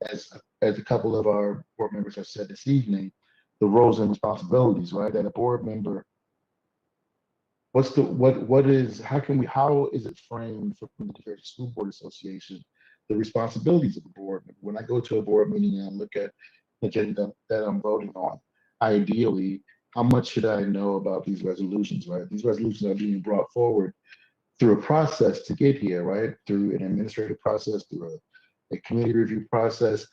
as a couple of our board members have said this evening, the roles and responsibilities, right? That a board member, how is it framed from the New Jersey School Board Association, the responsibilities of the board member? When I go to a board meeting and I look at the agenda that I'm voting on, ideally, how much should I know about these resolutions, right? These resolutions are being brought forward through a process to get here, right? Through an administrative process, through a committee review process.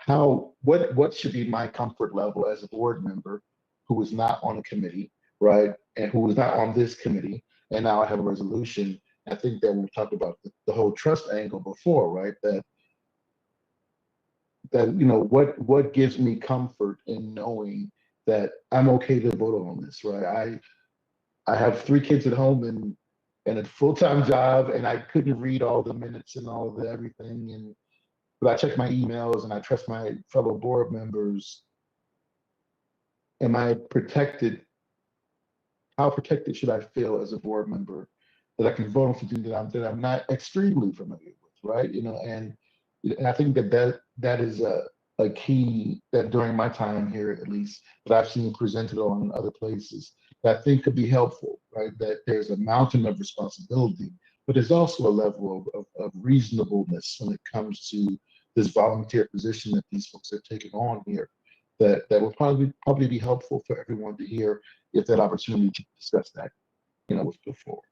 What should be my comfort level as a board member who is not on a committee, right? And who is not on this committee, and now I have a resolution. I think that we talked about the whole trust angle before, right? That what gives me comfort in knowing that I'm okay to vote on this, right? I have 3 kids at home and a full-time job, and I couldn't read all the minutes and all the everything, but I check my emails and I trust my fellow board members. Am I protected? How protected should I feel as a board member that I can vote on something that I'm not extremely familiar with, right? And I think that is a key that during my time here, at least, that I've seen presented on other places, that I think could be helpful, right? That there's a mountain of responsibility, but there's also a level of reasonableness when it comes to this volunteer position that these folks have taken on here, that will probably be helpful for everyone to hear if that opportunity to discuss that, was put forward.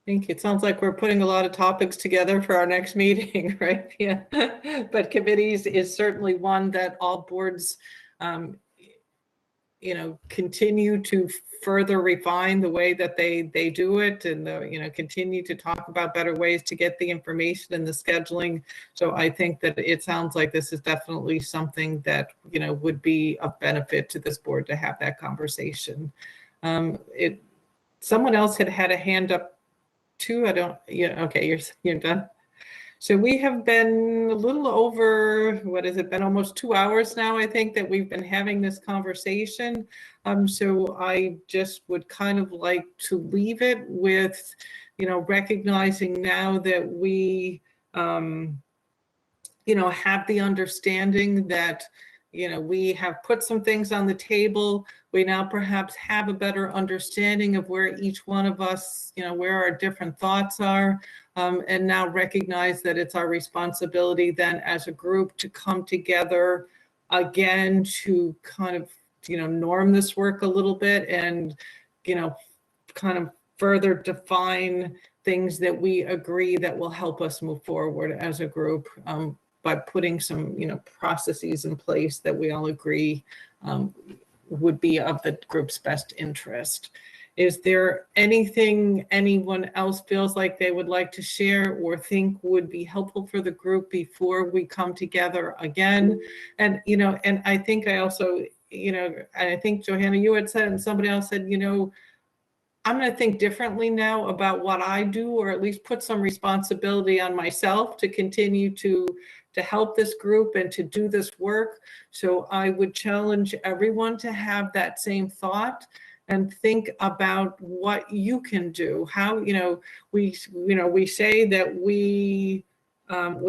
Thank you. It sounds like we're putting a lot of topics together for our next meeting, right? Yeah. But committees is certainly one that all boards, continue to further refine the way that they do it, and continue to talk about better ways to get the information and the scheduling. So I think that it sounds like this is definitely something that would be of benefit to this board to have that conversation. Someone else had a hand up too. Okay, you're done. So we have been a little over, been almost 2 hours now, I think, that we've been having this conversation. So I just would kind of like to leave it with, recognizing now that we, have the understanding that, we have put some things on the table. We now perhaps have a better understanding of where each one of us, where our different thoughts are. And now recognize that it's our responsibility then as a group to come together again to kind of, norm this work a little bit and, kind of further define things that we agree that will help us move forward as a group by putting some, processes in place that we all agree would be of the group's best interest. Is there anything anyone else feels like they would like to share or think would be helpful for the group before we come together again? And, and I think I also, I think Johanna, you had said, and somebody else said, I'm going to think differently now about what I do, or at least put some responsibility on myself to continue to help this group and to do this work. So I would challenge everyone to have that same thought and think about what you can do. How, we say that we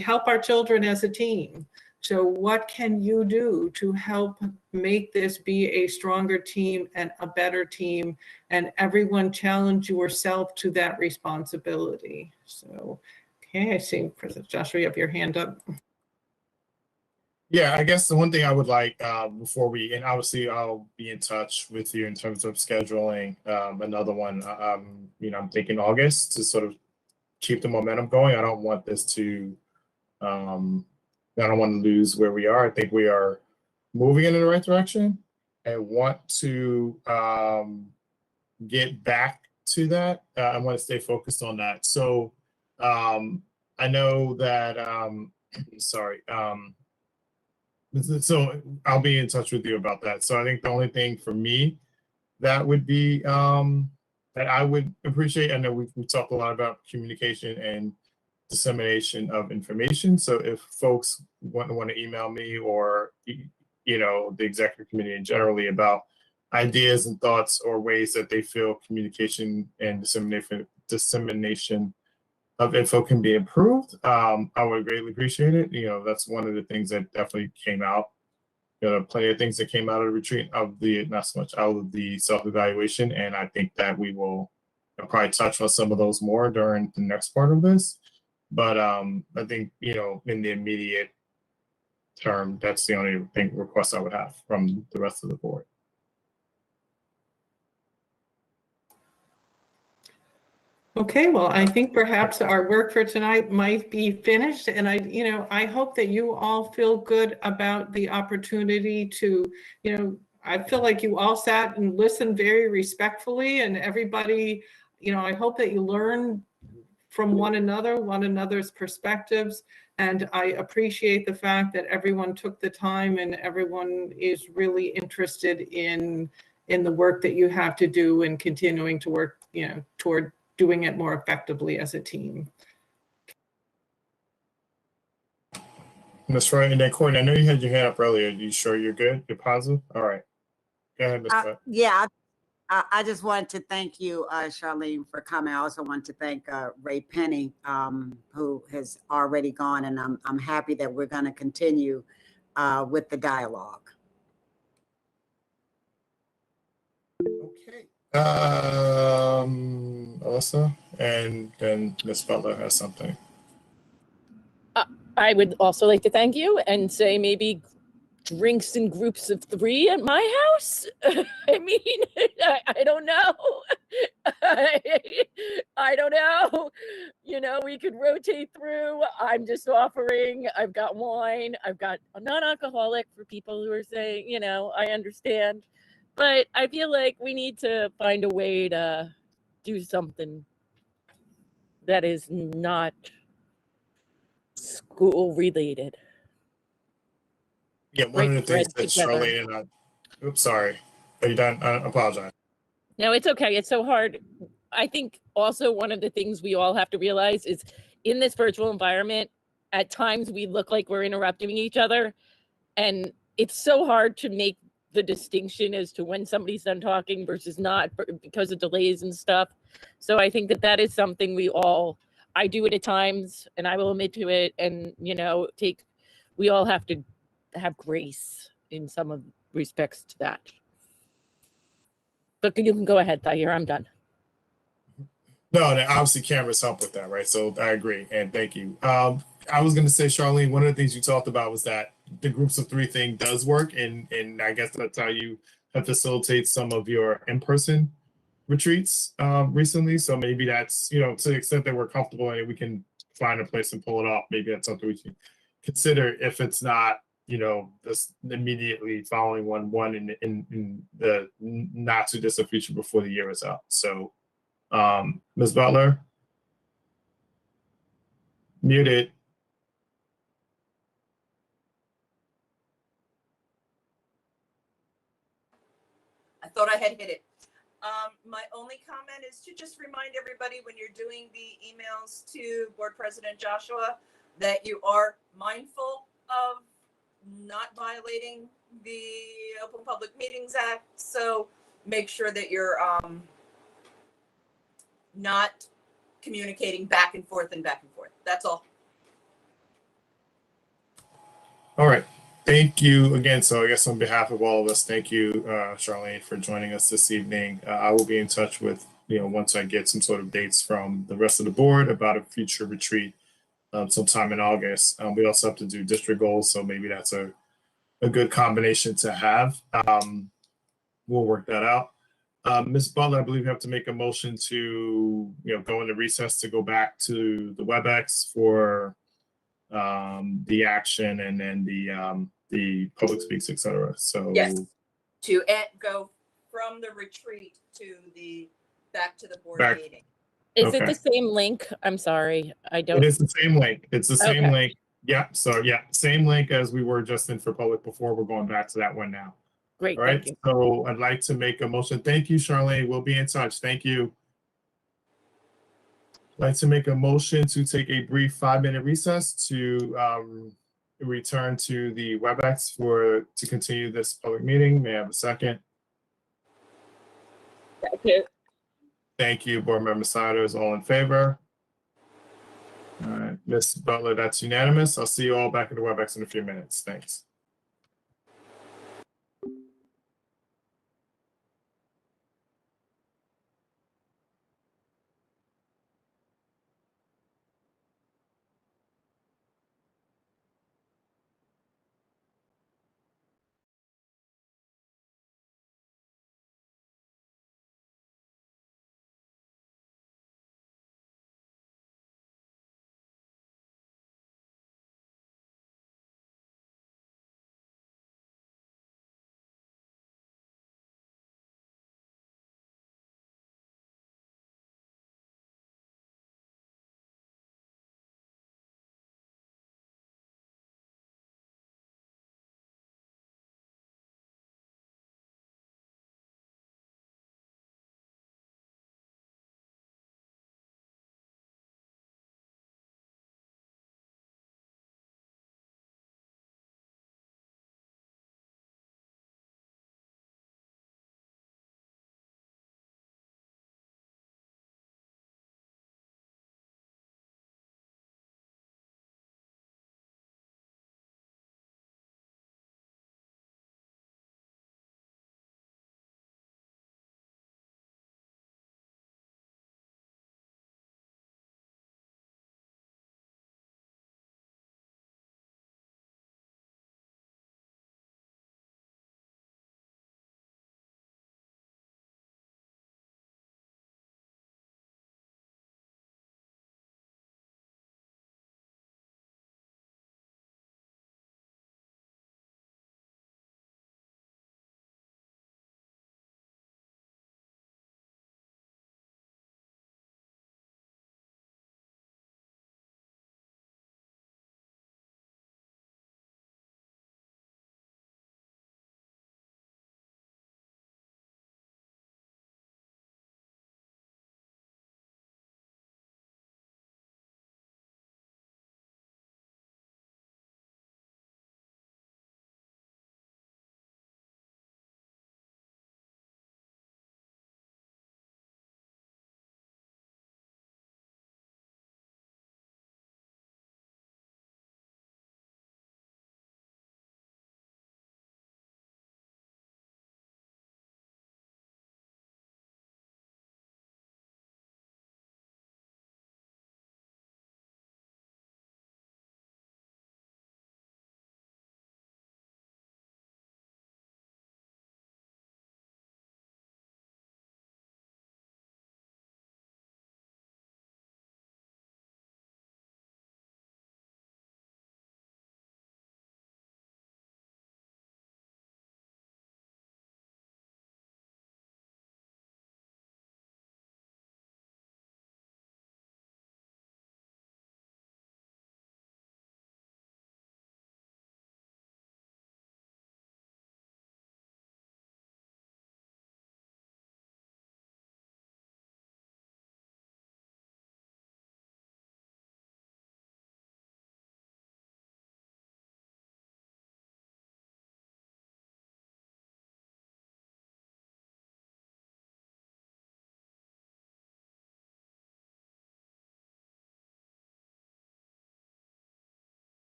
help our children as a team. So what can you do to help make this be a stronger team and a better team, and everyone challenge yourself to that responsibility? So, okay, I see President Joshua, you have your hand up. Yeah, I guess the one thing I would like before we, and obviously I'll be in touch with you in terms of scheduling another one. I'm thinking August to sort of keep the momentum going. I don't want this to, I don't want to lose where we are. I think we are moving in the right direction. I want to get back to that. I want to stay focused on that. So I know that, sorry. So I'll be in touch with you about that. So I think the only thing for me that would be that I would appreciate, I know we talked a lot about communication and dissemination of information. So if folks want to email me, or the executive committee generally, about ideas and thoughts or ways that they feel communication and dissemination of info can be improved, I would greatly appreciate it. That's one of the things that definitely came out. Plenty of things that came out of the retreat, not so much out of the self-evaluation, and I think that we will probably touch on some of those more during the next part of this. But I think, in the immediate term, that's the only request I would have from the rest of the board. Okay, well, I think perhaps our work for tonight might be finished, and I hope that you all feel good about the opportunity to, I feel like you all sat and listened very respectfully, and everybody, I hope that you learn from one another's perspectives, and I appreciate the fact that everyone took the time and everyone is really interested in the work that you have to do and continuing to work, toward doing it more effectively as a team. Ms. Wright, and then Courtney, I know you had your hand up earlier. Are you sure you're good? You're positive? All right. Go ahead, Ms. Wright. Yeah, I just wanted to thank you, Charlene, for coming. I also want to thank Ray Penny, who has already gone, and I'm happy that we're going to continue with the dialogue. Okay. Alyssa, and then Ms. Butler has something. I would also like to thank you and say maybe drinks in groups of 3 at my house. I mean, I don't know. I don't know. We could rotate through. I'm just offering. I've got wine. I've got a non-alcoholic for people who are saying, I understand. But I feel like we need to find a way to do something that is not school related. Yeah, one of the things that Charlene and I, oops, sorry. Are you done? I apologize. No, it's okay. It's so hard. I think also one of the things we all have to realize is in this virtual environment, at times we look like we're interrupting each other. And it's so hard to make the distinction as to when somebody's done talking versus not because of delays and stuff. So I think that is something I do it at times, and I will admit to it. And, we all have to have grace in some of respects to that. But you can go ahead, Tahir. I'm done. No, obviously cameras help with that, right? So I agree, and thank you. I was going to say, Charlene, one of the things you talked about was that the groups of 3 thing does work, and I guess that's how you have facilitated some of your in-person retreats recently. So maybe that's, to the extent that we're comfortable and we can find a place and pull it off, maybe that's something we can consider if it's not, this immediately following one in the not too distant future before the year is up. So Ms. Butler, muted. I thought I had hit it. My only comment is to just remind everybody when you're doing the emails to Board President Joshua that you are mindful of not violating the Open Public Meetings Act. So make sure that you're not communicating back and forth and back and forth. That's all. All right. Thank you again. So I guess on behalf of all of us, thank you, Charlene, for joining us this evening. I will be in touch with, once I get some sort of dates from the rest of the board about a future retreat sometime in August. We also have to do district goals, so maybe that's a good combination to have. We'll work that out. Ms. Butler, I believe you have to make a motion to, go into recess to go back to the WebEx for the action and then the public speaks, etc. So Yes. To go from the retreat to back to the board Back. meeting. Is it Okay. the same link? I'm sorry. I don't. It is the same link. It's the same Okay. link. Yeah. So yeah, same link as we were just in for public before. We're going back to that one now. Great. All right. Thank you. So I'd like to make a motion. Thank you, Charlene. We'll be in touch. Thank you. I'd like to make a motion to take a brief 5-minute recess to return to the WebEx to continue this public meeting. May I have a second? Second. Thank you, Board Member Siders. All in favor? All right, Ms. Butler, that's unanimous. I'll see you all back in the WebEx in a few minutes. Thanks.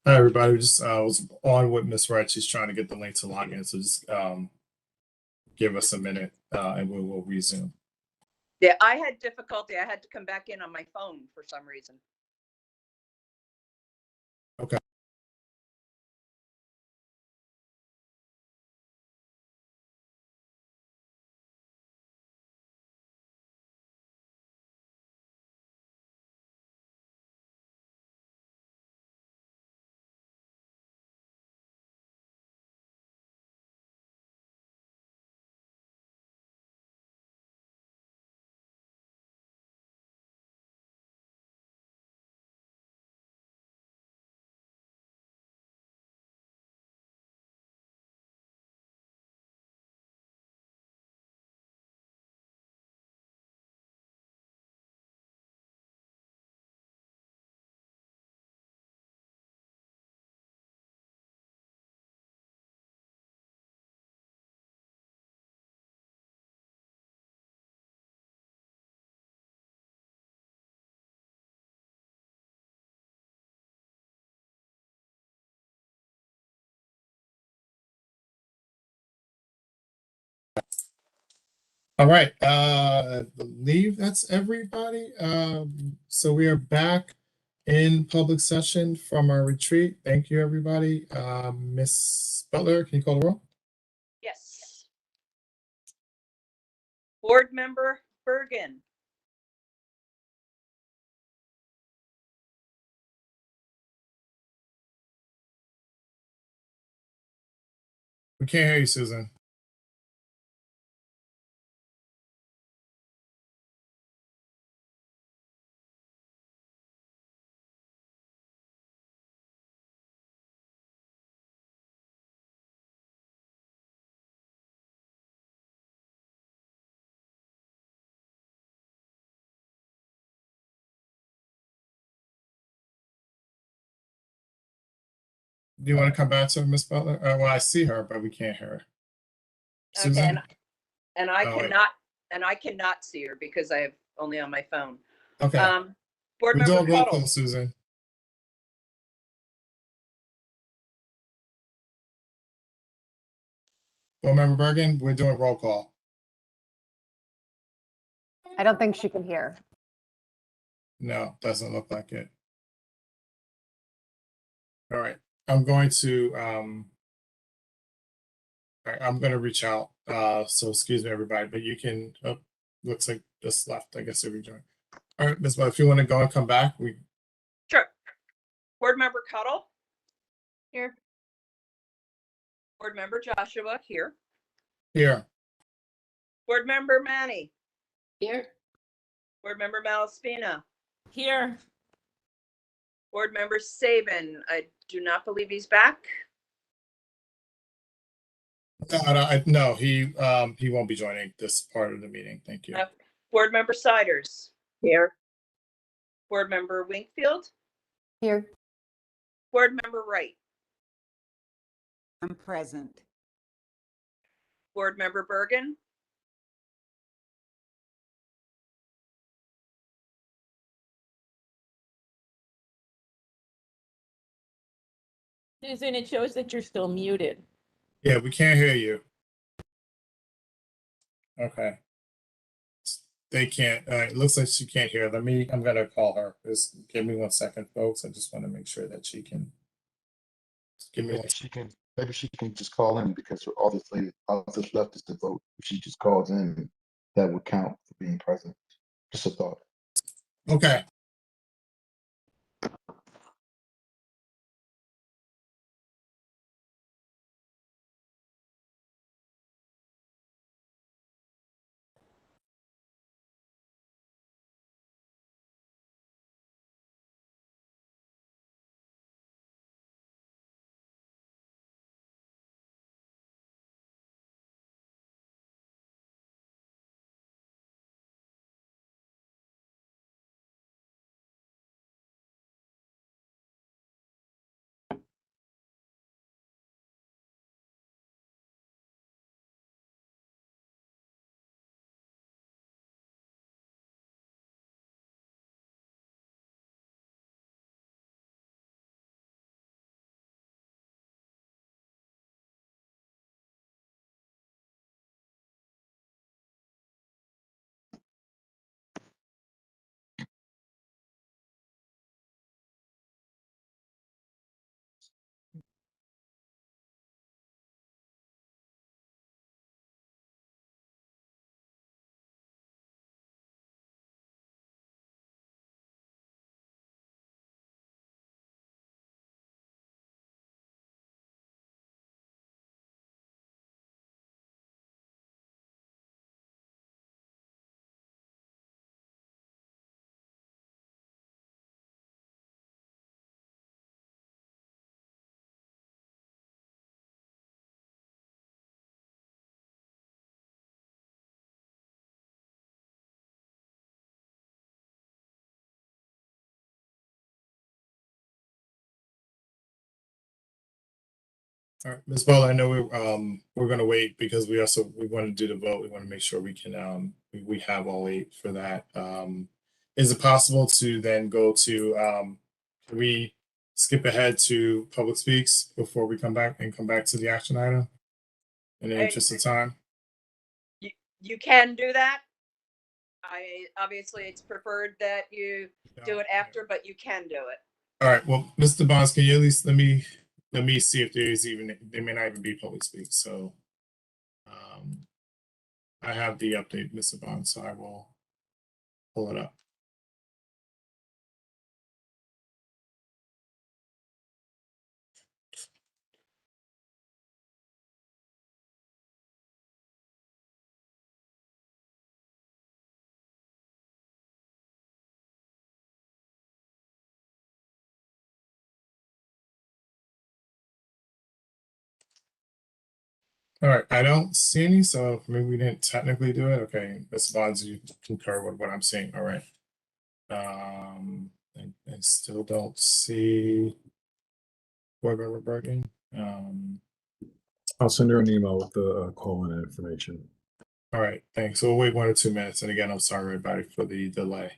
Hi, everybody. Just was on with Miss Wright. She's trying to get the link to log in. So just give us a minute and we will resume. Yeah, I had difficulty. I had to come back in on my phone for some reason. Okay. All right. I believe that's everybody. So we are back in public session from our retreat. Thank you, everybody. Miss Butler, can you call the roll? Yes. Board Member Bergen. We can't hear you, Susan. Do you want to come back to her, Miss Butler? Well, I see her, but we can't hear her. Okay, Susan? and I Oh, wait. cannot see her because I have only on my phone. Okay. Board We're Member doing roll Cuddle. call, Susan. Board Member Bergen, we're doing roll call. I don't think she can hear. No, doesn't look like it. All right. I'm going to I'm going to reach out. So excuse me, everybody, but you can, looks like just left. I guess they rejoined. All right, Ms. Butler, if you want to go and come back, Sure. Board Member Cuddle. Here. Board Member Joshua here. here. Board Member Manny. Here. Board Member Malaspina. Here. Board Member Saban. I do not believe he's back. No, he won't be joining this part of the meeting. Thank you. Board Member Siders. Here. Board Member Winkfield. Here. Board Member Wright. I'm present. Board Member Bergen. Susan, it shows that you're still muted. Yeah, we can't hear you. Okay. They can't, it looks like she can't hear. I'm gonna call her. Just give me 1 second, folks. I just want to make sure that she can. Just give me one. Maybe she can just call in because all that's left is the vote. If she just calls in, that would count for being present. Just a thought. Okay. All right, Ms. Bowler, I know we're gonna wait because we want to do the vote. We want to make sure we can, we have all 8 for that. Is it possible to then go to, can we skip ahead to public speaks before we come back to the action item? In the interest of time? You can do that. Obviously, it's preferred that you do it after, but you can do it. All right, well, Mr. Bonds, can you at least let me see if there may not even be public speaks, so. I have the update, Mr. Bonds, so I will pull it up. All right, I don't see any, so maybe we didn't technically do it. Okay, Mr. Bonds, you concur with what I'm saying. All right. I still don't see Board Member Bergen. I'll send her an email with the call-in information. All right, thanks. We'll wait 1 or 2 minutes. And again, I'm sorry, everybody, for the delay.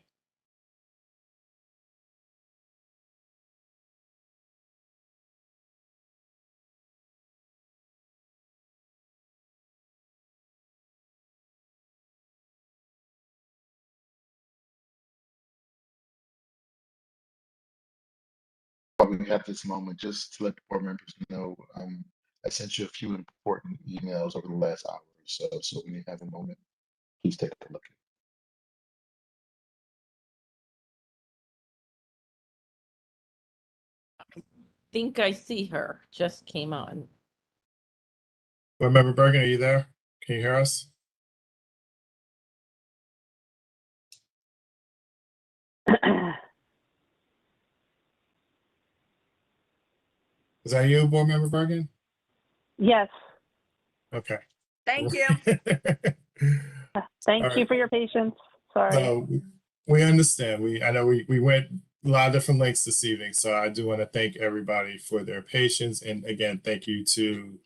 While we have this moment, just to let the board members know, I sent you a few important emails over the last hour or so. So when you have a moment, please take a look. Think I see her. Just came on. Board Member Bergen, are you there? Can you hear us? Is that you, Board Member Bergen? Yes, Okay. Thank you. thank All you right. for your patience. Sorry. We understand. I know we went a lot of different lengths this evening, so I do want to thank everybody for their patience. And again, thank you to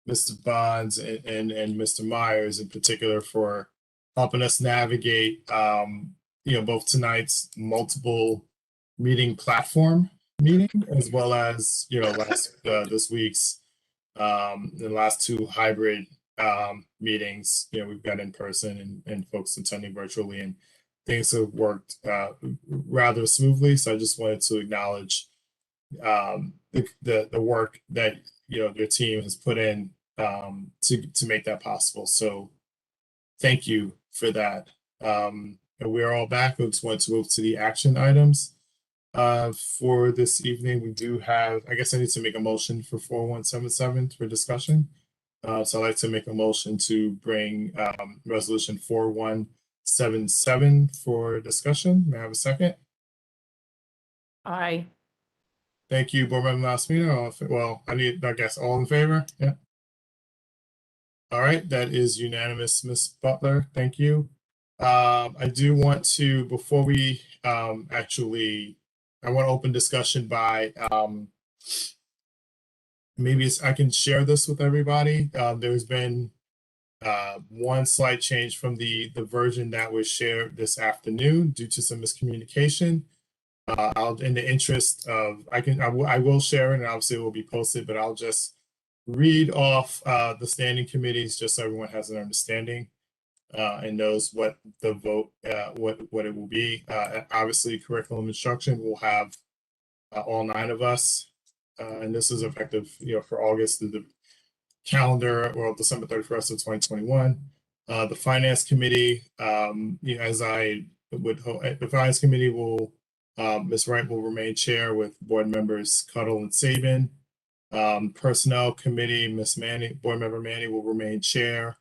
Mr. Bonds and Mr. Myers in particular for helping us navigate, both tonight's multiple meeting platform meeting, as well as, this week's, the last 2 hybrid meetings. We've got in person and folks attending virtually, and things have worked rather smoothly. So I just wanted to acknowledge the work that their team has put in to make that possible. So thank you for that. And we're all back. We just want to move to the action items for this evening. We do have, I guess I need to make a motion for 4177 for discussion. So I'd like to make a motion to bring resolution 4177 for discussion. May I have a second? Aye. Thank you, Board Member Massimino. Well, I guess all in favor? Yeah. All right, that is unanimous, Ms. Butler. Thank you. I do want to, before we I want to open discussion by maybe I can share this with everybody. There's been one slight change from the version that was shared this afternoon due to some miscommunication. In the interest of, I will share it, and obviously it will be posted, but I'll just read off the standing committees just so everyone has an understanding and knows what the vote, what it will be. Obviously, curriculum instruction will have all 9 of us, and this is effective, for August through the calendar, or December 31st of 2021. The finance committee, as I would hope, the finance committee will, Ms. Wright will remain chair with board members Cuddle and Saban. Personnel committee, Ms. Manny, board member Manny will remain chair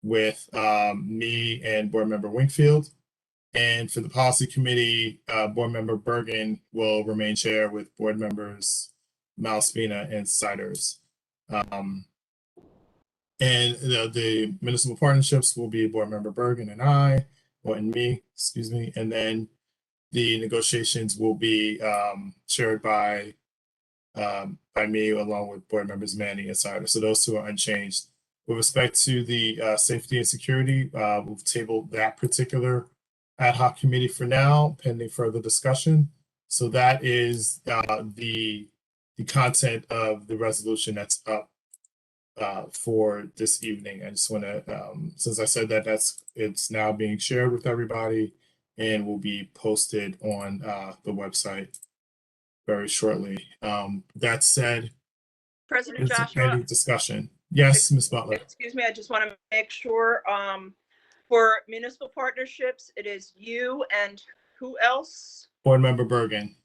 with me and board member Wingfield. And for the policy committee, board member Bergen will remain chair with board members Malspina and Siders. And the municipal partnerships will be board member Bergen and me, excuse me. And then the negotiations will be chaired by by me, along with board members Manny and Sider. So those two are unchanged. With respect to the safety and security, we've tabled that particular ad hoc committee for now, pending further discussion. So that is the content of the resolution that's up for this evening. I just want to, since I said that, it's now being shared with everybody and will be posted on the website very shortly. That said, President is there Joshua, any discussion? Yes, Ms. Butler. excuse me, I just want to make sure, for municipal partnerships, it is you and who else? Board Member Bergen.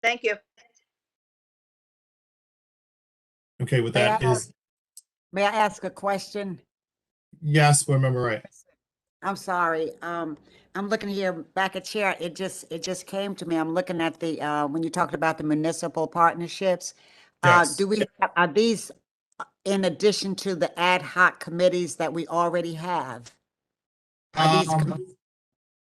Thank you. Okay, with that is, May I ask a question? yes, Board Member Wright. I'm sorry. I'm looking here back at chair. It just came to me. I'm looking at the when you talked about the municipal partnerships. Yes. Are these in addition to the ad hoc committees that we already have? Are these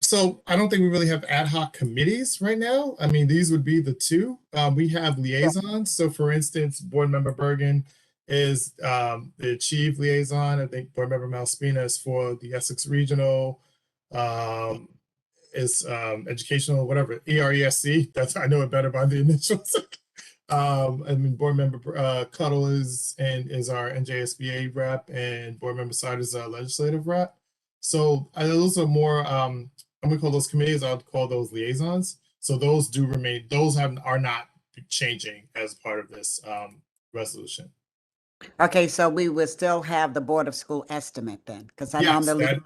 So I don't think we really have ad hoc committees right now. I mean, these would be the two. We have liaisons. So for instance, Board Member Bergen is the chief liaison. I think Board Member Malspina is for the Essex Regional, is educational, whatever, ERESC. That's, I know it better by the initials. I mean, Board Member Cuddle is our NJSBA rep, and Board Member Side is our legislative rep. So those are more, I'm gonna call those committees, I'll call those liaisons. So those do remain, those are not changing as part of this resolution. Okay, so we will still have the Board of School estimate then, because I know Yes,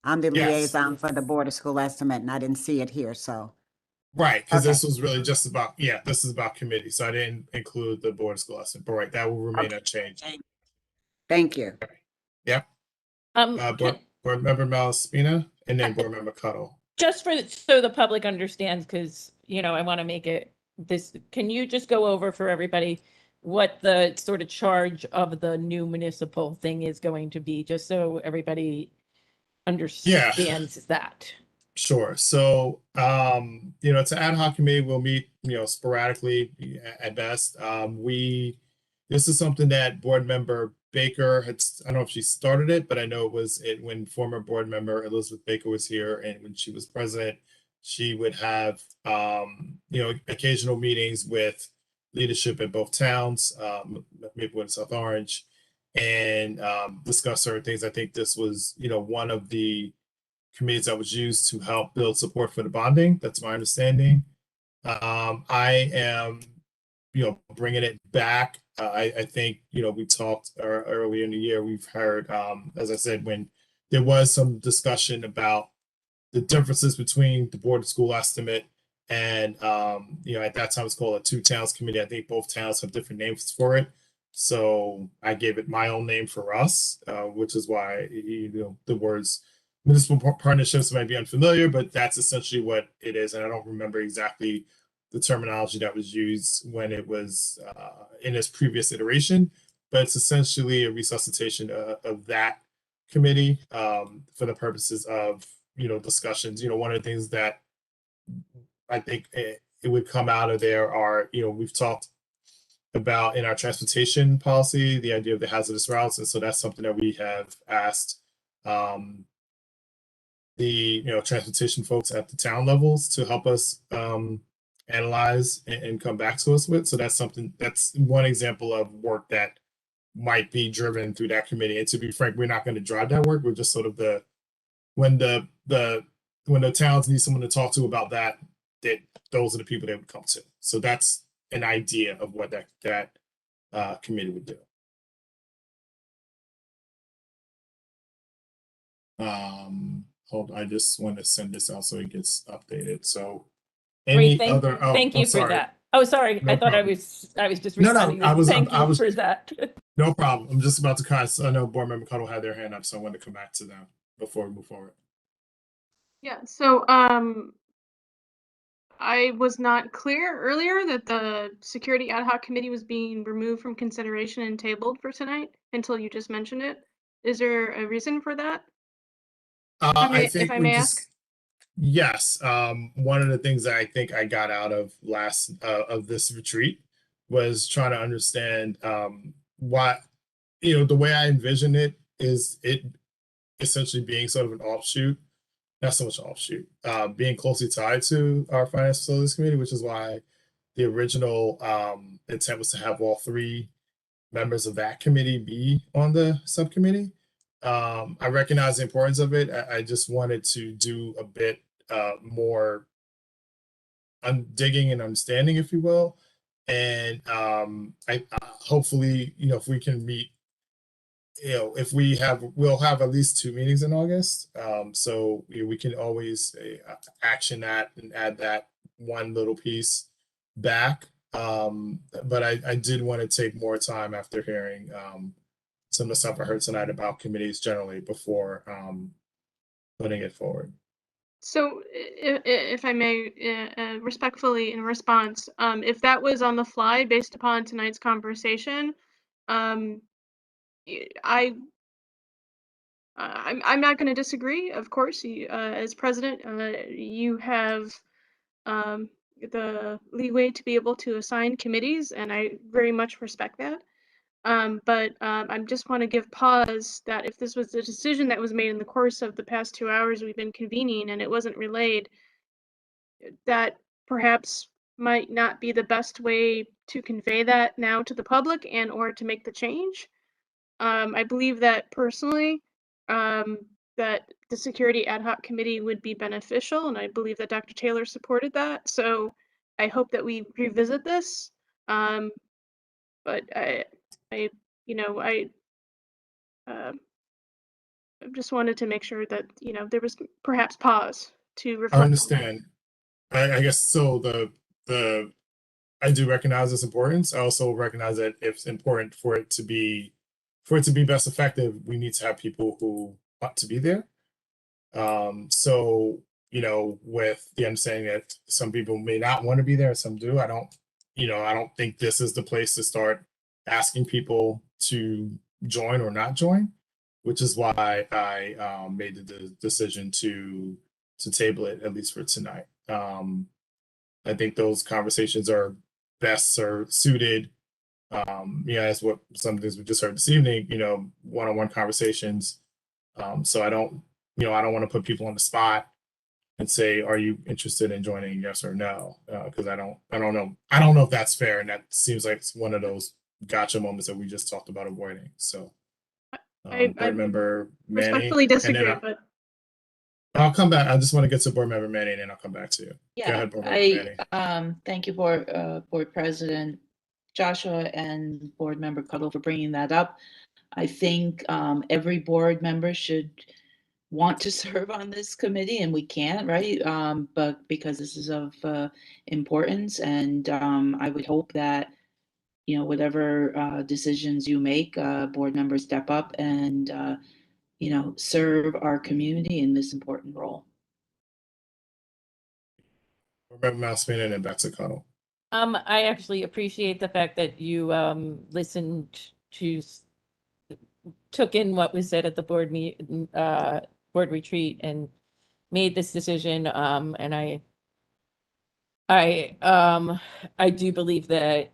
I'm the yes. liaison for the Board of School estimate, and I didn't see it here, so. Right, because Okay. this was really just about, this is about committee, so I didn't include the Board of School estimate, but right, that will remain unchanged. Thank you. Yep. Board Member Malaspina, and then Board Member Cuddle. Just so the public understands, because, I want to make it this, can you just go over for everybody what the sort of charge of the new municipal thing is going to be, just so everybody understands that? Sure. So, it's an ad hoc committee. We'll meet, sporadically at best. This is something that Board Member Baker had, I don't know if she started it, but I know it was when former board member Elizabeth Baker was here, and when she was president, she would have, occasional meetings with leadership in both towns, Maplewood and South Orange, and discuss certain things. I think this was, one of the committees that was used to help build support for the bonding. That's my understanding. I am, bringing it back. I think, we talked earlier in the year, we've heard, as I said, when there was some discussion about the differences between the Board of School estimate and, at that time it was called a two towns committee. I think both towns have different names for it. So I gave it my own name for us, which is why, the words municipal partnerships might be unfamiliar, but that's essentially what it is. And I don't remember exactly the terminology that was used when it was in its previous iteration, but it's essentially a resuscitation of that committee for the purposes of, discussions. One of the things that I think it would come out of there are, we've talked about in our transportation policy, the idea of the hazardous routes. And so that's something that we have asked the transportation folks at the town levels to help us analyze and come back to us with. So that's one example of work that might be driven through that committee. And to be frank, we're not going to drive that work. We're just sort of when the towns need someone to talk to about that those are the people they would come to. So that's an idea of what that committee would do. Hold, I just want to send this out so it gets updated. So Great, thank you for that. Oh, sorry. No I thought problem. I was just No, responding. I was for that. No problem. I'm just about to I know Board Member Cuddle had their hand up, so I wanted to come back to them before we move forward. Yeah, so I was not clear earlier that the security ad hoc committee was being removed from consideration and tabled for tonight until you just mentioned it. Is there a reason for that? I think if I may ask? Yes, one of the things that I think I got out of of this retreat was trying to understand why, the way I envision it is it essentially being sort of an offshoot, not so much offshoot, being closely tied to our finance facilities committee, which is why the original intent was to have all three members of that committee be on the subcommittee. I recognize the importance of it. I just wanted to do a bit more digging and understanding, if you will. And I hopefully, if we can meet, if we'll have at least 2 meetings in August. So we can always action that and add that one little piece back. But I did want to take more time after hearing some of the stuff I heard tonight about committees generally before putting it forward. So if I may, respectfully in response, if that was on the fly based upon tonight's conversation, um, I'm not going to disagree. Of course, as president, you have the leeway to be able to assign committees, and I very much respect that. But I just want to give pause that if this was a decision that was made in the course of the past 2 hours we've been convening and it wasn't relayed, that perhaps might not be the best way to convey that now to the public and or to make the change. I believe that personally, that the Security Ad Hoc Committee would be beneficial, and I believe that Dr. Taylor supported that. So I hope that we revisit this. But I, you know, uh, I just wanted to make sure that, there was perhaps pause to I reflect. understand. I guess so. The I do recognize its importance. I also recognize that if it's important for it to be best effective, we need to have people who want to be there. So with the understanding that some people may not want to be there, some do. I don't think this is the place to start asking people to join or not join, which is why I made the decision to table it at least for tonight. I think those conversations are best suited, as what some things we just heard this evening, one-on-one conversations. So I don't want to put people on the spot and say, are you interested in joining, yes or no? Because I don't know if that's fair. And that seems like it's one of those gotcha moments that we just talked about avoiding. So I board member Manny. respectfully and then disagree, but I'll come back. I just want to get to board member Manny and then I'll come back to you. Go Yeah, ahead, board member Manny. thank you, Board President Joshua and Board Member Cuddle for bringing that up. I think every board member should want to serve on this committee, and we can't, right? But because this is of importance, and I would hope that whatever decisions you make, board members step up and serve our community in this important role. Board member Mouseman and then back to Cuddle. I actually appreciate the fact that you listened to, took in what was said at the board retreat and made this decision. And I do believe that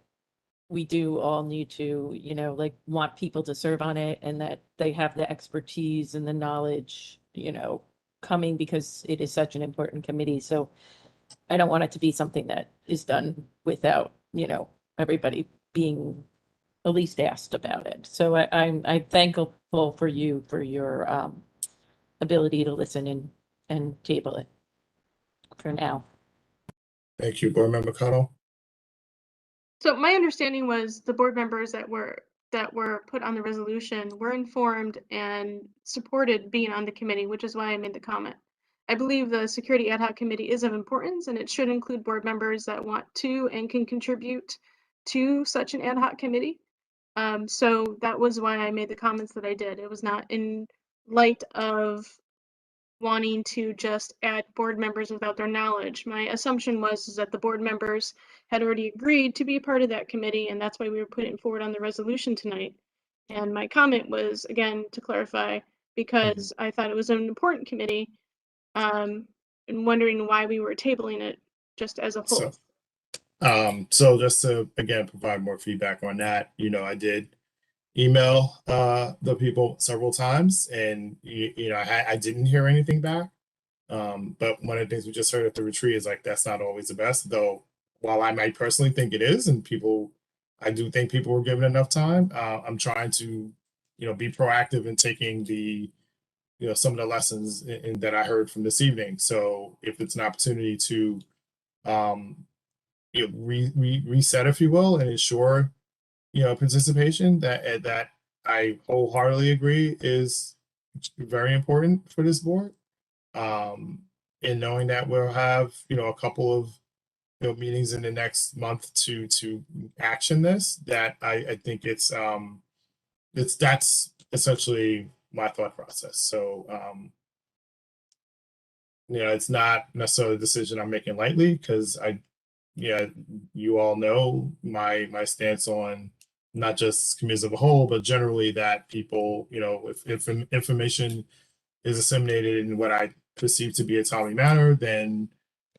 we do all need to, want people to serve on it and that they have the expertise and the knowledge, coming because it is such an important committee. So I don't want it to be something that is done without, everybody being at least asked about it. So I'm thankful for you for your ability to listen and table it for now. Thank you, board member Cuddle. so my understanding was the board members that were put on the resolution were informed and supported being on the committee, which is why I made the comment. I believe the Security Ad Hoc Committee is of importance, and it should include board members that want to and can contribute to such an ad hoc committee. So that was why I made the comments that I did. It was not in light of wanting to just add board members without their knowledge. My assumption was that the board members had already agreed to be a part of that committee, and that's why we were putting forward on the resolution tonight. And my comment was, again, to clarify, because I thought it was an important committee, and wondering why we were tabling it just as a whole. So just to, again, provide more feedback on that, I did email the people several times, and I didn't hear anything back. But one of the things we just heard at the retreat is like that's not always the best, though. While I might personally think it is, and I do think people were given enough time. I'm trying to, be proactive in taking some of the lessons that I heard from this evening. So if it's an opportunity to, reset, if you will, and ensure, participation that I wholeheartedly agree is very important for this board. And knowing that we'll have, a couple of, meetings in the next month to action this, that I think that's essentially my thought process. So, it's not necessarily a decision I'm making lightly, because you all know my stance on not just committees as a whole, but generally that people, if information is disseminated in what I perceive to be a timely manner, then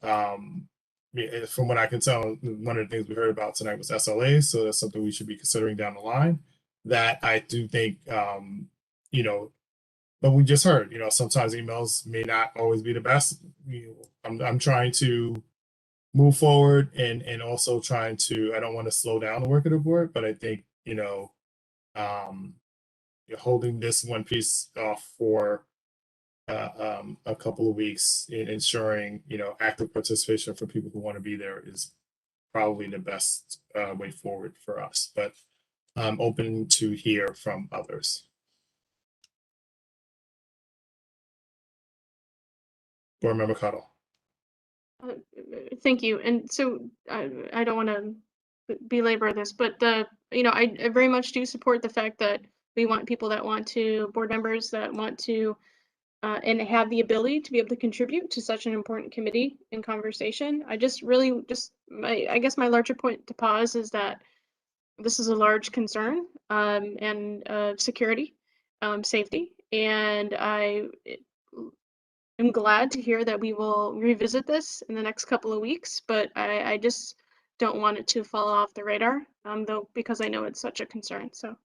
from what I can tell, one of the things we heard about tonight was SLA, so that's something we should be considering down the line. That I do think, but we just heard, sometimes emails may not always be the best. I'm trying to move forward and also trying to, I don't want to slow down the work of the board, but I think, holding this one piece off for a couple of weeks in ensuring, active participation for people who want to be there is probably the best way forward for us. But I'm open to hear from others. Board Member Cuddle. Thank you. And so I don't want to belabor this, but I very much do support the fact that we want people that want to, board members that want to, and have the ability to be able to contribute to such an important committee and conversation. I guess my larger point to pause is that this is a large concern, and security, safety, and I am glad to hear that we will revisit this in the next couple of weeks, but I just don't want it to fall off the radar, though, because I know it's such a concern. So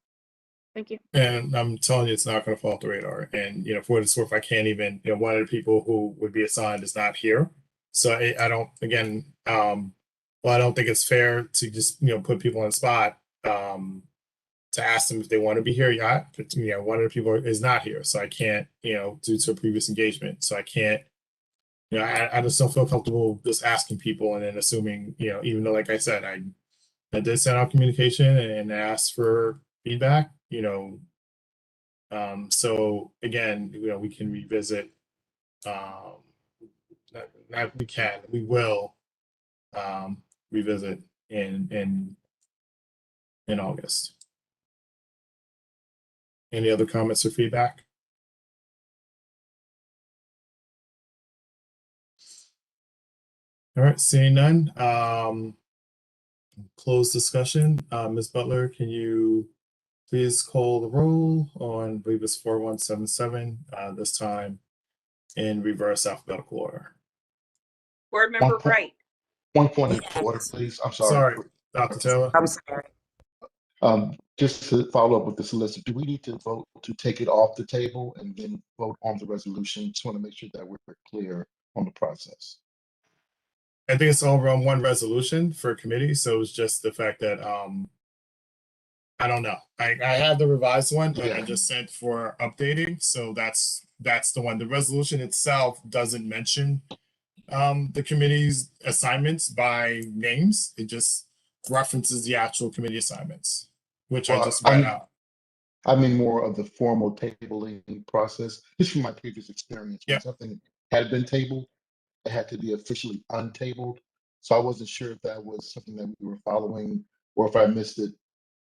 thank you. And I'm telling you, it's not going to fall off the radar. And, for what it's worth, I can't even, one of the people who would be assigned is not here. So I don't, again, well, I don't think it's fair to just, put people on the spot, to ask them if they want to be here. Yeah, but, one of the people is not here. So I can't, due to a previous engagement. So I can't, I just don't feel comfortable just asking people and then assuming, even though, like I said, I did send out communication and asked for feedback, so again, we can revisit, we will revisit in August. Any other comments or feedback? All right, seeing none, close discussion. Ms. Butler, can you please call the roll on, I believe it's 4177, this time in reverse alphabetical order. Board Member Wright. 1 point of order, please. I'm sorry. Sorry, Dr. Taylor. I'm sorry. Just to follow up with the solicitor, do we need to vote to take it off the table and then vote on the resolution? Just want to make sure that we're clear on the process. I think it's all around one resolution for committee, so it's just the fact that I don't know. I had the revised one that I just sent for updating, so that's the one. The resolution itself doesn't mention the committee's assignments by names. It just references the actual committee assignments, which I just read out. I mean more of the formal tabling process. Just from my previous experience, when something had been tabled, it had to be officially untabled. So I wasn't sure if that was something that we were following or if I missed it.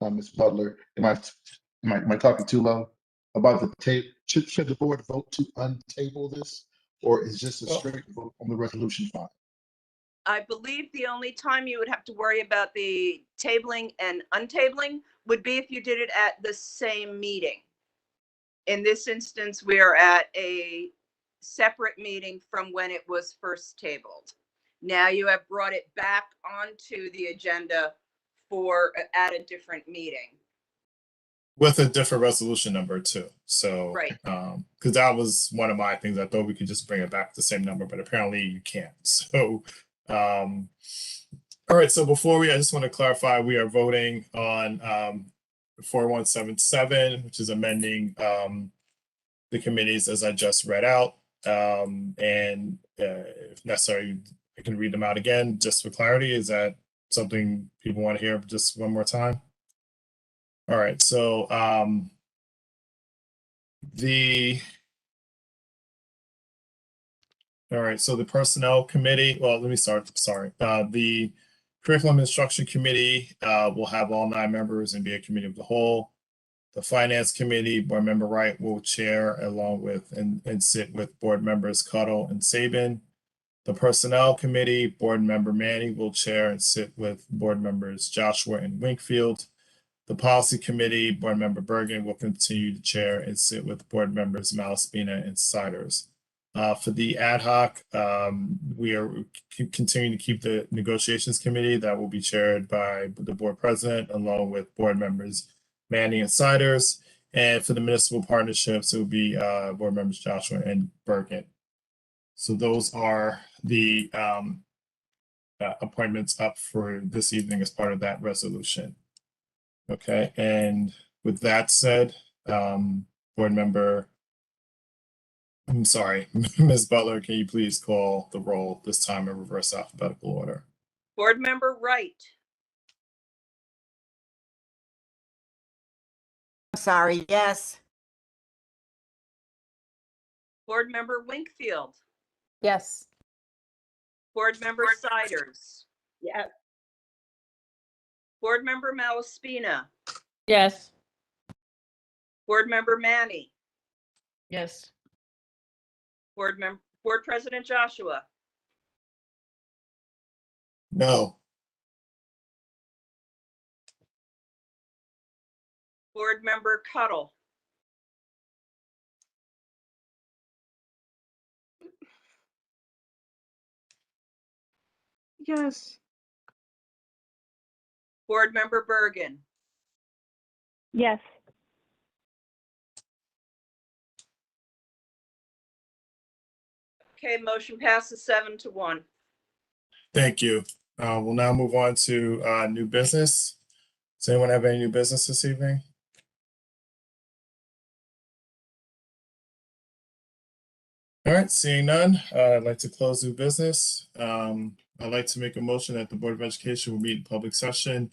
Ms. Butler, am I talking too low about the tape? Should the board vote to untable this, or is just a straight vote on the resolution fine? I believe the only time you would have to worry about the tabling and untabling would be if you did it at the same meeting. In this instance, we are at a separate meeting from when it was first tabled. Now you have brought it back onto the agenda for, at a different meeting. With a different resolution number too. So, Right. Because that was one of my things. I thought we could just bring it back to the same number, but apparently you can't. So, all right. So before I just want to clarify, we are voting on 4177, which is amending the committees as I just read out. And if necessary, I can read them out again just for clarity. Is that something people want to hear just one more time? All right, so the personnel committee, well, let me start, sorry. The curriculum instruction committee will have all 9 members and be a committee of the whole. The finance committee, board member Wright will chair along with and sit with board members Cuttle and Sabin. The personnel committee, board member Manny will chair and sit with board members Joshua and Winkfield. The policy committee, board member Bergen will continue to chair and sit with board members Malaspina and Siders. For the ad hoc, we are continuing to keep the negotiations committee that will be chaired by the board president along with board members Manny and Siders. And for the municipal partnerships, it will be board members Joshua and Bergen. So those are the appointments up for this evening as part of that resolution. Okay, and with that said, board member, I'm sorry, Ms. Butler, can you please call the roll this time in reverse alphabetical order? Board member Wright, Sorry, yes. board member Winkfield, Yes. board member Siders, Yes. board member Malaspina, Yes. board member Manny, Yes. board president Joshua, No. board member Cuttle, Yes. board member Bergen, Yes. okay, motion passes 7-1. Thank you. We'll now move on to new business. Does anyone have any new business this evening? All right, seeing none, I'd like to close new business. I'd like to make a motion that the Board of Education will meet in public session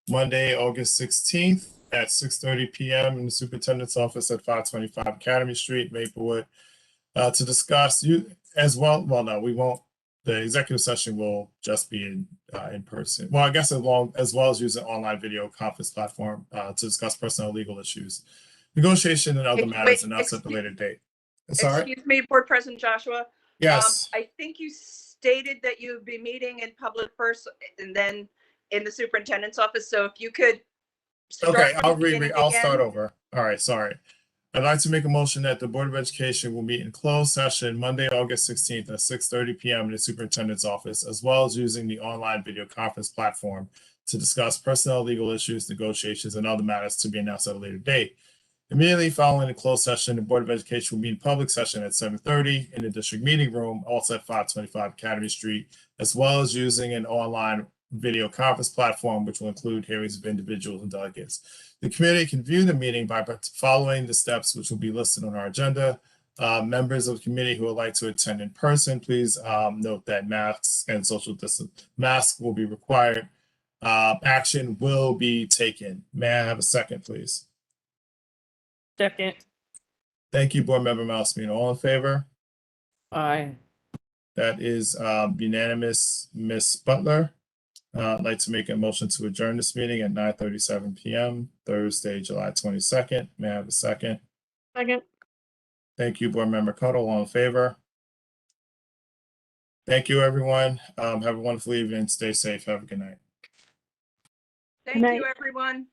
Monday, August 16th at 6:30 p.m. in the superintendent's office at 525 Academy Street, Maplewood, to discuss you as well. Well, no, we won't. The executive session will just be in person. Well, I guess as well as use an online video conference platform to discuss personnel legal issues, negotiation and other matters announced at the later date. Sorry. Excuse me, board president Joshua. Yes. I think you stated that you would be meeting in public first and then in the superintendent's office. So if you could. Okay, I'll start over. All right, sorry. I'd like to make a motion that the Board of Education will meet in closed session Monday, August 16th at 6:30 p.m. in the superintendent's office, as well as using the online video conference platform to discuss personnel legal issues, negotiations, and other matters to be announced at a later date. Immediately following the closed session, the Board of Education will meet in public session at 7:30 in the district meeting room, also at 525 Academy Street, as well as using an online video conference platform, which will include hearings of individuals and delegates. The committee can view the meeting by following the steps which will be listed on our agenda. Members of the committee who would like to attend in person, please note that masks and social distance masks will be required. Action will be taken. May I have a second, please? Second. Thank you, Board Member Malaspina. All in favor? Aye. That is unanimous. Ms. Butler, I'd like to make a motion to adjourn this meeting at 9:37 p.m. Thursday, July 22nd. May I have a second? Second. Thank you, Board Member Cuttle. All in favor? Thank you, everyone. Have a wonderful evening. Stay safe. Have a good night. Thank you, everyone.